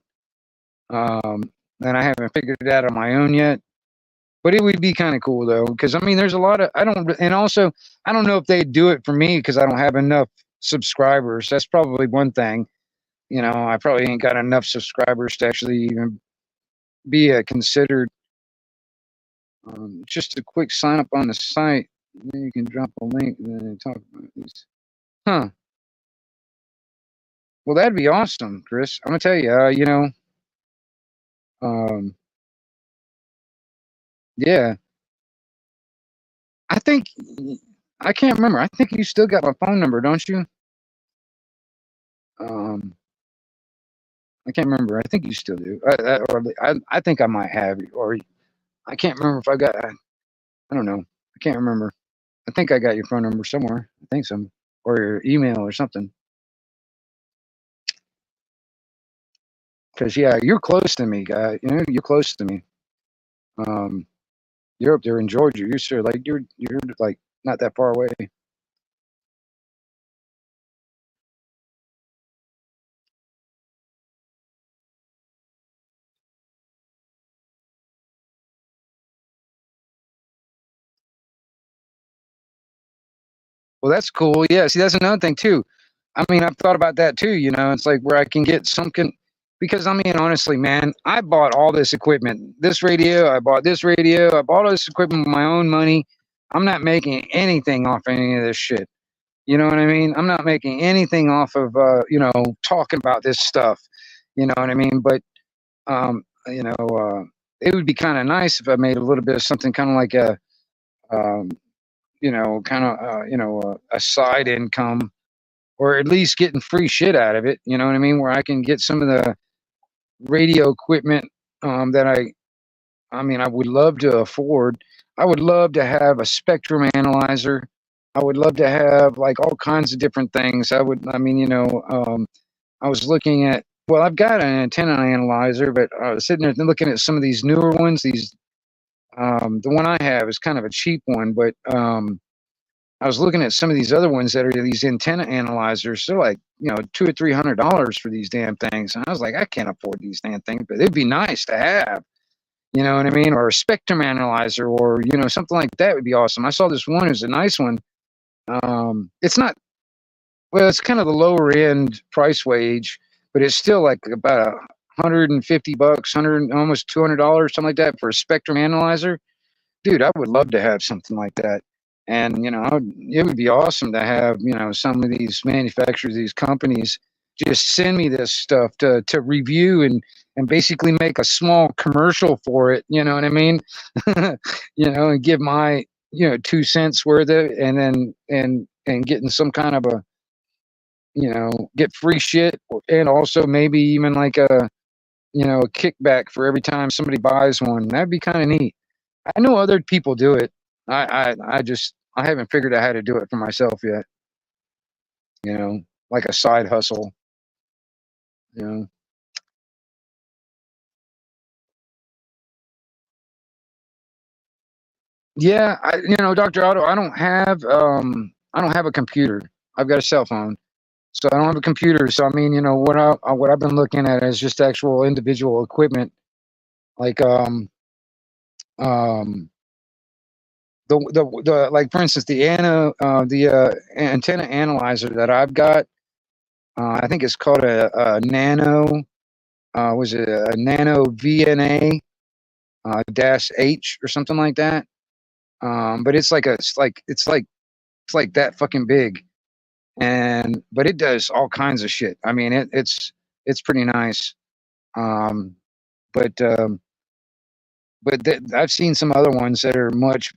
S2: And I haven't figured it out on my own yet. But it would be kind of cool though, because I mean, there's a lot of and also I don't know if they do it for me because I don't have enough subscribers. That's probably one thing. I probably ain't got enough subscribers to actually even be considered. Just a quick sign up on the site. Then you can drop a link and then talk about these. Huh. Well, that'd be awesome, Chris. I'm gonna tell you. Yeah. I think I can't remember. I think you still got my phone number, don't you? I can't remember. I think you still do. I think I might have, or I can't remember if I got. I don't know. I can't remember. I think I got your phone number somewhere. I think so, or your email or something. Because yeah, you're close to me, guy. You're close to me. You're up there in Georgia. You're sure like you're like not that far away. Well, that's cool. Yeah. See, that's another thing too. I mean, I've thought about that too. It's like where I can get something. Because I mean, honestly, man, I bought all this equipment. This radio, I bought this radio. I bought all this equipment with my own money. I'm not making anything off any of this shit. You know what I mean? I'm not making anything off of talking about this stuff. You know what I mean? But it would be kind of nice if I made a little bit of something kind of like a a side income, or at least getting free shit out of it. You know what I mean? Where I can get some of the radio equipment that I would love to afford. I would love to have a spectrum analyzer. I would love to have like all kinds of different things. I was looking at, well, I've got an antenna analyzer, but I was sitting there looking at some of these newer ones. The one I have is kind of a cheap one, but I was looking at some of these other ones that are these antenna analyzers. They're like, $200 or $300 for these damn things. And I was like, I can't afford these damn things, but it'd be nice to have, you know what I mean? Or a spectrum analyzer, or, something like that would be awesome. I saw this one, it was a nice one. It's not, well, it's kind of the lower end price wage, but it's still like about $150, almost $200, something like that for a spectrum analyzer. Dude, I would love to have something like that. And, it would be awesome to have, some of these manufacturers, these companies just send me this stuff to review and basically make a small commercial for it. You know what I mean? And give my, 2 cents worth of it, and then, and getting some kind of a, get free shit, and also maybe even like a kickback for every time somebody buys one. That'd be kind of neat. I know other people do it. I haven't figured out how to do it for myself yet. Like a side hustle. Yeah, Dr. Otto, I don't have a computer. I've got a cell phone. So I don't have a computer. So I mean, what I've been looking at is just actual individual equipment, like the like, for instance, the antenna analyzer that I've got. I think it's called a Nano. was it a Nano VNA dash H or something like that. But it's like it's like that fucking big, and but it does all kinds of shit. I mean, it's pretty nice. Um, but I've seen some other ones that are much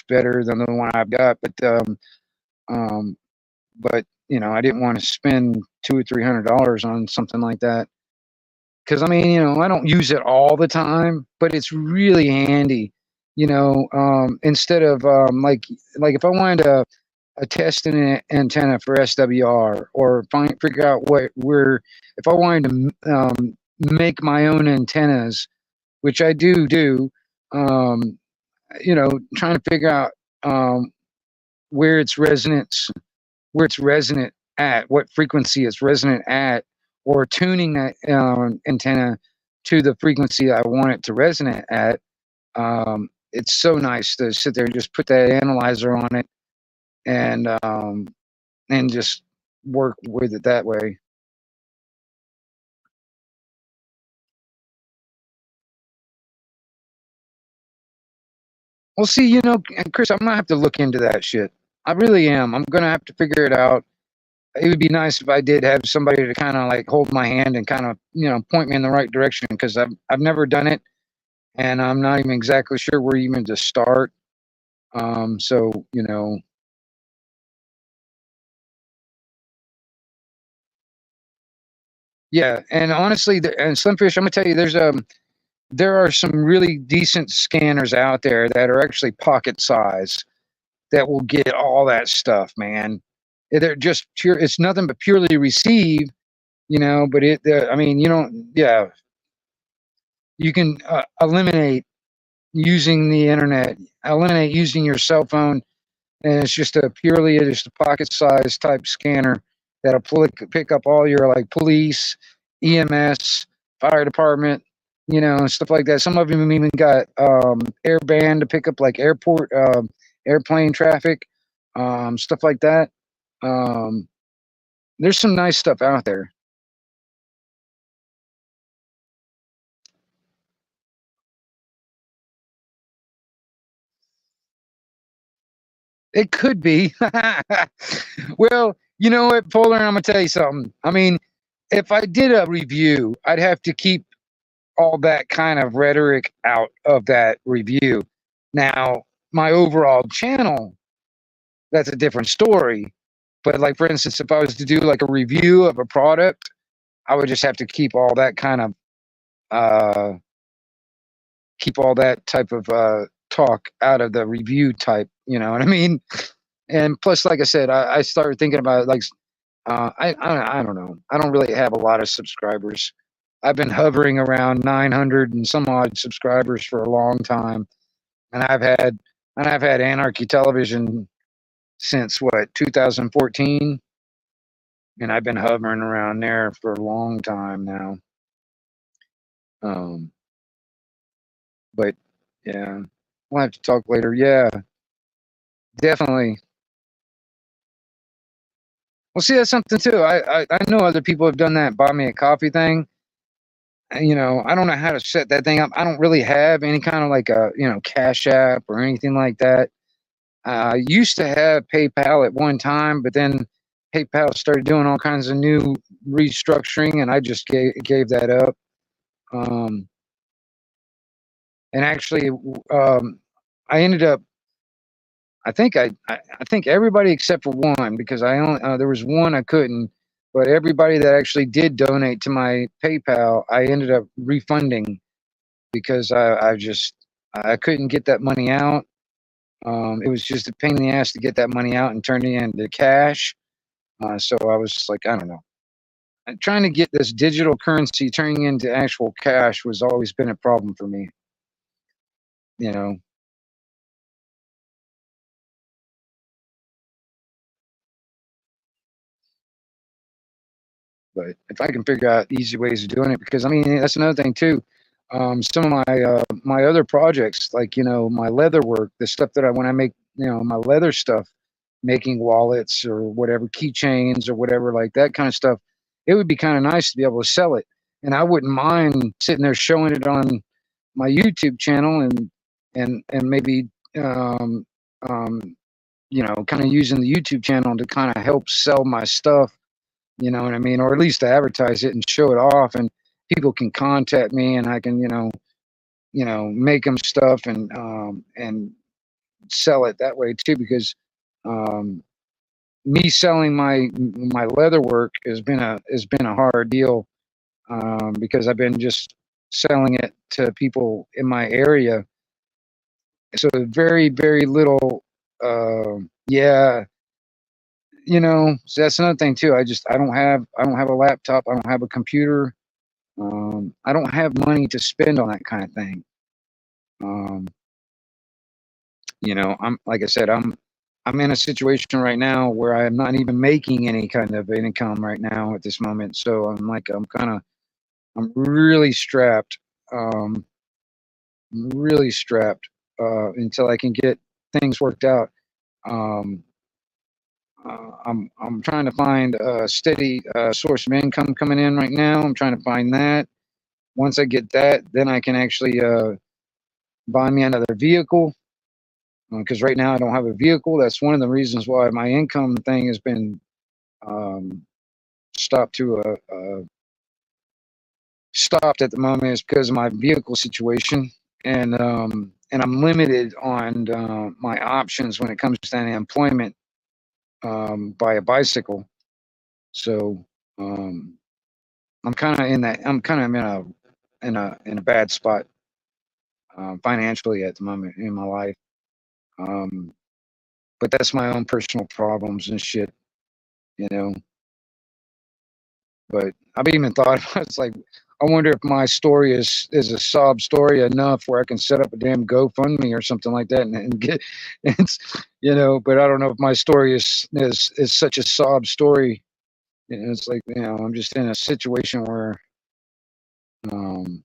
S2: better than the one I've got. Um, but you know, I didn't want to spend $200 or $300 on something like that because I mean, you know, I don't use it all the time, but it's really handy. You know, instead of like if I wanted a test an antenna for SWR or figure out where if I wanted to make my own antennas, which I do, um, you know, trying to figure out where it's resonant at, what frequency it's resonant at, or tuning that antenna to the frequency I want it to resonate at. It's so nice to sit there and just put that analyzer on it and just work with it that way. Well, see, you know, Chris, I'm gonna have to look into that shit. I really am. I'm gonna have to figure it out. It would be nice if I did have somebody to kind of like hold my hand and kind of, you know, point me in the right direction because I've never done it and I'm not even exactly sure where even to start. So you know, yeah. And honestly, and Slimfish, I'm gonna tell you, there are some really decent scanners out there that are actually pocket size that will get all that stuff, man. They're just pure. It's nothing but purely receive, you know. But I mean, you don't. Yeah, you can eliminate using the internet, eliminate using your cell phone, and it's just a pocket size type scanner that'll pick up all your like police, EMS, fire department, you know, and stuff like that. Some of them even got airband to pick up like airplane traffic, stuff like that. Um, there's some nice stuff out there. It could be. Well, you know what, Polar, I'm gonna tell you something. I mean, if I did a review, I'd have to keep all that kind of rhetoric out of that review. Now, my overall channel, that's a different story. But like for instance, if I was to do like a review of a product, I would just have to keep all that kind of uh keep all that type of talk out of the review type, you know what I mean? And plus, like I said, I started thinking about like I don't know. I don't really have a lot of subscribers. I've been hovering around 900 and some odd subscribers for a long time, and I've had Anarchy Television since what 2014, and I've been hovering around there for a long time now. Um, but yeah, we'll have to talk later. Yeah, definitely. Well, see, that's something too. I know other people have done that buy me a coffee thing. You know, I don't know how to set that thing up. I don't really have any kind of like a, you know, Cash App or anything like that. I used to have PayPal at one time, but then PayPal started doing all kinds of new restructuring, and I just gave that up. Um, and actually, I ended up. I think everybody except for one because I only there was one I couldn't, but everybody that actually did donate to my PayPal, I ended up refunding because I couldn't get that money out. It was just a pain in the ass to get that money out and turn it into cash. So I was just like, I don't know. And trying to get this digital currency turning into actual cash was always been a problem for me. You know, but if I can figure out easy ways of doing it, because I mean that's another thing too. Some of my other projects, like you know my leather work, the stuff that when I make you know my leather stuff, making wallets or whatever, keychains or whatever like that kind of stuff, it would be kind of nice to be able to sell it. and I wouldn't mind sitting there showing it on my YouTube channel and maybe um, um, you know, kind of using the YouTube channel to kind of help sell my stuff, you know what I mean, or at least to advertise it and show it off, and people can contact me, and I can, you know, make them stuff and sell it that way too, because um, me selling my leather work has been a hard deal, because I've been just selling it to people in my area. So very, very little. Yeah, you know, so that's another thing too. I don't have a laptop. I don't have a computer. I don't have money to spend on that kind of thing. Um, you know, I'm like I said, I'm in a situation right now where I am not even making any kind of income right now at this moment. So I'm really strapped. Um, really strapped until I can get things worked out. Um, I'm trying to find a steady source of income coming in right now. I'm trying to find that. Once I get that, then I can actually buy me another vehicle. Because right now I don't have a vehicle. That's one of the reasons why my income thing has been um, stopped to stopped at the moment, is because of my vehicle situation, and I'm limited on my options when it comes to employment by a bicycle. So um, I'm kind of in that. I'm kind of in a bad spot financially at the moment in my life. Um, but that's my own personal problems and shit, you know. But I've even thought about it's like I wonder if my story is a sob story enough where I can set up a damn GoFundMe or something like that and get it's, you know. But I don't know if my story is such a sob story. And it's like, you know, I'm just in a situation where um,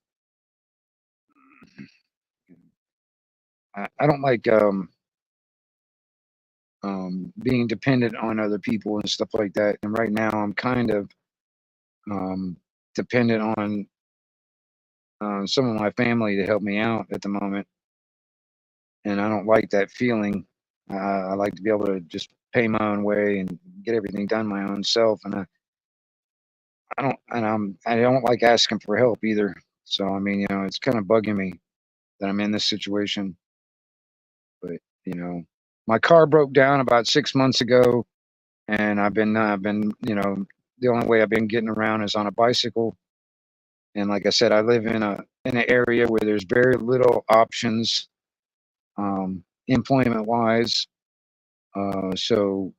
S2: I don't like being dependent on other people and stuff like that. And right now, I'm kind of um, dependent on some of my family to help me out at the moment, and I don't like that feeling. I like to be able to just pay my own way and get everything done my own self, and I don't like asking for help either. So I mean, you know, it's kind of bugging me that I'm in this situation. But you know, my car broke down about 6 months ago, and I've been, you know, the only way I've been getting around is on a bicycle. And like I said, I live in an area where there's very little options, employment wise. So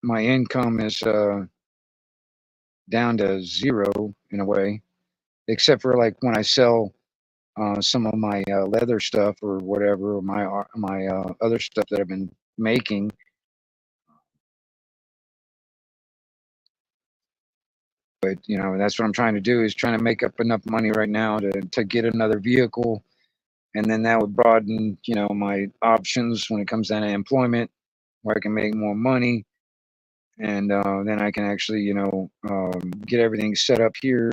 S2: my income is down to zero in a way, except for like when I sell some of my leather stuff or whatever, or my other stuff that I've been making. But you know, that's what I'm trying to do, is trying to make up enough money right now to get another vehicle, and then that would broaden, you know, my options when it comes down to employment, where I can make more money, and then I can actually, you know, get everything set up here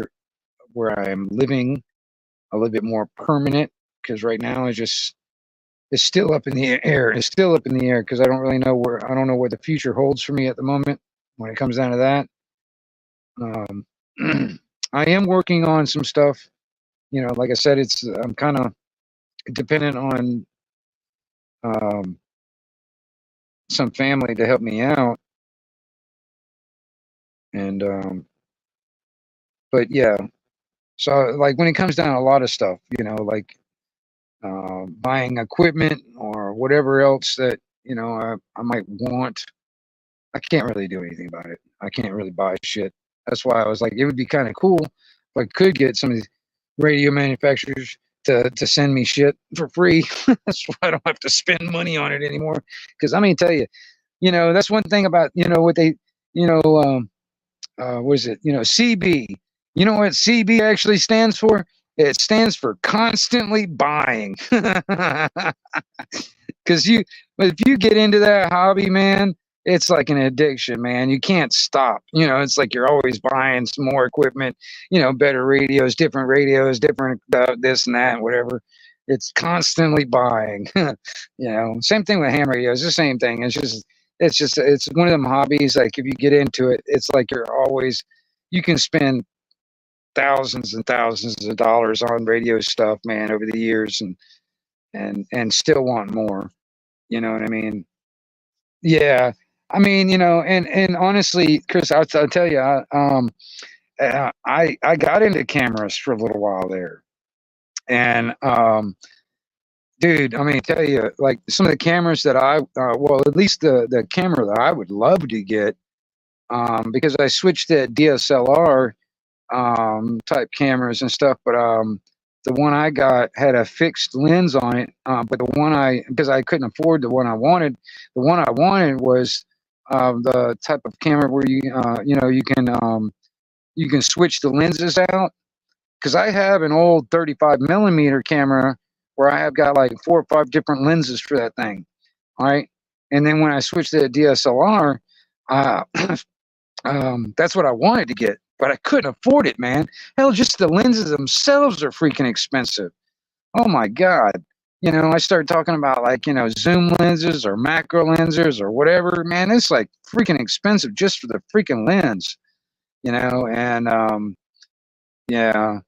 S2: where I am living a little bit more permanent. Because right now it's still up in the air. It's still up in the air because I don't know what the future holds for me at the moment when it comes down to that. Um, I am working on some stuff. You know, like I said, I'm kind of dependent on um, some family to help me out, and but yeah. So like when it comes down to a lot of stuff, you know, like buying equipment or whatever else that, you know, I might want, I can't really do anything about it. I can't really buy shit. That's why I was like, it would be kind of cool if I could get some of these radio manufacturers to send me shit for free. That's why I don't have to spend money on it anymore. Because I mean, tell you, you know, that's one thing about, you know, what they, you know, what is it? You know, CB. You know what CB actually stands for? It stands for constantly buying. Because if you get into that hobby, man, it's like an addiction, man. You can't stop. You know, it's like you're always buying some more equipment, you know, better radios, different this and that, whatever. It's constantly buying. You know, same thing with ham radios. The same thing. It's one of them hobbies. Like if you get into it, it's like you can spend thousands and thousands of dollars on radio stuff, man, over the years, and still want more. You know what I mean? Yeah. I mean, you know, and honestly, Chris, I'll tell you, I got into cameras for a little while there, and dude, I mean, tell you, like some of the cameras that well, at least the camera that I would love to get, because I switched to DSLR type cameras and stuff, but the one I got had a fixed lens on it, but because I couldn't afford the one I wanted, was the type of camera where you can switch the lenses out. Because I have an old 35 millimeter camera where I have got like 4 or 5 different lenses for that thing. All right. And then when I switched to DSLR, that's what I wanted to get, but I couldn't afford it, man. Hell, just the lenses themselves are freaking expensive. Oh my God. You know, I started talking about like, you know, zoom lenses or macro lenses or whatever. Man, it's like freaking expensive just for the freaking lens, you know, and yeah.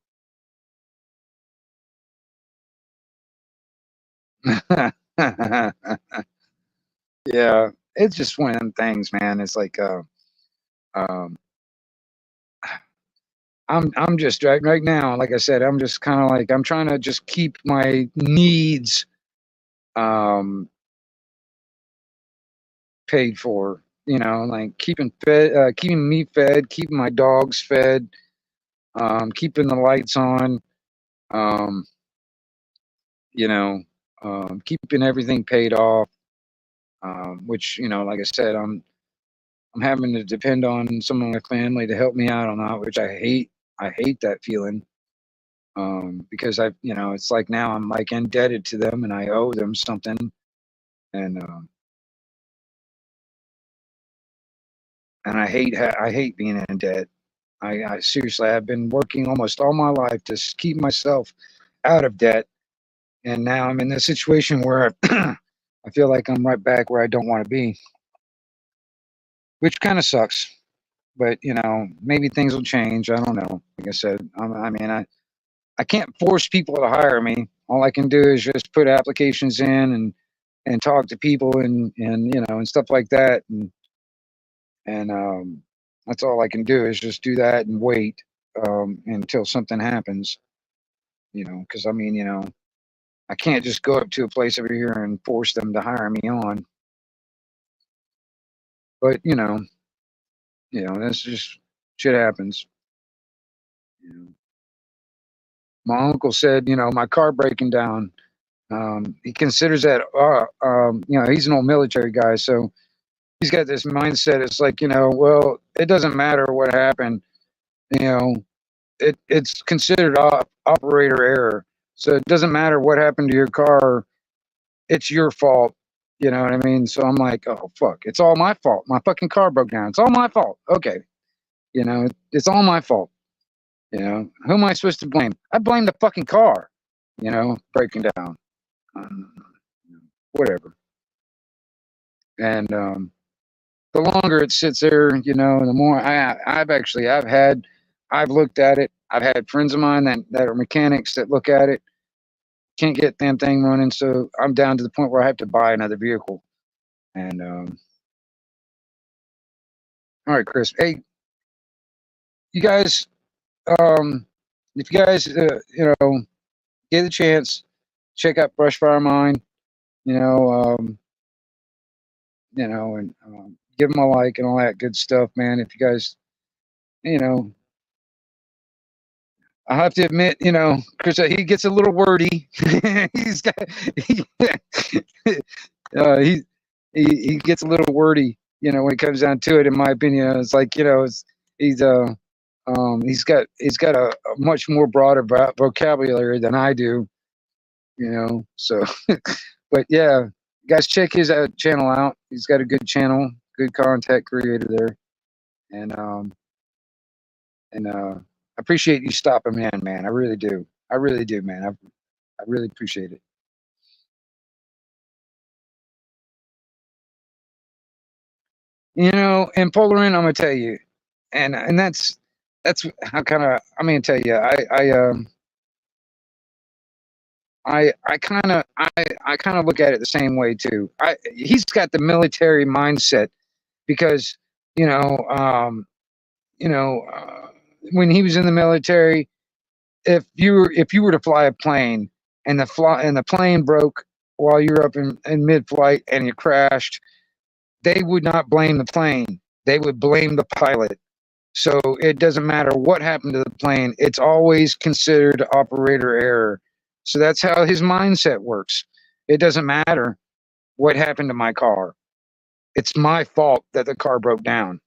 S2: Yeah, it's just one of them things, man. It's like um I'm just right now, like I said, I'm just kind of like I'm trying to just keep my needs um paid for, you know, like keeping me fed, keeping my dogs fed, keeping the lights on, um, you know, keeping everything paid off, which, you know, like I said, I'm having to depend on some of my family to help me out on that, which I hate. I hate that feeling, because you know, it's like now I'm like indebted to them and I owe them something, and I hate being in debt. I seriously, I've been working almost all my life to keep myself out of debt, and now I'm in this situation where I feel like I'm right back where I don't want to be, which kind of sucks. But you know, maybe things will change. I don't know. Like I said, I mean, I can't force people to hire me. All I can do is just put applications in and talk to people and you know and stuff like that and that's all I can do is just do that and wait until something happens. You know, because I mean, you know, I can't just go up to a place over here and force them to hire me on. But you know, that's just shit happens. You know, my uncle said, you know, my car breaking down. He considers that, you know, he's an old military guy, so he's got this mindset. It's like, you know, well, it doesn't matter what happened. You know, it's considered operator error. So it doesn't matter what happened to your car. It's your fault. You know what I mean? So I'm like, oh, fuck. It's all my fault. My fucking car broke down. It's all my fault. Okay. You know, it's all my fault. You know, who am I supposed to blame? I blame the fucking car, you know, breaking down. Um, Whatever. And the longer it sits there, you know, the more I've looked at it. I've had friends of mine that are mechanics that look at it, can't get damn thing running. So I'm down to the point where I have to buy another vehicle. And all right, Chris. Hey, you guys, if you guys, you know, get a chance, check out Brushfire Mine. You know, and give them a like and all that good stuff, man. If you guys, you know, I have to admit, you know, Chris, he gets a little wordy. He's got, he, uh, he, he gets a little wordy, you know, when it comes down to it. In my opinion, it's like, you know, he's he's got a much more broader vocabulary than I do, you know. So, but yeah, guys, check his channel out. He's got a good channel good content creator there, and I appreciate you stopping in, man. I really do. I really do, man. I really appreciate it. You know, and Polarin, I'm gonna tell you, and that's how kind of I'm gonna tell you. I kind of look at it the same way too. He's got the military mindset because you know you know when he was in the military, if you were to fly a plane and the plane broke while you were up in mid-flight and you crashed, they would not blame the plane. They would blame the pilot. So it doesn't matter what happened to the plane, it's always considered operator error. So that's how his mindset works. It doesn't matter what happened to my car. It's my fault that the car broke down,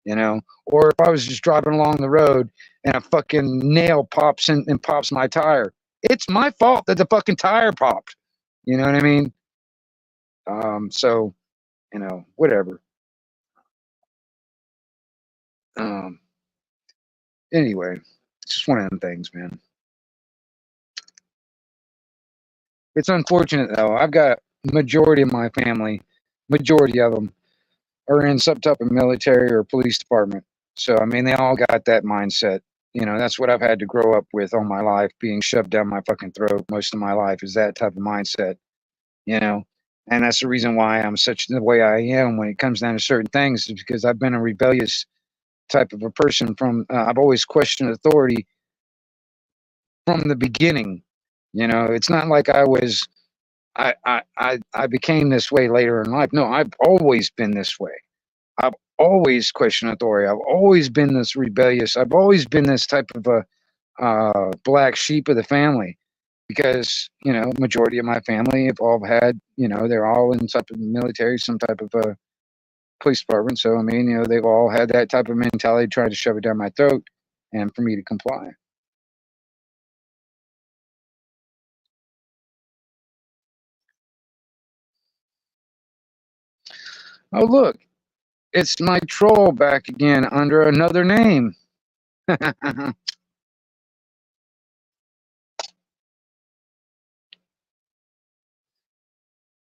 S2: you know? Or if I was just driving along the road and a fucking nail pops in and pops my tire, it's my fault that the fucking tire popped. You know what I mean? So, you know, whatever. Anyway, it's just one of them things, man. It's unfortunate though. I've got majority of my family, majority of them are in some type of military or police department. So I mean, they all got that mindset. You know, that's what I've had to grow up with all my life, being shoved down my fucking throat most of my life is that type of mindset. You know, and that's the reason why I'm such the way I am when it comes down to certain things, is because I've been a rebellious type of a person from. I've always questioned authority from the beginning. You know, it's not like I became this way later in life. No, I've always been this way. I've always questioned authority. I've always been this rebellious. I've always been this type of a black sheep of the family, because you know, majority of my family have all had, you know, they're all in type of military, some type of a police department. So I mean, you know, they've all had that type of mentality, trying to shove it down my throat, and for me to comply. Oh look, it's my troll back again under another name.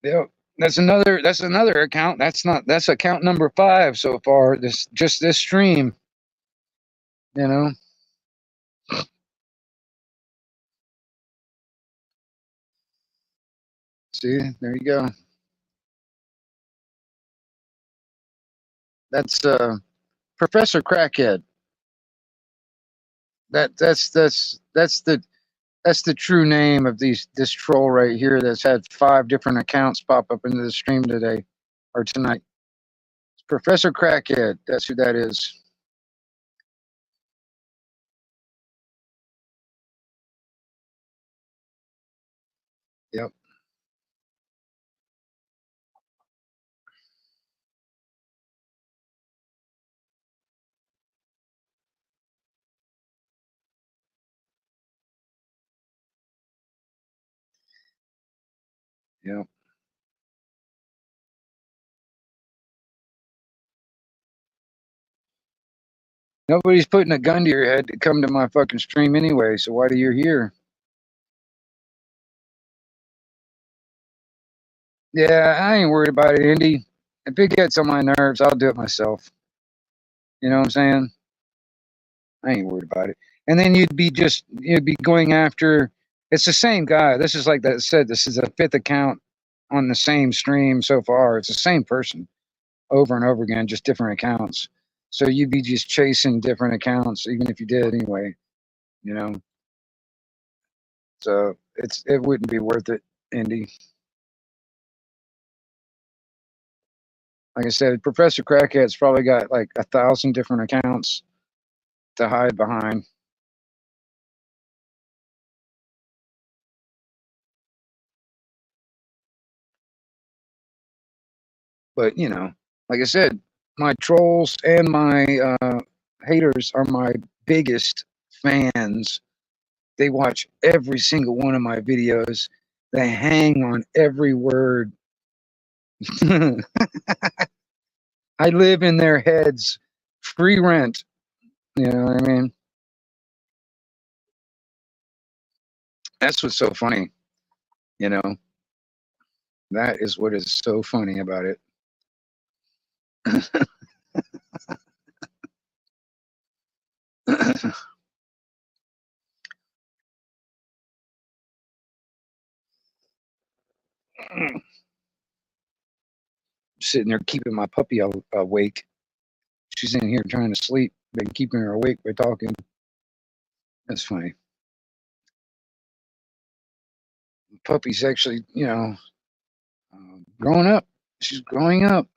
S2: Yep. That's another account. That's account number 5 so far. This stream, you know. See, there you go. That's Professor Crackhead. That's the true name of this troll right here that's had 5 different accounts pop up into the stream today or tonight. It's Professor Crackhead. That's who that is. Yep. Yep. Nobody's putting a gun to your head to come to my fucking stream anyway, so why do you here? Yeah, I ain't worried about it, Indy. If it gets on my nerves, I'll do it myself. You know what I'm saying? I ain't worried about it. And then you'd be going after. It's the same guy. This is like that said. This is a 5th account on the same stream so far. It's the same person over and over again, just different accounts. So you'd be just chasing different accounts, even if you did anyway. You know. So it wouldn't be worth it, Indy. Like I said, Professor Crackhead's probably got like 1,000 different accounts to hide behind. But you know, like I said, my trolls and my haters are my biggest fans. They watch every single one of my videos. They hang on every word. I live in their heads, free rent. You know what I mean? That's what's so funny. You know, that is what is so funny about it. Sitting there keeping my puppy awake. She's in here trying to sleep. Been keeping her awake by talking. That's funny. The puppy's actually, growing up. She's growing up.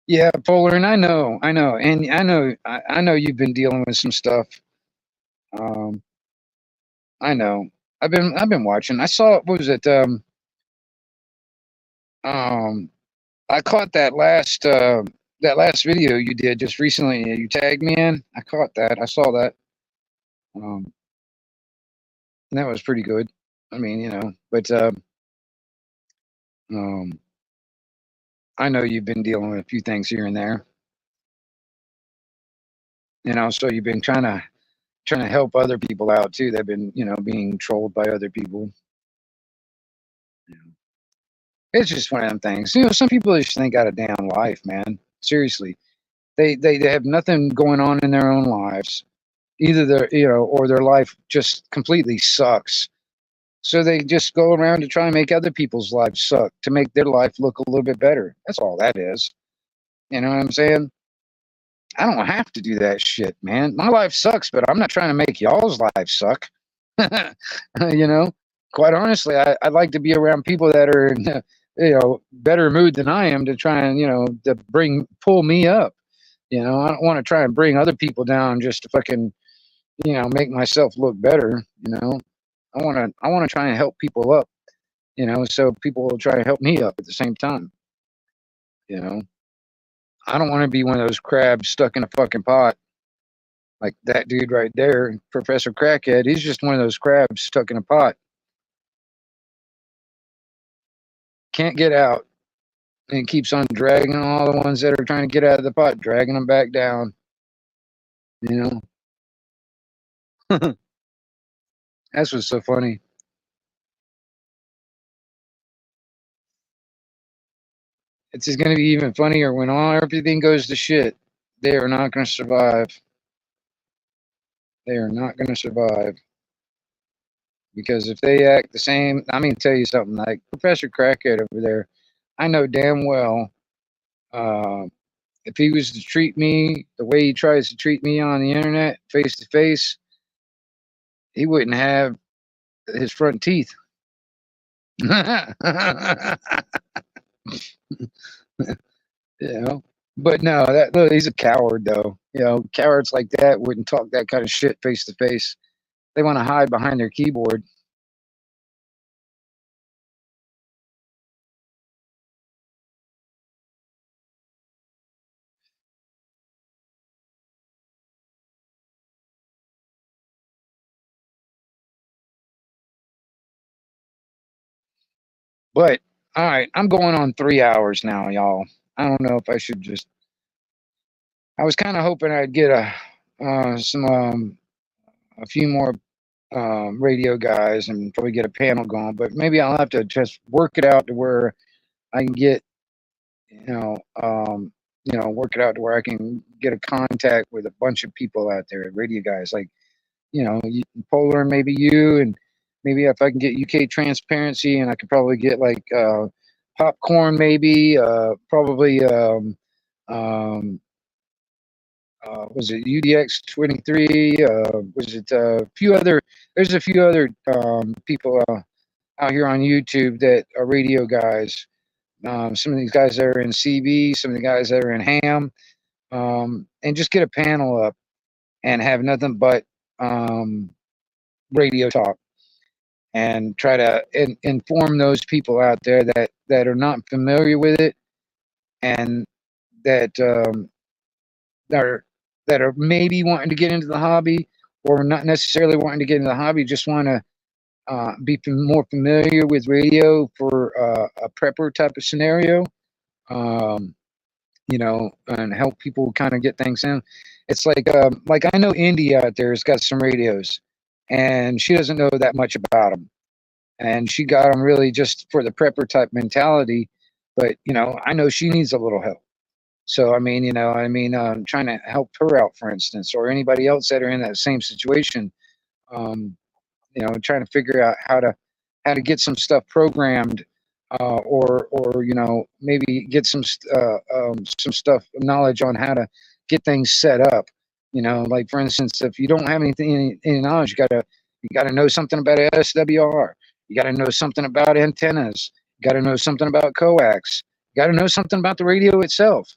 S2: Yeah, Polar, and I know, and I know you've been dealing with some stuff. Um, I know. I've been watching. I saw, what was it? Um, I caught that last video you did just recently. You tagged me in. I caught that. I saw that. Um, and that was pretty good. I mean, but um, I know you've been dealing with a few things here and there. So you've been trying to help other people out too. They've been, being trolled by other people. It's just one of them things. Some people just ain't got a damn life, man. Seriously, they have nothing going on in their own lives. Either or their life just completely sucks. So they just go around to try and make other people's lives suck to make their life look a little bit better. That's all that is. You know what I'm saying? I don't have to do that shit, man. My life sucks, but I'm not trying to make y'all's life suck. you know, Quite honestly, I'd like to be around people that are in, better mood than I am to try and, to pull me up. I don't want to try and bring other people down just to fucking, make myself look better. I want to try and help people up, so people will try to help me up at the same time. You know, I don't want to be one of those crabs stuck in a fucking pot. Like that dude right there, Professor Crackhead, he's just one of those crabs stuck in a pot. Can't get out. And keeps on dragging all the ones that are trying to get out of the pot, dragging them back down. That's what's so funny. It's just going to be even funnier when everything goes to shit. They are not going to survive. They are not going to survive. Because if they act the same, I mean, tell you something, like Professor Crackhead over there, I know damn well if he was to treat me the way he tries to treat me on the internet, face to face, he wouldn't have his front teeth. But no, look, he's a coward though. Cowards like that wouldn't talk that kind of shit face to face. They want to hide behind their keyboard. But all right, I'm going on 3 hours now, y'all. I don't know if I should just. I was kind of hoping I'd get a few more radio guys and probably get a panel going, but maybe I'll have to just work it out to where I can get, work it out to where I can get a contact with a bunch of people out there, radio guys, like, Polar, maybe you, and maybe if I can get UK Transparency, and I could probably get like Popcorn, maybe, probably, was it UDX 23? Was it a few other? There's a few other people out here on YouTube that are radio guys. Some of these guys that are in CB, some of the guys that are in Ham, and just get a panel up and have nothing but radio talk, and try to inform those people out there that are not familiar with it, and that are that are maybe wanting to get into the hobby, or not necessarily wanting to get into the hobby, just want to be more familiar with radio for a prepper type of scenario, um, and help people kind of get things in. It's like I know Indy out there has got some radios, and she doesn't know that much about them, and she got them really just for the prepper type mentality. But I know she needs a little help. So trying to help her out, for instance, or anybody else that are in that same situation. Um, trying to figure out how to get some stuff programmed, or maybe get some stuff knowledge on how to get things set up. Like for instance, if you don't have any knowledge, you gotta know something about SWR. You gotta know something about antennas. You gotta know something about coax. You gotta know something about the radio itself.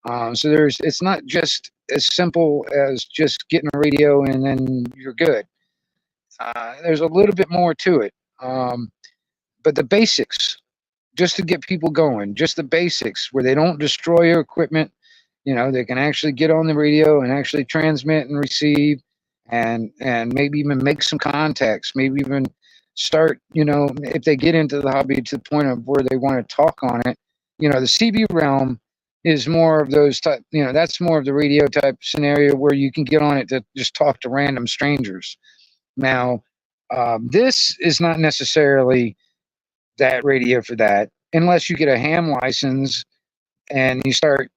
S2: So it's not just as simple as just getting a radio and then you're good. There's a little bit more to it. But the basics, just to get people going, just the basics where they don't destroy your equipment. They can actually get on the radio and actually transmit and receive, and maybe even make some contacts, maybe even start, if they get into the hobby to the point of where they want to talk on it. The CB realm is more of those type, that's more of the radio type scenario where you can get on it to just talk to random strangers. Now, this is not necessarily that radio for that, unless you get a ham license and you start,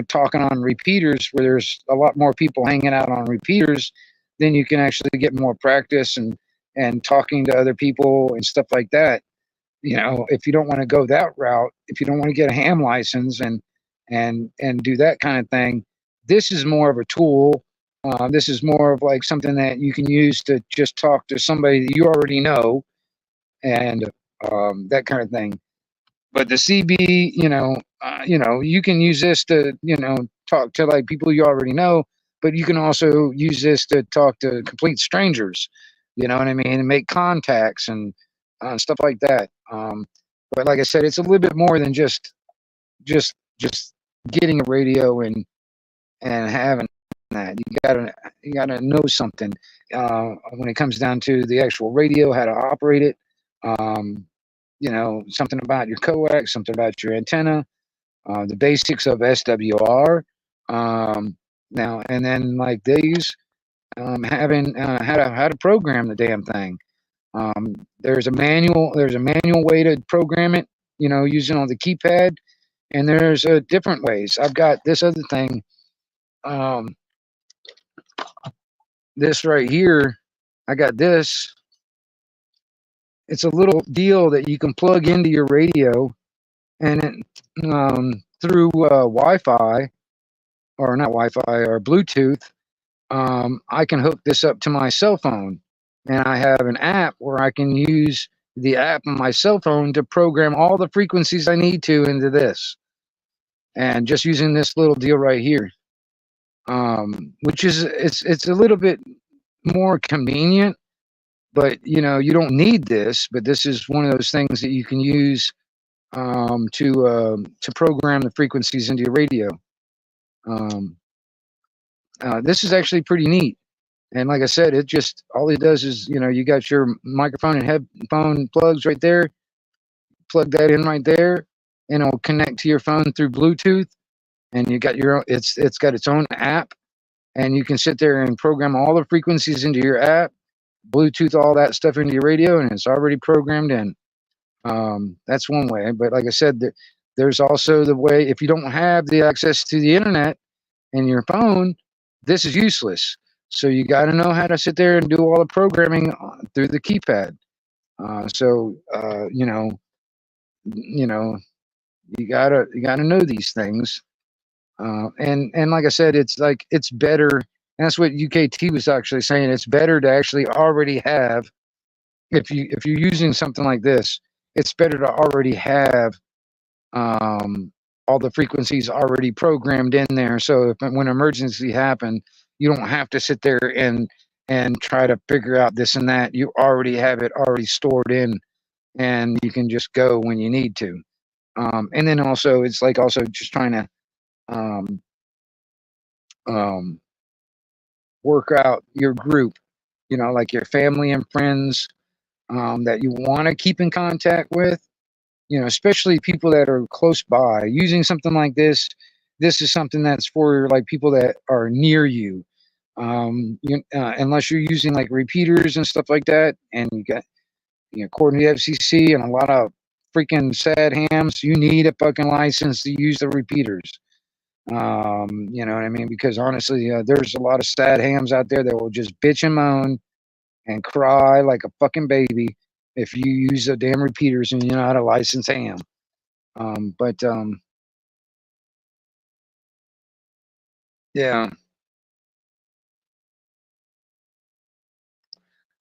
S2: talking on repeaters where there's a lot more people hanging out on repeaters. Then you can actually get more practice and talking to other people and stuff like that. If you don't want to go that route, if you don't want to get a ham license and do that kind of thing, this is more of a tool. This is more of like something that you can use to just talk to somebody that you already know, and that kind of thing. But the CB, you can use this to, talk to like people you already know, but you can also use this to talk to complete strangers. You know what I mean? And make contacts and stuff like that. But like I said, it's a little bit more than just getting a radio and having that. You gotta know something when it comes down to the actual radio, how to operate it. Um, something about your coax, something about your antenna, the basics of SWR. Now and then, like these, having how to program the damn thing. There's a manual. There's a manual way to program it. Using on the keypad, and there's different ways. I've got this other thing. Um, this right here. I got this. It's a little deal that you can plug into your radio, and through Wi-Fi, or not Wi-Fi, or Bluetooth, I can hook this up to my cell phone, and I have an app where I can use the app on my cell phone to program all the frequencies I need to into this, and just using this little deal right here, which is it's a little bit more convenient, but you don't need this, but this is one of those things that you can use to program the frequencies into your radio. This is actually pretty neat, and like I said, all it does is you got your microphone and headphone plugs right there. Plug that in right there, and it'll connect to your phone through Bluetooth. And you got your own, it's got its own app, and you can sit there and program all the frequencies into your app, Bluetooth all that stuff into your radio, and it's already programmed in. That's one way, but like I said, there's also the way, if you don't have the access to the internet and your phone, this is useless. So you got to know how to sit there and do all the programming through the keypad. You gotta know these things. And like I said, it's better. And that's what UKT was actually saying. It's better to actually already have, if you're using something like this, it's better to already have all the frequencies already programmed in there. So if when emergency happen, you don't have to sit there and try to figure out this and that. You already have it already stored in, and you can just go when you need to. And then also, it's like also just trying to work out your group, you know, like your family and friends that you want to keep in contact with, you know, especially people that are close by. Using something like this is something that's for like people that are near you. Unless you're using like repeaters and stuff like that, and you got, you know, according to the FCC and a lot of freaking sad hams, you need a fucking license to use the repeaters. You know what I mean? Because honestly, there's a lot of sad hams out there that will just bitch and moan and cry like a fucking baby if you use the damn repeaters and you're not a licensed ham. But yeah,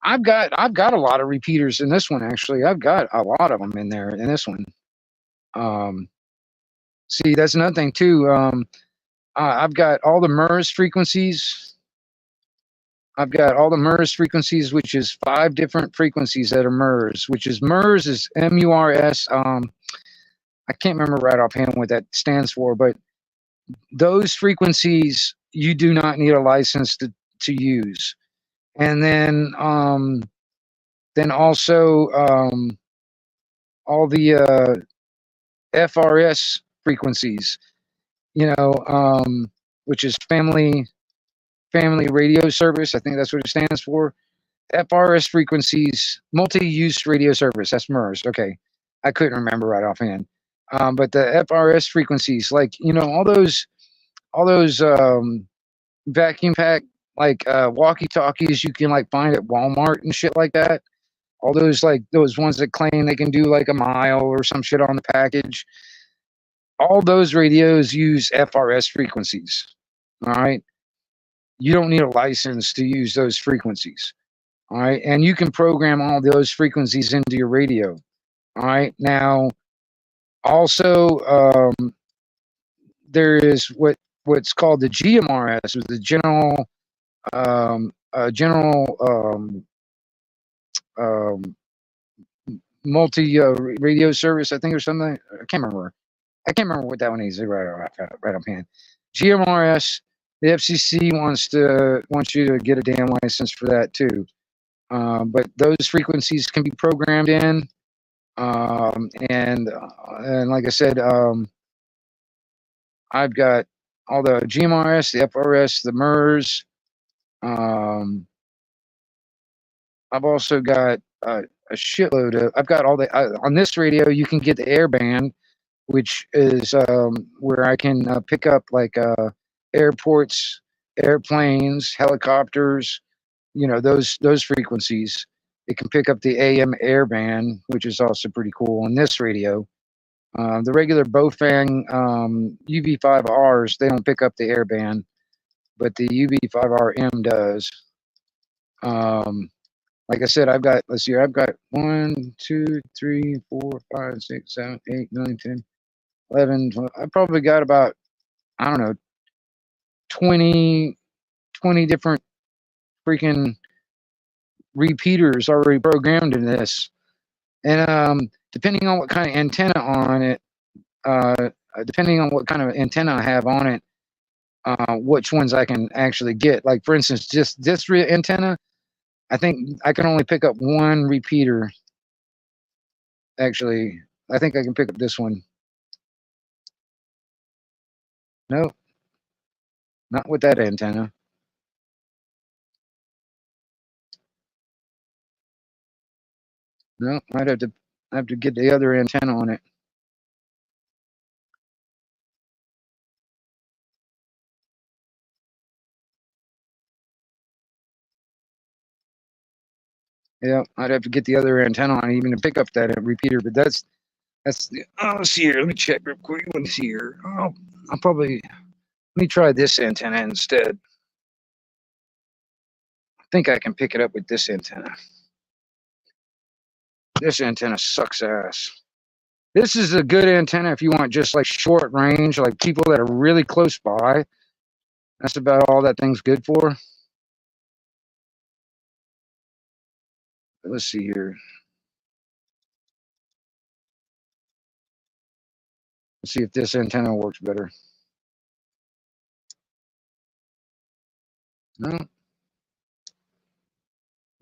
S2: I've got a lot of repeaters in this one. Actually, I've got a lot of them in there in this one. Um, See, that's another thing too. I've got all the MERS frequencies. I've got all the MERS frequencies, which is 5 different frequencies that are MERS, which is MERS is MURS. I can't remember right offhand what that stands for, but those frequencies you do not need a license to use. And then also all the FRS frequencies, you know, which is family radio service. I think that's what it stands for. FRS frequencies, multi-use radio service. That's MERS. Okay, I couldn't remember right offhand. But the FRS frequencies, like, you know, all those vacuum pack like walkie talkies you can like find at Walmart and shit like that. All those, like those ones that claim they can do like a mile or some shit on the package. All those radios use FRS frequencies. All right. You don't need a license to use those frequencies. All right. And you can program all those frequencies into your radio. All right. Now, also, there is what's called the GMRS, or the general um, multi radio service, I think, or something. I can't remember. I can't remember what that one is right offhand. GMRS. The FCC wants you to get a damn license for that too. But those frequencies can be programmed in, and like I said, I've got all the GMRS, the FRS, the MERS. I've also got a shitload of. I've got all the on this radio. You can get the airband, which is where I can pick up like airports, airplanes, helicopters. You know, those frequencies. It can pick up the AM airband, which is also pretty cool on this radio. The regular Bofang UV5Rs, they don't pick up the airband, but the UV5RM does. Like I said, let's see, I've got 1, 2, 3, 4, 5, 6, 7, 8, 9, 10, 11, 12. I've probably got about, I don't know, 20 different freaking repeaters already programmed in this. And depending on what kind of antenna on it, depending on what kind of antenna I have on it, which ones I can actually get. Like, for instance, just this antenna, I think I can only pick up one repeater. Actually, I think I can pick up this one. Nope, not with that antenna. No, I'd have to get the other antenna on it. Yeah, I'd have to get the other antenna on it even to pick up that repeater. But that's the. Oh, let's see here. Let me check real quick. What's here? Oh, I'll probably let me try this antenna instead. I think I can pick it up with this antenna. This antenna sucks ass. This is a good antenna if you want just like short range, like people that are really close by. That's about all that thing's good for. Let's see here. Let's see if this antenna works better. No,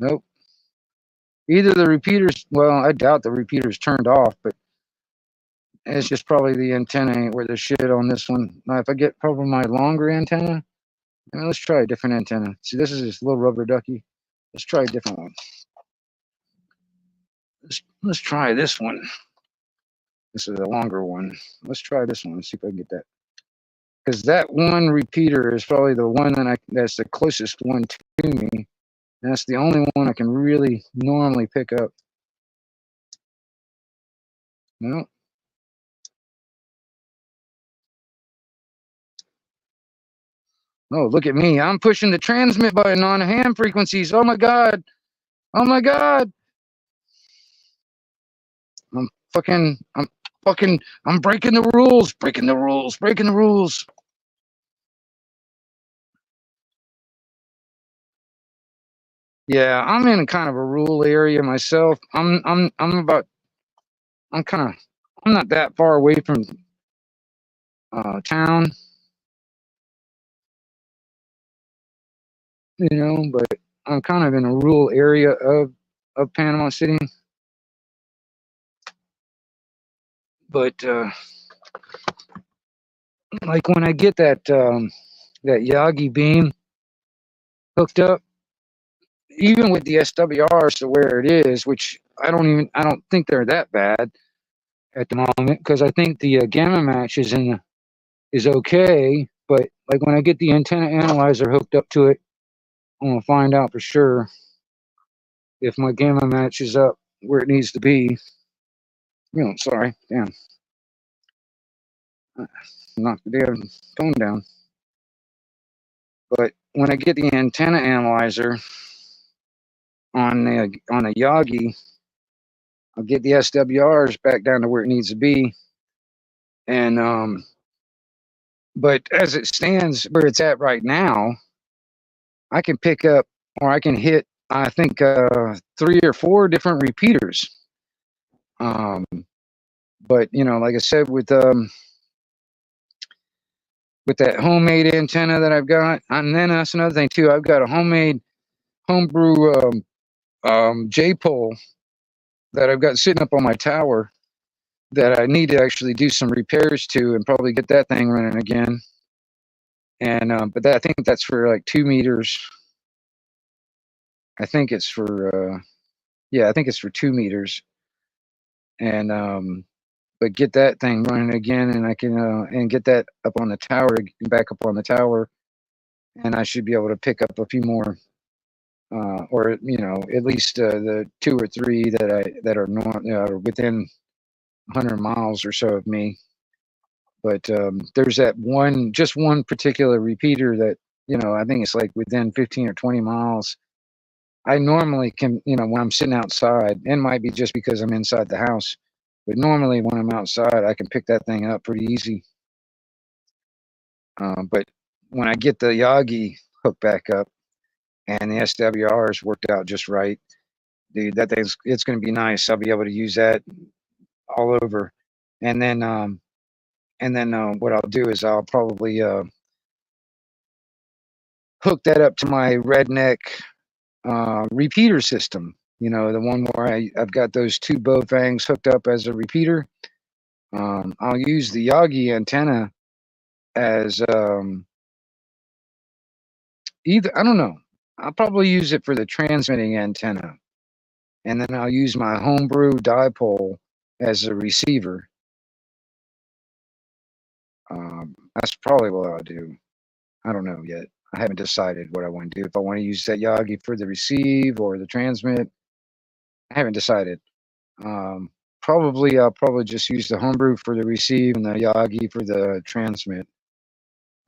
S2: Nope. Either the repeater's, well, I doubt the repeater's turned off, but it's just probably the antenna ain't worth the shit on this one. Now, if I get probably my longer antenna, let's try a different antenna. See, this is this little rubber ducky. Let's try a different one. Let's try this one. This is a longer one. Let's try this one. See if I can get that. Because that one repeater is probably the one that's the closest one to me. And that's the only one I can really normally pick up. No. Oh, look at me. I'm pushing the transmit button on ham frequencies. Oh my God. Oh my God. I'm breaking the rules, breaking the rules. Yeah, I'm in kind of a rural area myself. I'm not that far away from town, you know, but I'm kind of in a rural area of Panama City. But like when I get that that Yagi beam hooked up, even with the SWRs to where it is, which I don't think they're that bad at the moment, because I think the gamma match is okay. But like when I get the antenna analyzer hooked up to it, I'm gonna find out for sure if my gamma match is up where it needs to be. You know, sorry, damn, knocked the damn phone down. But when I get the antenna analyzer on the Yagi, I'll get the SWRs back down to where it needs to be. And but as it stands where it's at right now, I can pick up, or I can hit, I think 3 or 4 different repeaters. But you know, like I said, with that homemade antenna that I've got, and then that's another thing too. I've got a homebrew J-pole that I've got sitting up on my tower that I need to actually do some repairs to and probably get that thing running again. And but I think that's for like 2 meters. I think it's for yeah, I think it's for 2 meters. And but get that thing running again, and I can and get that up on the tower, back up on the tower, and I should be able to pick up a few more, or you know, at least the 2 or 3 that are within 100 miles or so of me. But there's that just one particular repeater that, you know, I think it's like within 15 or 20 miles. I normally can, you know, when I'm sitting outside, and might be just because I'm inside the house, but normally when I'm outside, I can pick that thing up pretty easy. But when I get the Yagi hooked back up and the SWRs worked out just right, dude, it's going to be nice. I'll be able to use that all over. And then what I'll do is I'll probably hook that up to my Redneck repeater system. You know, the one where I've got those 2 Baofangs hooked up as a repeater. I'll use the Yagi antenna as either, I don't know. I'll probably use it for the transmitting antenna, and then I'll use my homebrew dipole as a receiver. That's probably what I'll do. I don't know yet. I haven't decided what I want to do. If I want to use that Yagi for the receive or the transmit, I haven't decided. I'll probably just use the homebrew for the receive and the Yagi for the transmit,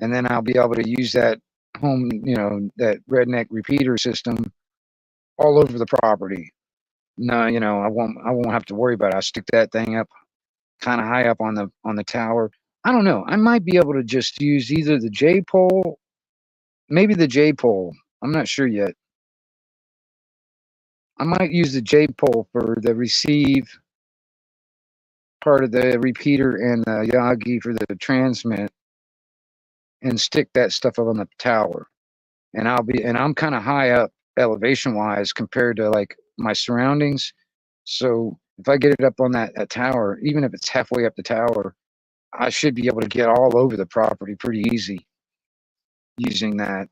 S2: and then I'll be able to use that that Redneck repeater system all over the property. No, you know, I won't have to worry about it. I'll stick that thing up kind of high up on the tower. I don't know. I might be able to just use either the J-pole, maybe the J-pole. I'm not sure yet. I might use the J-pole for the receive part of the repeater and the Yagi for the transmit, and stick that stuff up on the tower. And I'm kind of high up elevation wise compared to like my surroundings. So if I get it up on that tower, even if it's halfway up the tower, I should be able to get all over the property pretty easy using that.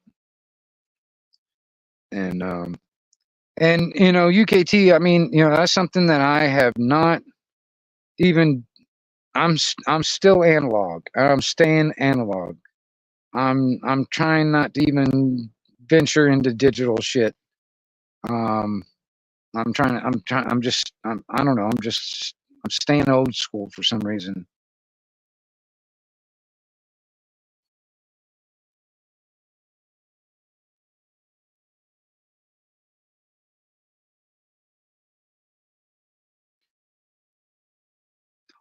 S2: And you know, UKT, I mean, you know, that's something that I have not even. I'm still analog. I'm staying analog. I'm trying not to even venture into digital shit. Um, I don't know. I'm staying old school for some reason.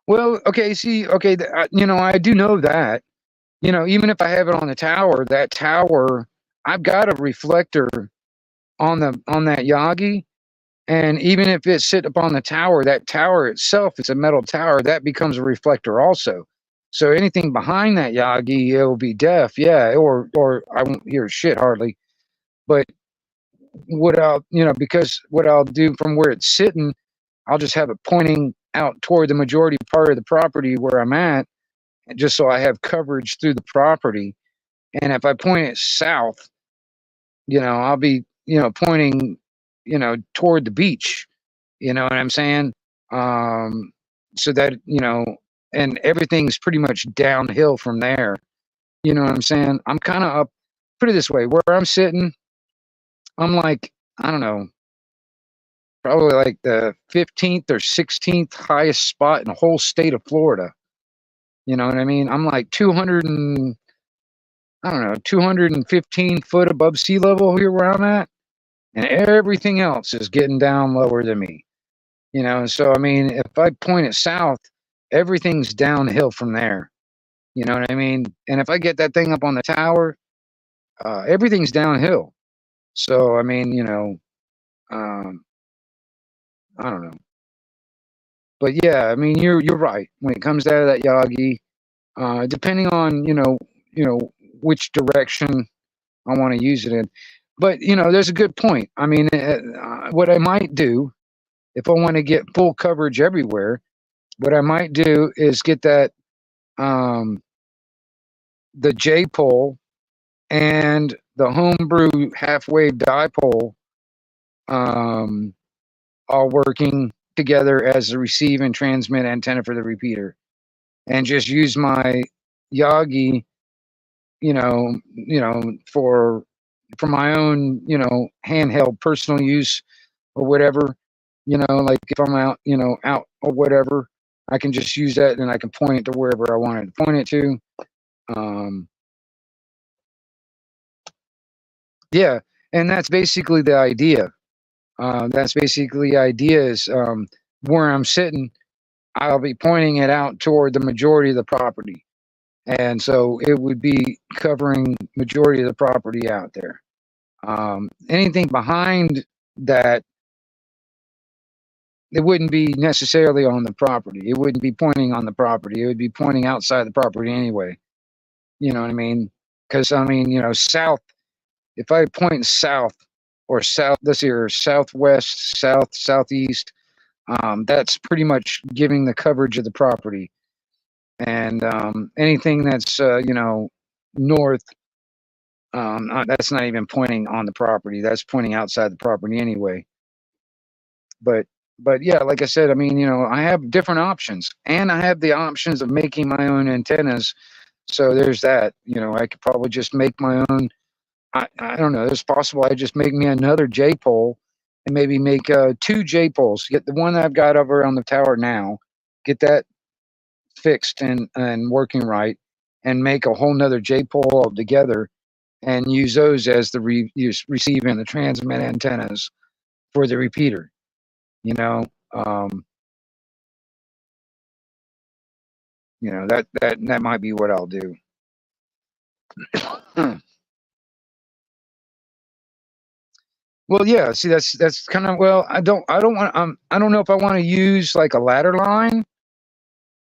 S2: Well, okay, see, okay, you know, I do know that. You know, even if I have it on the tower, that tower, I've got a reflector on that Yagi, and even if it's sit upon the tower, that tower itself, it's a metal tower, that becomes a reflector also. So anything behind that Yagi, it will be deaf, yeah, or I won't hear shit hardly. But what I'll, you know, because what I'll do from where it's sitting, I'll just have it pointing out toward the majority part of the property where I'm at, just so I have coverage through the property. And if I point it south, you know, I'll be, you know, pointing, you know, toward the beach. You know what I'm saying? Um, so that, you know, and everything's pretty much downhill from there. You know what I'm saying? I'm kind of up, put it this way, where I'm sitting, I'm like, I don't know, probably like the 15th or 16th highest spot in the whole state of Florida. You know what I mean? I'm like 200 and, I don't know, 215 foot above sea level here where I'm at. And everything else is getting down lower than me. You know, so I mean, if I point it south, everything's downhill from there. You know what I mean? And if I get that thing up on the tower, everything's downhill. So I mean, you know, um, I don't know, but yeah, I mean, you're right when it comes down to that Yagi. Depending on you know which direction I want to use it in, but you know, there's a good point. I mean, what I might do if I want to get full coverage everywhere, what I might do is get that um, the J pole and the homebrew half-wave dipole um, all working together as the receive and transmit antenna for the repeater, and just use my Yagi, for my own, handheld personal use or whatever. Like if I'm out, out or whatever, I can just use that and I can point it to wherever I wanted to point it to. Um, yeah, and that's basically the idea. That's basically the idea is where I'm sitting, I'll be pointing it out toward the majority of the property. And so it would be covering majority of the property out there. Anything behind that, it wouldn't be necessarily on the property. It wouldn't be pointing on the property. It would be pointing outside the property anyway. You know what I mean? Because I mean, south. If I point south or south, let's see, or southwest, southeast, that's pretty much giving the coverage of the property. And anything that's north, that's not even pointing on the property. That's pointing outside the property anyway. But yeah, like I said, I mean, I have different options, and I have the options of making my own antennas. So there's that. I could probably just make my own. I don't know. It's possible I just make me another J pole and maybe make 2 J poles. Get the one that I've got over on the tower now, get that fixed and working right, and make a whole nother J pole altogether and use those as the receive and the transmit antennas for the repeater. Um, that might be what I'll do. Well, yeah. See, that's kind of, well. I don't want. I don't know if I want to use like a ladder line.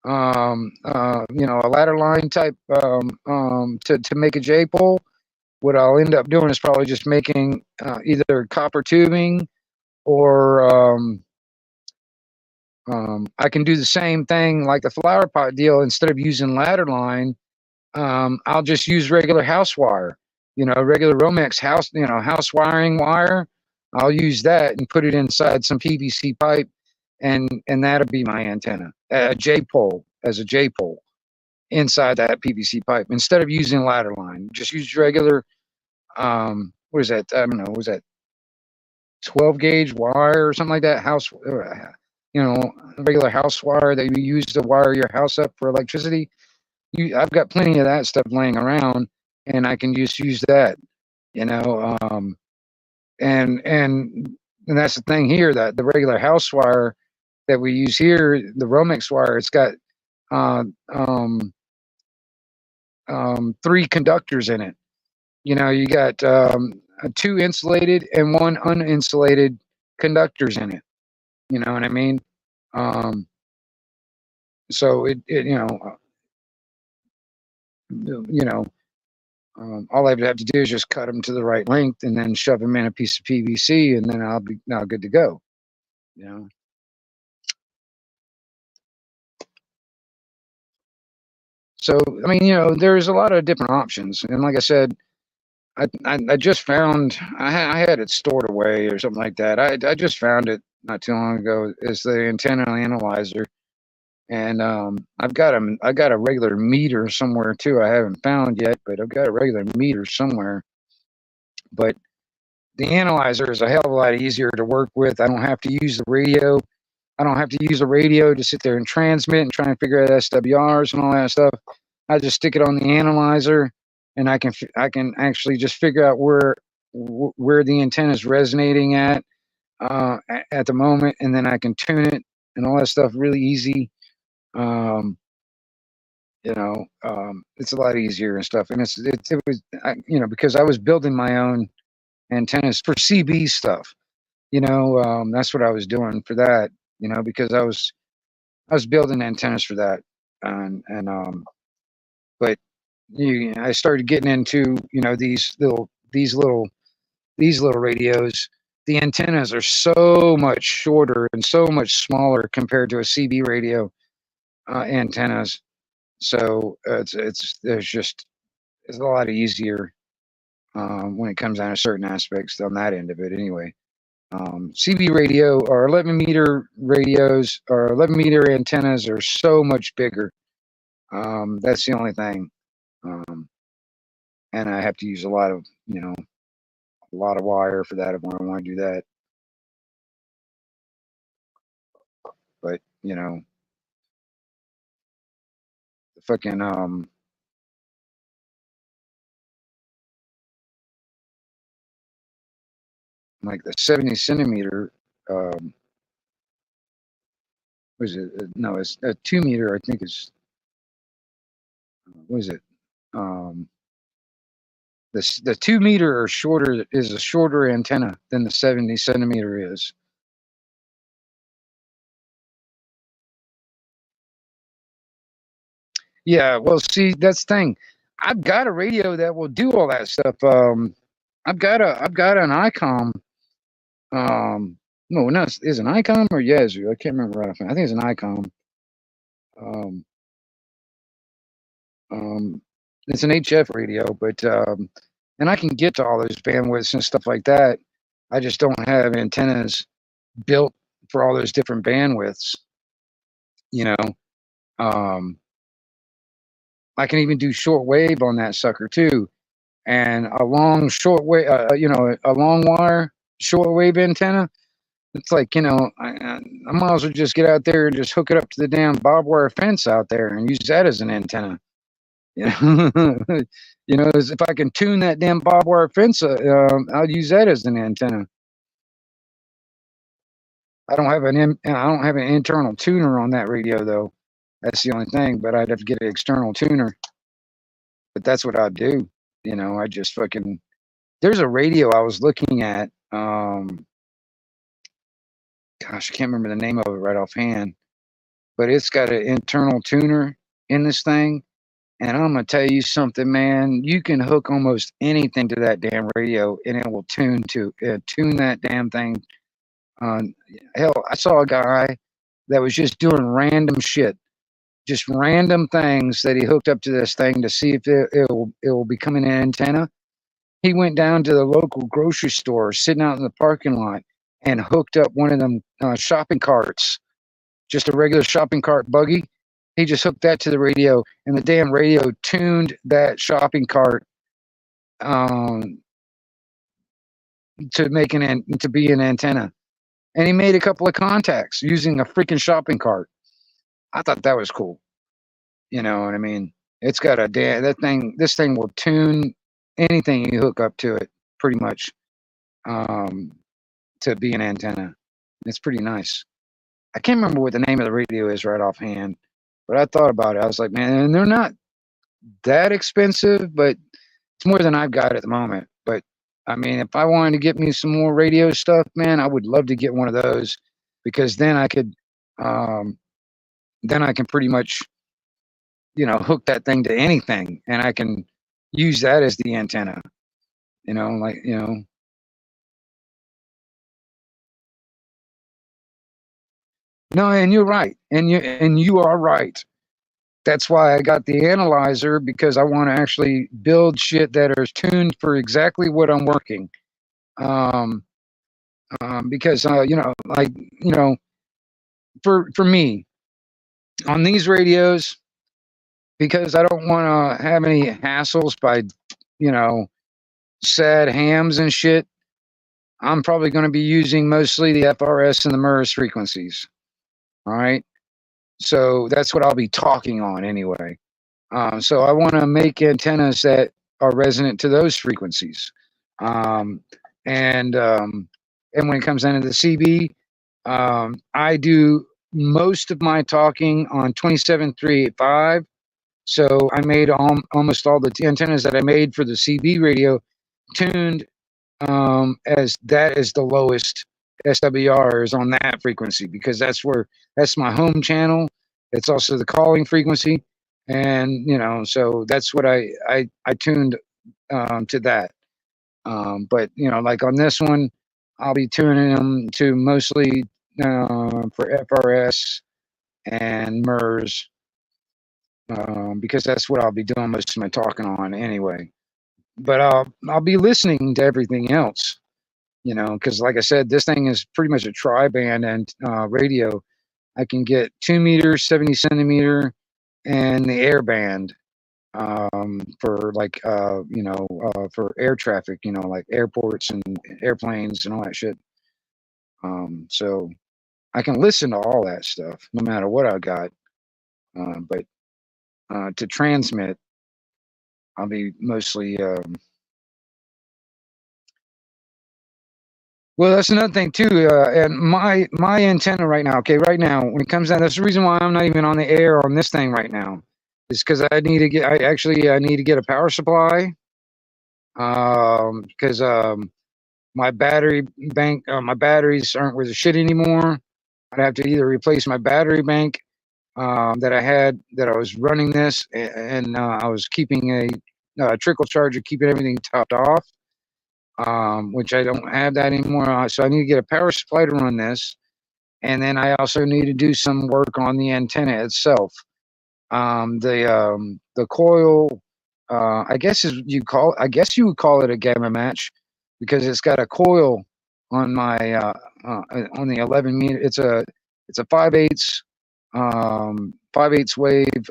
S2: A ladder line type to make a J pole. what I'll end up doing is probably just making either copper tubing or I can do the same thing like the flower pot deal. Instead of using ladder line, I'll just use regular house wire, regular Romex house, house wiring wire. I'll use that and put it inside some PVC pipe, and that'll be my antenna, a J pole, as a J pole inside that PVC pipe. Instead of using ladder line, just use regular, what is that? I don't know, was that 12 gauge wire or something like that? Regular house wire that you use to wire your house up for electricity. I've got plenty of that stuff laying around, and I can just use that, and that's the thing here, that the regular house wire that we use here, the Romex wire, it's got 3 conductors in it. You got 2 insulated and 1 uninsulated conductors in it. You know what I mean? So all I would have to do is just cut them to the right length and then shove them in a piece of PVC, and then I'll be now good to go. So, I mean, there's a lot of different options. And like I said, I just found, I had it stored away or something like that. I just found it not too long ago. It's the antenna analyzer. And I got a regular meter somewhere too. I haven't found yet, but I've got a regular meter somewhere. But the analyzer is a hell of a lot easier to work with. I don't have to use the radio. I don't have to use the radio to sit there and transmit and try and figure out SWRs and all that stuff. I just stick it on the analyzer, and I can actually just figure out where the antenna is resonating at the moment, and then I can tune it and all that stuff really easy. It's a lot easier and stuff, and it was because I was building my own antennas for CB stuff. That's what I was doing for that. Because I was building antennas for that, but I started getting into these little radios. The antennas are so much shorter and so much smaller compared to a CB radio antennas. So it's a lot easier when it comes down to certain aspects on that end of it. Anyway, CB radio or 11 meter radios or 11 meter antennas are so much bigger. That's the only thing. And I have to use a lot of wire for that if I want to do that. But the fucking like the 70 centimeter was it no, it's a 2 meter, I think is what is it the 2 meter or shorter is a shorter antenna than the 70 centimeter is. Yeah, well, see, that's the thing. I've got a radio that will do all that stuff. I've got an ICOM. No, is it an ICOM or Yazoo? I can't remember right. I think it's an ICOM. It's an HF radio, but and I can get to all those bandwidths and stuff like that. I just don't have antennas built for all those different bandwidths. I can even do short wave on that sucker too, and a long short wave, a long wire short wave antenna. It's like, I might as well just get out there and just hook it up to the damn barbed wire fence out there and use that as an antenna. If I can tune that damn barbed wire fence, I'll use that as an antenna. I don't have an internal tuner on that radio though. That's the only thing. But I'd have to get an external tuner. But that's what I'd do. I just fucking. There's a radio I was looking at. Gosh, I can't remember the name of it right offhand. But it's got an internal tuner in this thing, And I'm gonna tell you something, man. You can hook almost anything to that damn radio, and it will tune that damn thing. Hell, I saw a guy that was just doing random shit, just random things that he hooked up to this thing to see if it will become an antenna. He went down to the local grocery store, sitting out in the parking lot, and hooked up one of them shopping carts, just a regular shopping cart buggy. He just hooked that to the radio, and the damn radio tuned that shopping cart um, to be an antenna. And he made a couple of contacts using a freaking shopping cart. I thought that was cool. You know what I mean? It's got a that thing. This thing will tune anything you hook up to it, pretty much, um, to be an antenna. It's pretty nice. I can't remember what the name of the radio is right offhand, but I thought about it. I was like, man, and they're not that expensive, but it's more than I've got at the moment. But I mean, if I wanted to get me some more radio stuff, man, I would love to get one of those, because um, then I can pretty much, hook that thing to anything, and I can use that as the antenna. Like No, and you're right, and you are right. That's why I got the analyzer, because I want to actually build shit that is tuned for exactly what I'm working. Um, because like for me on these radios, because I don't want to have any hassles by sad hams and shit. I'm probably going to be using mostly the FRS and the MURS frequencies. All right. So that's what I'll be talking on anyway. So I want to make antennas that are resonant to those frequencies. Um, and when it comes down to the CB, I do most of my talking on 27385. So I made almost all the antennas that I made for the CB radio tuned as that is the lowest SWR is on that frequency, because that's my home channel. It's also the calling frequency, and so that's what I tuned to that. But like on this one, I'll be tuning them to mostly for FRS and MURS, because that's what I'll be doing most of my talking on anyway. But I'll be listening to everything else, because like I said, this thing is pretty much a tri-band and radio. I can get 2 meters, 70 centimeter, and the air band for like for air traffic, like airports and airplanes and all that shit. So I can listen to all that stuff no matter what I got. But to transmit, I'll be mostly well, that's another thing too. And my antenna right now, okay, right now, when it comes down, that's the reason why I'm not even on the air on this thing right now. Is because I need to get a power supply. Because my battery bank, my batteries aren't worth a shit anymore. I'd have to either replace my battery bank that I had that I was running this, and I was keeping a trickle charger, keeping everything topped off. Which I don't have that anymore. So I need to get a power supply to run this, and then I also need to do some work on the antenna itself. The coil, I guess you would call it a gamma match, because it's got a coil on my on the 11 meter. It's a 5/8 5/8 wave.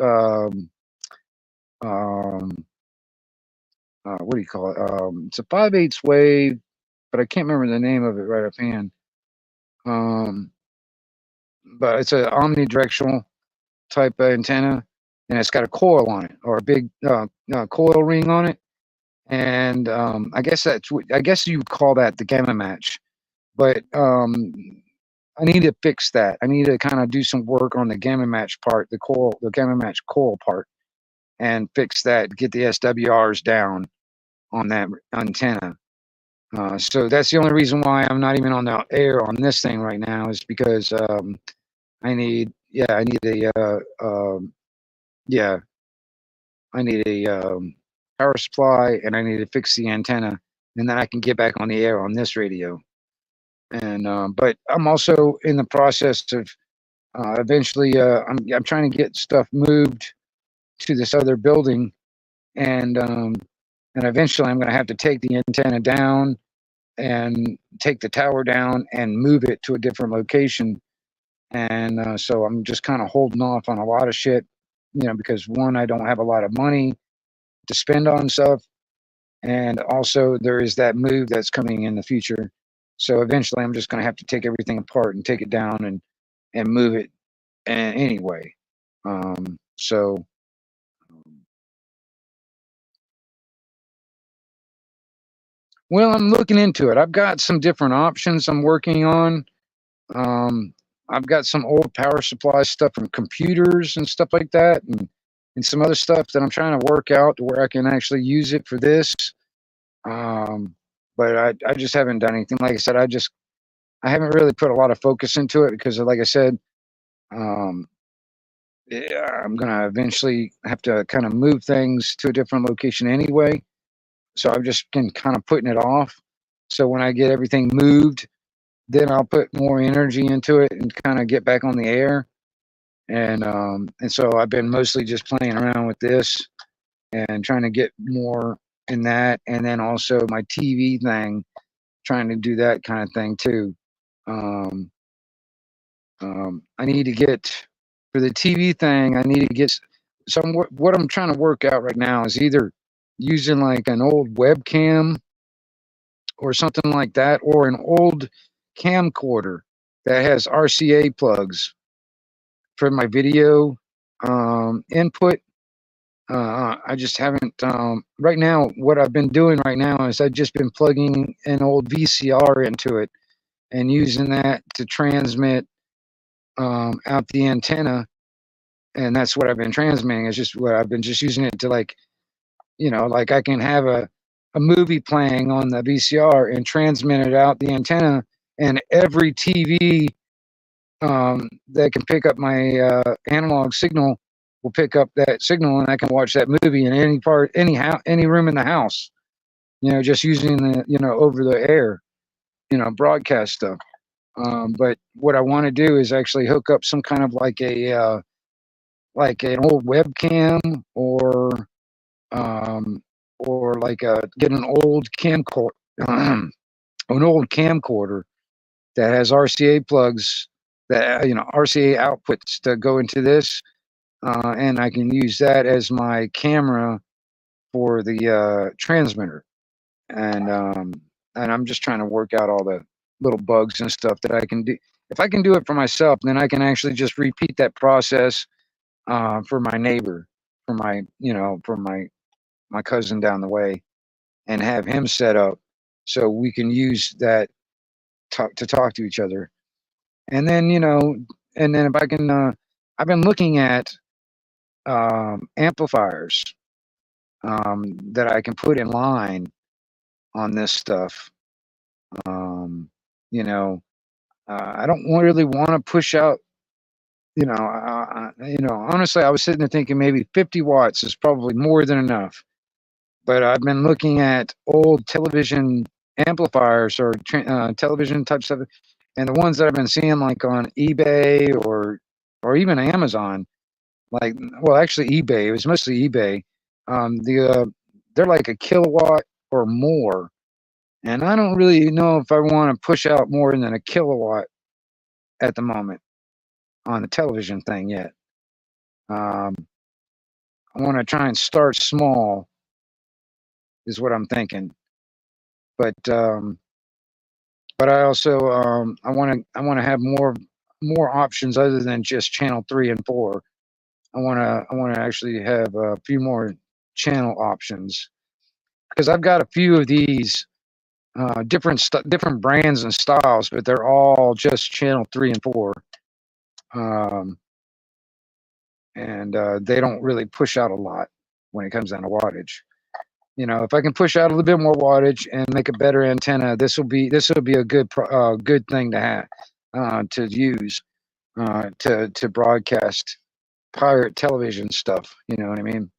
S2: What do you call it? It's a 5/8 wave, but I can't remember the name of it right offhand. But it's an omnidirectional type of antenna, and it's got a coil on it, or a big coil ring on it. And I guess you would call that the gamma match. But I need to fix that. I need to kind of do some work on the gamma match part, the gamma match coil part, and fix that, get the SWRs down on that antenna. So that's the only reason why I'm not even on the air on this thing right now, is because I need a I need a power supply, and I need to fix the antenna, and then I can get back on the air on this radio. And but I'm also in the process of eventually I'm trying to get stuff moved to this other building, and eventually I'm going to have to take the antenna down and take the tower down and move it to a different location. And so I'm just kind of holding off on a lot of shit, because one, I don't have a lot of money to spend on stuff, and also there is that move that's coming in the future. So eventually I'm just going to have to take everything apart and take it down and move it anyway. So well, I'm looking into it. I've got some different options I'm working on. Um, I've got some old power supply stuff from computers and stuff like that, and some other stuff that I'm trying to work out to where I can actually use it for this. But I just haven't done anything. Like I said, I haven't really put a lot of focus into it because, like I said, um, yeah, I'm gonna eventually have to kind of move things to a different location anyway. So I've just been kind of putting it off. So when I get everything moved, then I'll put more energy into it and kind of get back on the air. And so I've been mostly just playing around with this and trying to get more in that, and then also my TV thing, trying to do that kind of thing too. Um, I need to get for the TV thing. I need to get some. What I'm trying to work out right now is either using like an old webcam or something like that, or an old camcorder that has RCA plugs for my video input. I just haven't. Right now, what I've been doing right now is I've just been plugging an old VCR into it and using that to transmit out the antenna, and that's what I've been transmitting. It's just what I've been just using it to, like, like I can have a movie playing on the VCR and transmit it out the antenna, and every TV that can pick up my analog signal will pick up that signal, and I can watch that movie in any room in the house. Just using the over the air, broadcast stuff. But what I want to do is actually hook up some kind of like an old webcam, or like get an old camcorder, an old camcorder that has RCA plugs, that RCA outputs that go into this, and I can use that as my camera for the transmitter. And I'm just trying to work out all the little bugs and stuff that I can do. If I can do it for myself, then I can actually just repeat that process for my neighbor, for my cousin down the way, and have him set up so we can use that to talk to each other. And then if I can, I've been looking at amplifiers that I can put in line on this stuff. Um, I don't really want to push out. Honestly, I was sitting there thinking maybe 50 watts is probably more than enough. But I've been looking at old television amplifiers or television type stuff, and the ones that I've been seeing like on eBay or even Amazon, like, well, actually eBay. It was mostly eBay. They're like a kilowatt or more, and I don't really know if I want to push out more than a kilowatt at the moment on the television thing yet. I want to try and start small, is what I'm thinking. But I also I want to have more options other than just channel 3 and 4. I want to actually have a few more channel options, because I've got a few of these different brands and styles, but they're all just channel 3 and 4. And they don't really push out a lot when it comes down to wattage. If I can push out a little bit more wattage and make a better antenna, this will be a good thing to have, to use, to broadcast pirate television stuff. You know what I mean?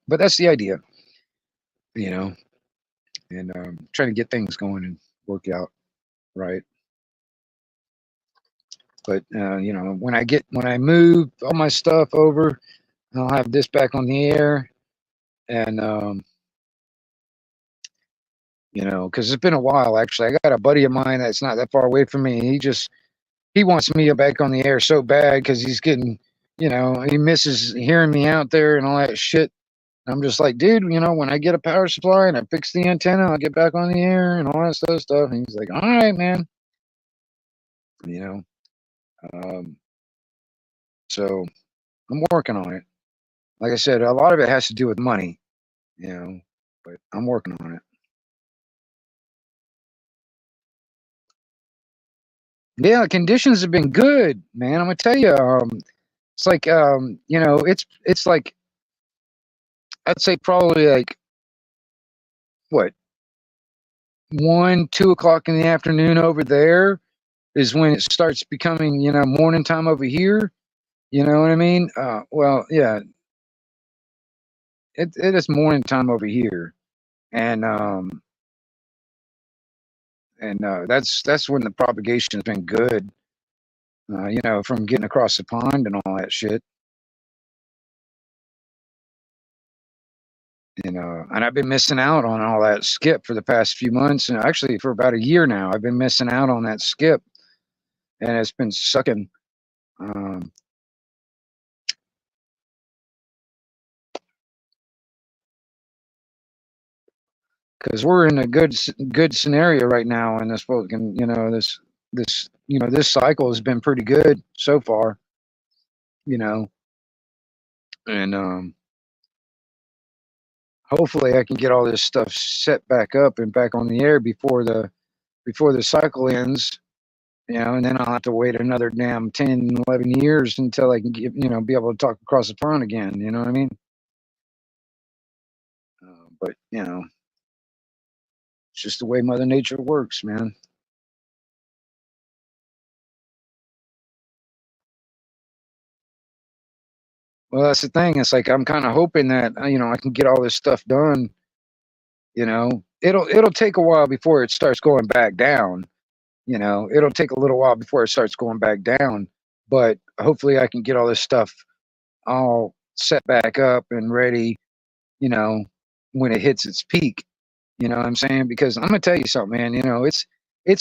S2: but that's the idea, you know, and trying to get things going and work out right. But you know, when I move all my stuff over, I'll have this back on the air, and you know, because it's been a while actually. I got a buddy of mine that's not that far away from me. He wants me back on the air so bad because he's getting, you know, he misses hearing me out there and all that shit. I'm just like, dude, you know, when I get a power supply and I fix the antenna, I'll get back on the air and all that stuff. And he's like, all right, man. You know, so I'm working on it. Like I said, a lot of it has to do with money, you know, but I'm working on it. Yeah, the conditions have been good, man. I'm gonna tell you, it's like, you know, it's like I'd say probably like what 1, 2 o'clock in the afternoon over there is when it starts becoming, you know, morning time over here. You know what I mean? Well, yeah, it is morning time over here, and that's when the propagation has been good. You know, from getting across the pond and all that shit. You know, and I've been missing out on all that skip for the past few months, and actually for about a year now, I've been missing out on that skip, and it's been sucking. Um, because we're in a good scenario right now, and this fucking, you know, this you know, this cycle has been pretty good so far. You know, and hopefully I can get all this stuff set back up and back on the air before the cycle ends. You know, and then I'll have to wait another damn 10, 11 years until I can get, you know, be able to talk across the pond again. You know what I mean? But you know, it's just the way Mother Nature works, man. Well, that's the thing. It's like I'm kind of hoping that you know, I can get all this stuff done. You know, it'll take a while before it starts going back down. You know, it'll take a little while before it starts going back down. But hopefully, I can get all this stuff all set back up and ready. You know, when it hits its peak. You know what I'm saying? Because I'm gonna tell you something, man. You know, it's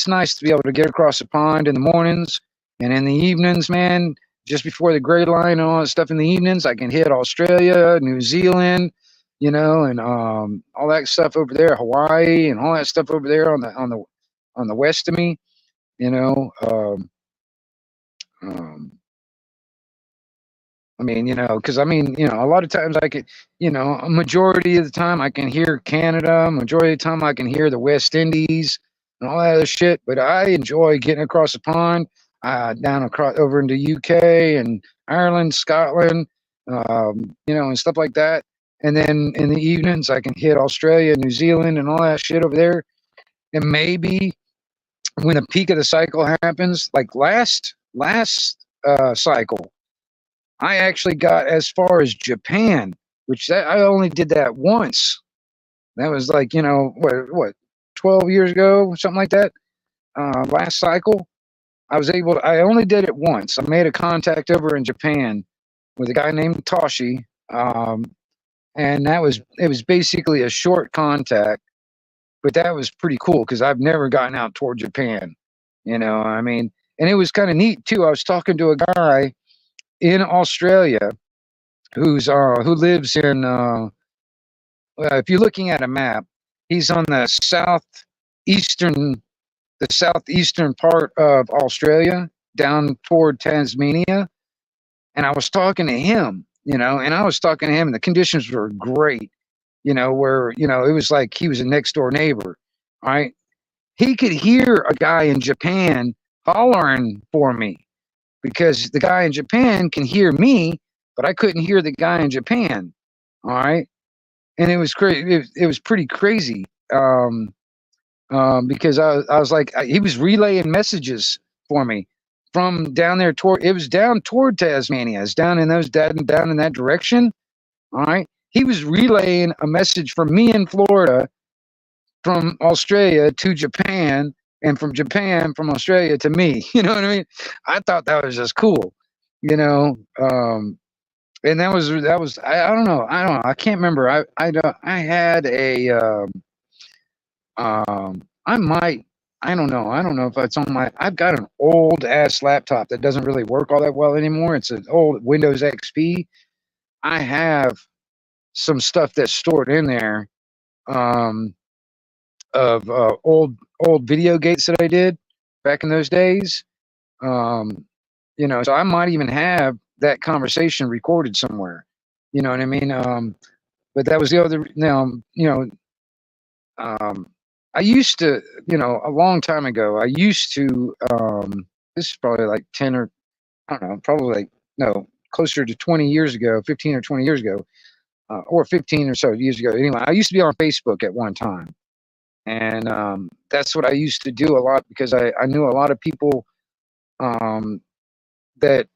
S2: nice to be able to get across the pond in the mornings and in the evenings, man. Just before the gray line and all that stuff in the evenings, I can hit Australia, New Zealand, you know, and all that stuff over there, Hawaii, and all that stuff over there on the west of me, you know. Um, I mean, you know, because I mean, you know, a lot of times I could, you know, a majority of the time I can hear Canada, majority of the time I can hear the West Indies and all that other shit. But I enjoy getting across the pond, down across over into UK and Ireland, Scotland, you know, and stuff like that. And then in the evenings I can hit Australia, New Zealand, and all that shit over there. And maybe when the peak of the cycle happens, like last cycle, I actually got as far as Japan, which I only did that once. That was like, you know, what 12 years ago, something like that. Last cycle, I only did it once. I made a contact over in Japan with a guy named Toshi. And it was basically a short contact, but that was pretty cool because I've never gotten out toward Japan. You know, I mean, and it was kind of neat too. I was talking to a guy in Australia who lives in if you're looking at a map, he's on the southeastern part of Australia, down toward Tasmania. And I was talking to him, you know, and the conditions were great, you know, where, you know, it was like he was a next door neighbor. All right. He could hear a guy in Japan hollering for me because the guy in Japan can hear me, but I couldn't hear the guy in Japan. All right. And it was crazy. It was pretty crazy. Because I was like, he was relaying messages for me from down there it was down toward Tasmania. It's down in down in that direction. All right. he was relaying a message from me in Florida, from Australia to Japan, and from Japan, from Australia to me. You know what I mean? I thought that was just cool, you know. And that was I don't know, I can't remember. I don't I had a I might I don't know. I don't know if it's on my. I've got an old ass laptop that doesn't really work all that well anymore. It's an old Windows XP. I have some stuff that's stored in there, um, of old video gates that I did back in those days. Um, you know, so I might even have that conversation recorded somewhere. You know what I mean? But that was the other. Now, you know, I used to, you know, a long time ago, I used to, this is probably like 10 or, I don't know, probably like, no, closer to 20 years ago, 15 or 20 years ago, or 15 or so years ago. Anyway, I used to be on Facebook at one time. And that's what I used to do a lot, because I knew a lot of people, um, that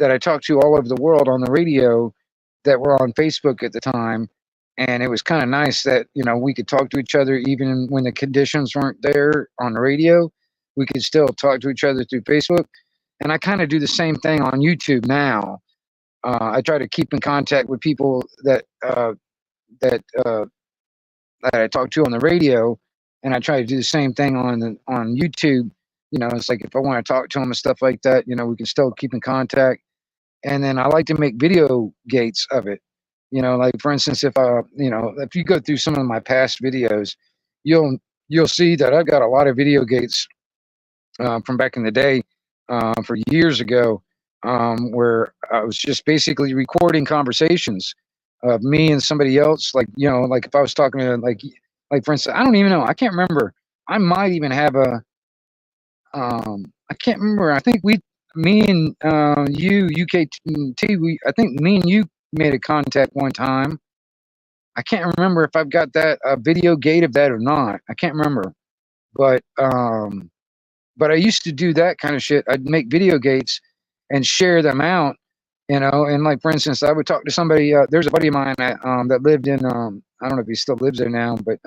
S2: I talked to all over the world on the radio, that were on Facebook at the time. And it was kind of nice that, you know, we could talk to each other even when the conditions weren't there on the radio. We could still talk to each other through Facebook. And I kind of do the same thing on YouTube now. I try to keep in contact with people that that I talk to on the radio, and I try to do the same thing on YouTube. You know, it's like if I want to talk to them and stuff like that, you know, we can still keep in contact. And then I like to make video gates of it. You know, like for instance, if you know, if you go through some of my past videos, you'll see that I've got a lot of video gates from back in the day, for years ago, where I was just basically recording conversations of me and somebody else. Like, you know, like if I was talking to like for instance, I don't even know, I can't remember. I might even have a I can't remember. I think me and you, UKT, I think me and you made a contact one time. I can't remember if I've got that video gate of that or not. I can't remember, but I used to do that kind of shit. I'd make video gates and share them out, you know. And like for instance, I would talk to somebody. There's a buddy of mine that lived in I don't know if he still lives there now, but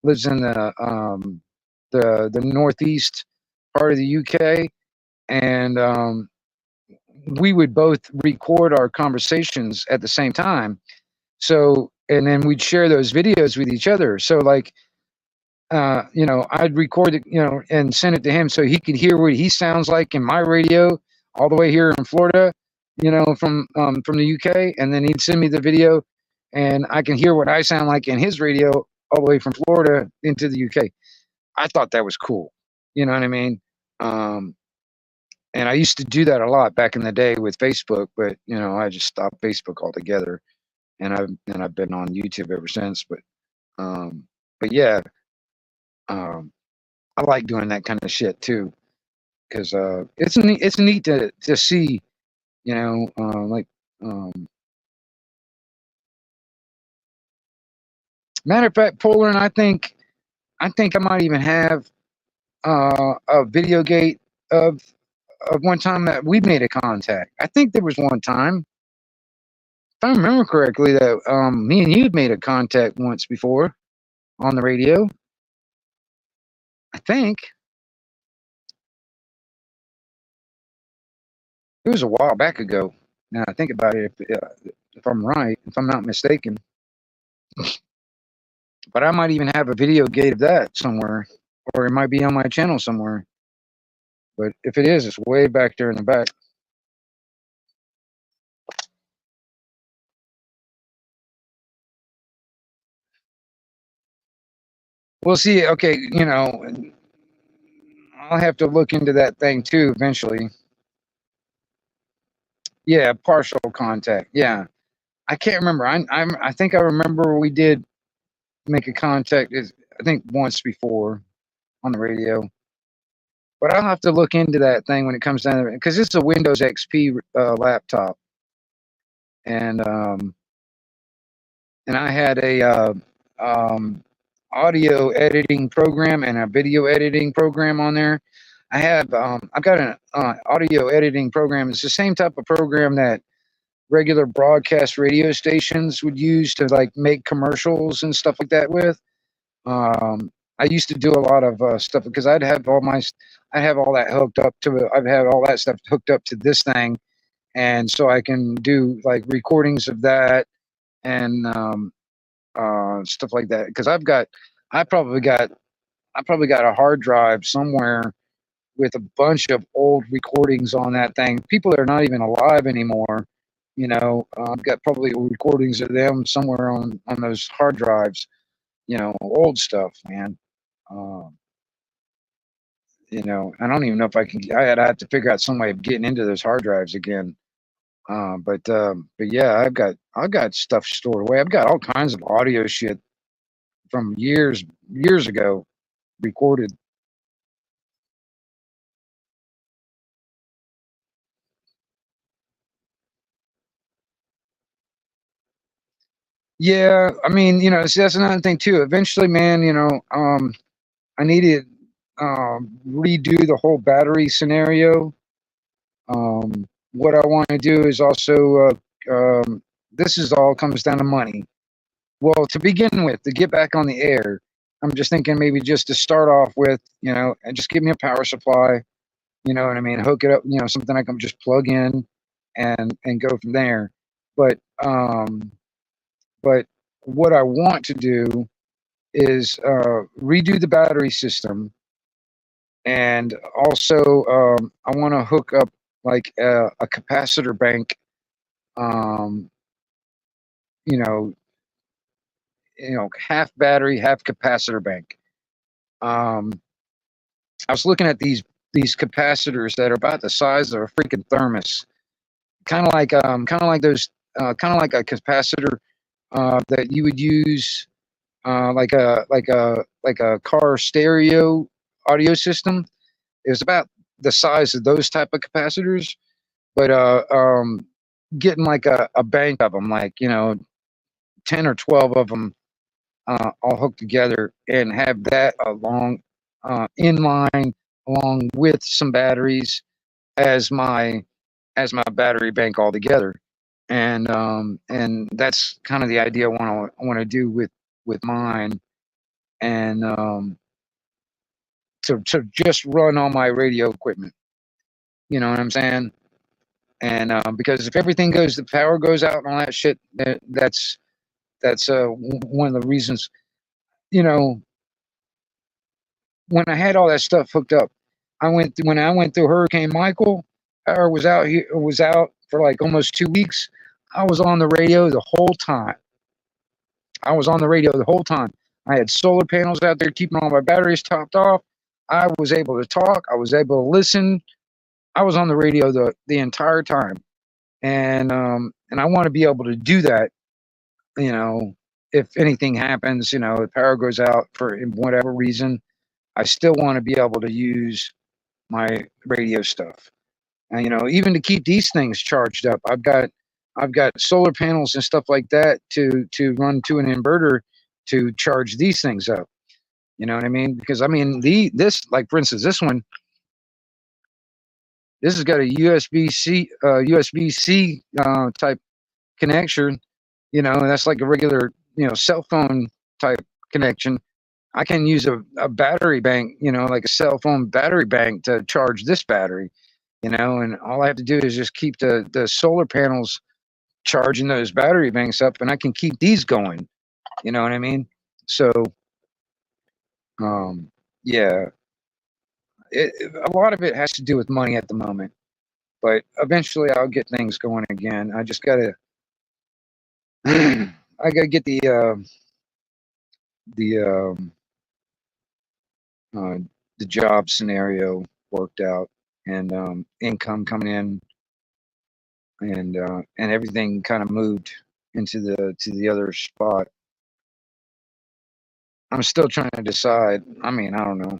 S2: lives in the northeast part of the UK, and we would both record our conversations at the same time. So, and then we'd share those videos with each other. So like, you know, I'd record it, you know, and send it to him so he could hear what he sounds like in my radio all the way here in Florida, you know, from the UK. And then he'd send me the video, and I can hear what I sound like in his radio all the way from Florida into the UK. I thought that was cool. You know what I mean? And I used to do that a lot back in the day with Facebook, but you know, I just stopped Facebook altogether, and I've been on YouTube ever since. But yeah, I like doing that kind of shit too, because it's neat to see, you know, like matter of fact, Polar, and I think I might even have a video gate of one time that we made a contact. I think there was one time, if I remember correctly, that me and you made a contact once before on the radio. I think it was a while back ago. Now I think about it, if I'm right, if I'm not mistaken. But I might even have a video gate of that somewhere, or it might be on my channel somewhere. But if it is, it's way back there in the back. We'll see. Okay, you know, I'll have to look into that thing too eventually. Yeah, partial contact. Yeah, I can't remember. I think I remember we did make a contact. I think once before on the radio. But I'll have to look into that thing when it comes down to it, because it's a Windows XP laptop, and I had a audio editing program and a video editing program on there. I've got an audio editing program. It's the same type of program that regular broadcast radio stations would use to like make commercials and stuff like that with. I used to do a lot of stuff because I have all that hooked up to, I've had all that stuff hooked up to this thing, and so I can do like recordings of that and stuff like that. Because I probably got, a hard drive somewhere with a bunch of old recordings on that thing. People that are not even alive anymore. I've got probably recordings of them somewhere on those hard drives. Old stuff, man. Um, I don't even know if I can. I'd have to figure out some way of getting into those hard drives again. But yeah, I've got stuff stored away. I've got all kinds of audio shit from years ago recorded. Yeah, I mean, see, that's another thing too. Eventually, man, I need to redo the whole battery scenario. What I want to do is also, this is all comes down to money. Well, to begin with, to get back on the air, I'm just thinking maybe just to start off with, and just give me a power supply. You know what I mean? Hook it up, something I can just plug in and go from there. But but what I want to do is redo the battery system, and also I want to hook up like a capacitor bank. Um, you know, half battery, half capacitor bank. Um, I was looking at these capacitors that are about the size of a freaking thermos, kind of like those, kind of like a capacitor that you would use like a car stereo audio system. It was about the size of those type of capacitors, but getting like a bank of them, like 10 or 12 of them all hooked together, and have that along in line along with some batteries as my battery bank altogether. And that's kind of the idea I want to do with mine, and to just run all my radio equipment. You know what I'm saying? And because if everything goes, the power goes out and all that shit, that's one of the reasons. You know, when I had all that stuff hooked up, when I went through Hurricane Michael, power was out for like almost 2 weeks. I was on the radio the whole time. I was on the radio the whole time. I had solar panels out there keeping all my batteries topped off. I was able to talk. I was able to listen. I was on the radio the entire time, and I want to be able to do that. You know, if anything happens, the power goes out for whatever reason, I still want to be able to use my radio stuff. And even to keep these things charged up, I've got solar panels and stuff like that to run to an inverter to charge these things up. You know what I mean? Because I mean this, like for instance, this has got a USB-C type connection. That's like a regular cell phone type connection. I can use a battery bank, like a cell phone battery bank to charge this battery. And all I have to do is just keep the solar panels charging those battery banks up, and I can keep these going. You know what I mean? So, yeah, a lot of it has to do with money at the moment, but eventually I'll get things going again. I just gotta, I gotta get the uh, the job scenario worked out, and income coming in, and everything kind of moved into the other spot. I'm still trying to decide. I mean, I don't know.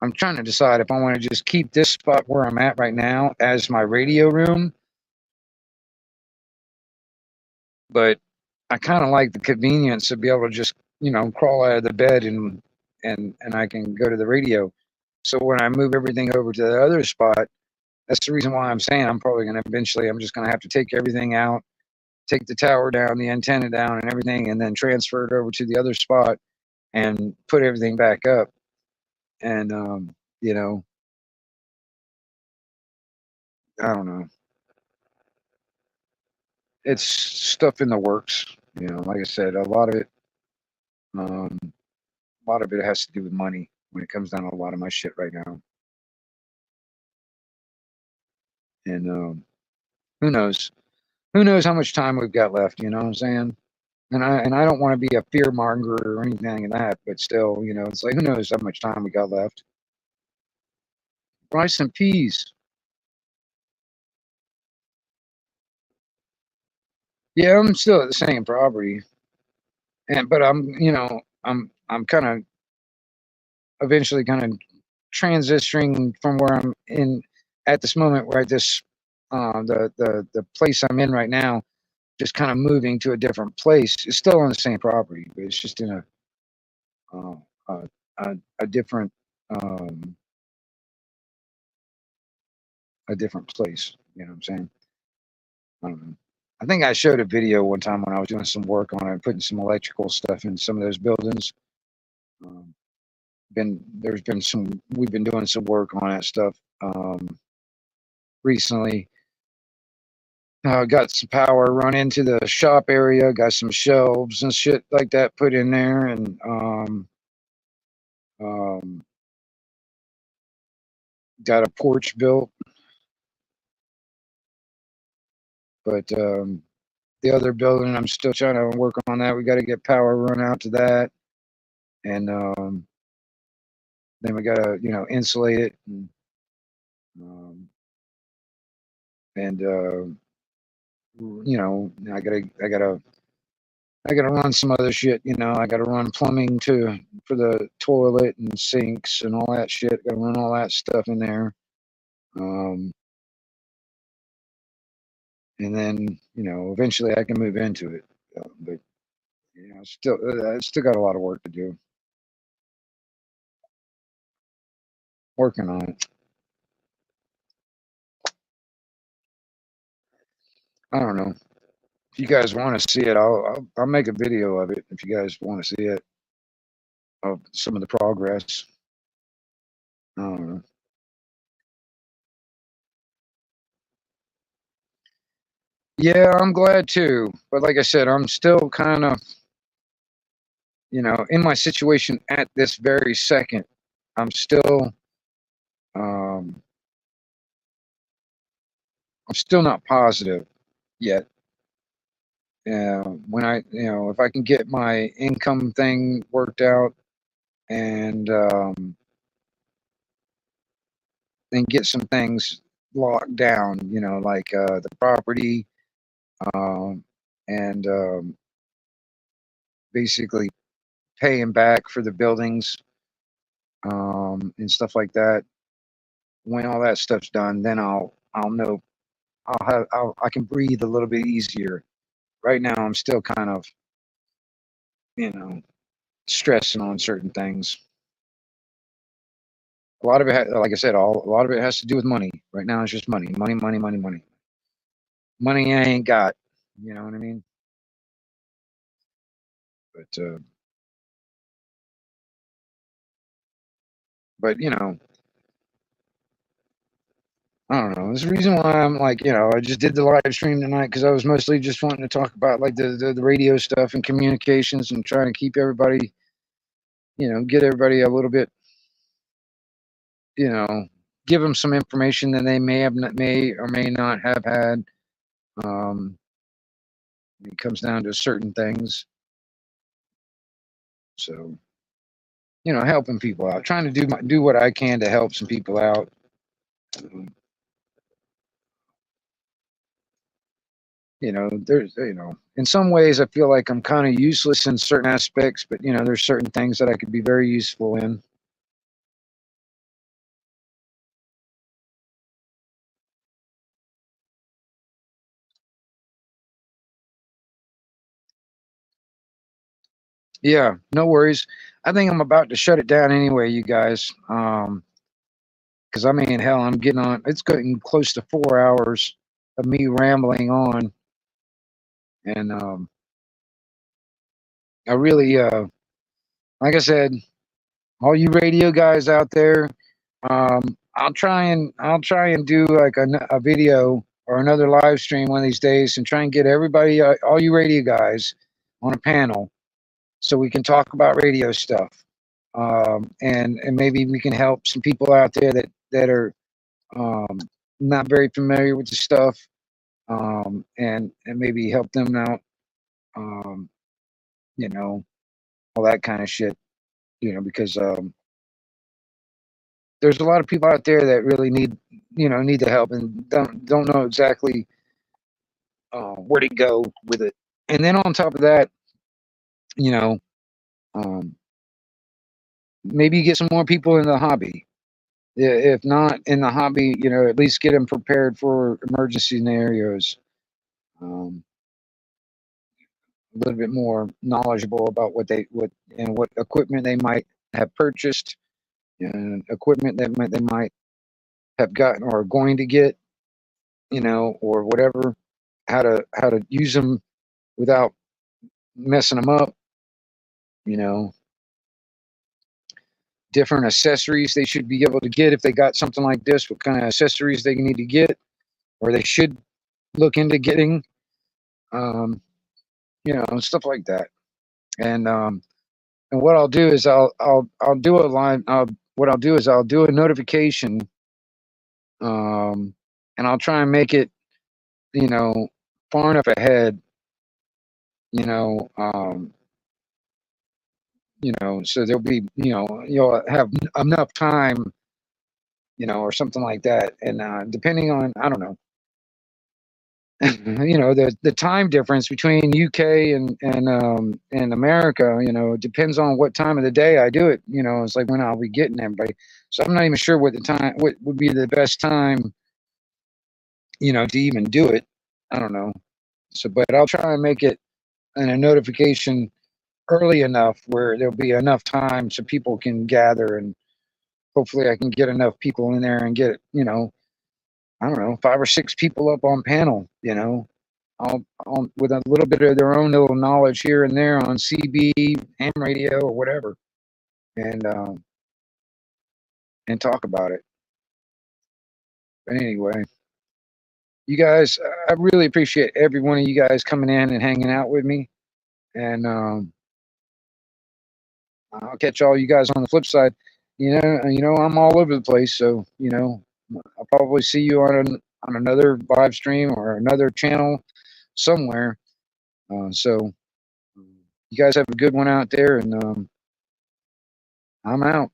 S2: I'm trying to decide if I want to just keep this spot where I'm at right now as my radio room, but I kind of like the convenience of be able to just crawl out of the bed and I can go to the radio. So when I move everything over to the other spot, that's the reason why I'm saying I'm probably going to eventually, I'm just going to have to take everything out take the tower down, the antenna down, and everything, and then transfer it over to the other spot and put everything back up. And you know, I don't know. It's stuff in the works. You know, like I said, a lot of it has to do with money when it comes down to a lot of my shit right now. And who knows? Who knows how much time we've got left? You know what I'm saying? And I don't want to be a fear monger or anything in that, but still, you know, it's like, who knows how much time we got left? Rice and peas. Yeah, I'm still at the same property, but I'm, you know, I'm kind of eventually kind of transitioning from where I'm in at this moment, where I just the place I'm in right now, just kind of moving to a different place. It's still on the same property, but it's just in uh, a a different a different place. You know what I'm saying? I don't know. I think I showed a video one time when I was doing some work on it, putting some electrical stuff in some of those buildings. Um, there's been some, we've been doing some work on that stuff recently. Got some power run into the shop area, got some shelves and shit like that put in there, and got a porch built. But the other building, I'm still trying to work on that. We got to get power run out to that, and then we got to, you know, insulate it, um, and you know, I gotta run some other shit. You know, I gotta run plumbing for the toilet and sinks and all that shit. Gotta run all that stuff in there. Um, and then, you know, eventually I can move into it. But you know, I still got a lot of work to do. Working on it. I don't know. If you guys want to see it, I'll make a video of it if you guys want to see it, of some of the progress. I don't know. Yeah, I'm glad too. But like I said, I'm still kind of, you know, in my situation at this very second. I'm still, um, I'm still not positive yet. When I, you know, if I can get my income thing worked out and get some things locked down, you know, like the property, um, and basically paying back for the buildings, and stuff like that. When all that stuff's done, then I'll know, I can breathe a little bit easier. Right now, I'm still kind of, you know, stressing on certain things. A lot of it, like I said, a lot of it has to do with money. Right now, it's just money, money, money, money, money. Money I ain't got. You know what I mean? But you know, I don't know. There's a reason why I'm like, you know, I just did the live stream tonight because I was mostly just wanting to talk about like the radio stuff and communications and trying to keep everybody, you know, get everybody a little bit, you know, give them some information that they may or may not have had. Um, it comes down to certain things. So, you know, helping people out, trying to do what I can to help some people out. You know, there's, you know, in some ways I feel like I'm kind of useless in certain aspects, but you know, there's certain things that I could be very useful in. Yeah, no worries. I think I'm about to shut it down anyway, you guys. Because I mean, hell, I'm getting on. It's getting close to 4 hours of me rambling on, And I really, like I said, all you radio guys out there, I'll try and do like a video or another live stream one of these days and try and get everybody, all you radio guys, on a panel so we can talk about radio stuff. And maybe we can help some people out there that are not very familiar with the stuff, and maybe help them out, you know, all that kind of shit, because there's a lot of people out there that really need the help and don't know exactly where to go with it. And then on top of that, um, maybe get some more people in the hobby. If not in the hobby, at least get them prepared for emergency scenarios. A little bit more knowledgeable about what equipment they might have purchased, and equipment that they might have gotten or are going to get, or whatever, how to use them without messing them up, different accessories they should be able to get if they got something like this, what kind of accessories they need to get or they should look into getting, stuff like that. And what I'll do is I'll do a line. What I'll do is I'll do a notification, and I'll try and make it, far enough ahead, so there'll be, you'll have enough time, or something like that. And depending on, I don't know, the time difference between UK and America, it depends on what time of the day I do it. It's like when I'll be getting everybody. So I'm not even sure what would be the best time, to even do it. I don't know. So, but I'll try and make it in a notification early enough where there'll be enough time so people can gather, and hopefully I can get enough people in there and get, I don't know, 5 or 6 people up on panel, I'll with a little bit of their own little knowledge here and there on CB, ham radio, or whatever, and talk about it. But anyway, you guys, I really appreciate every one of you guys coming in and hanging out with me, and I'll catch all you guys on the flip side. I'm all over the place, so I'll probably see you on another live stream or another channel somewhere. So you guys have a good one out there, and I'm out.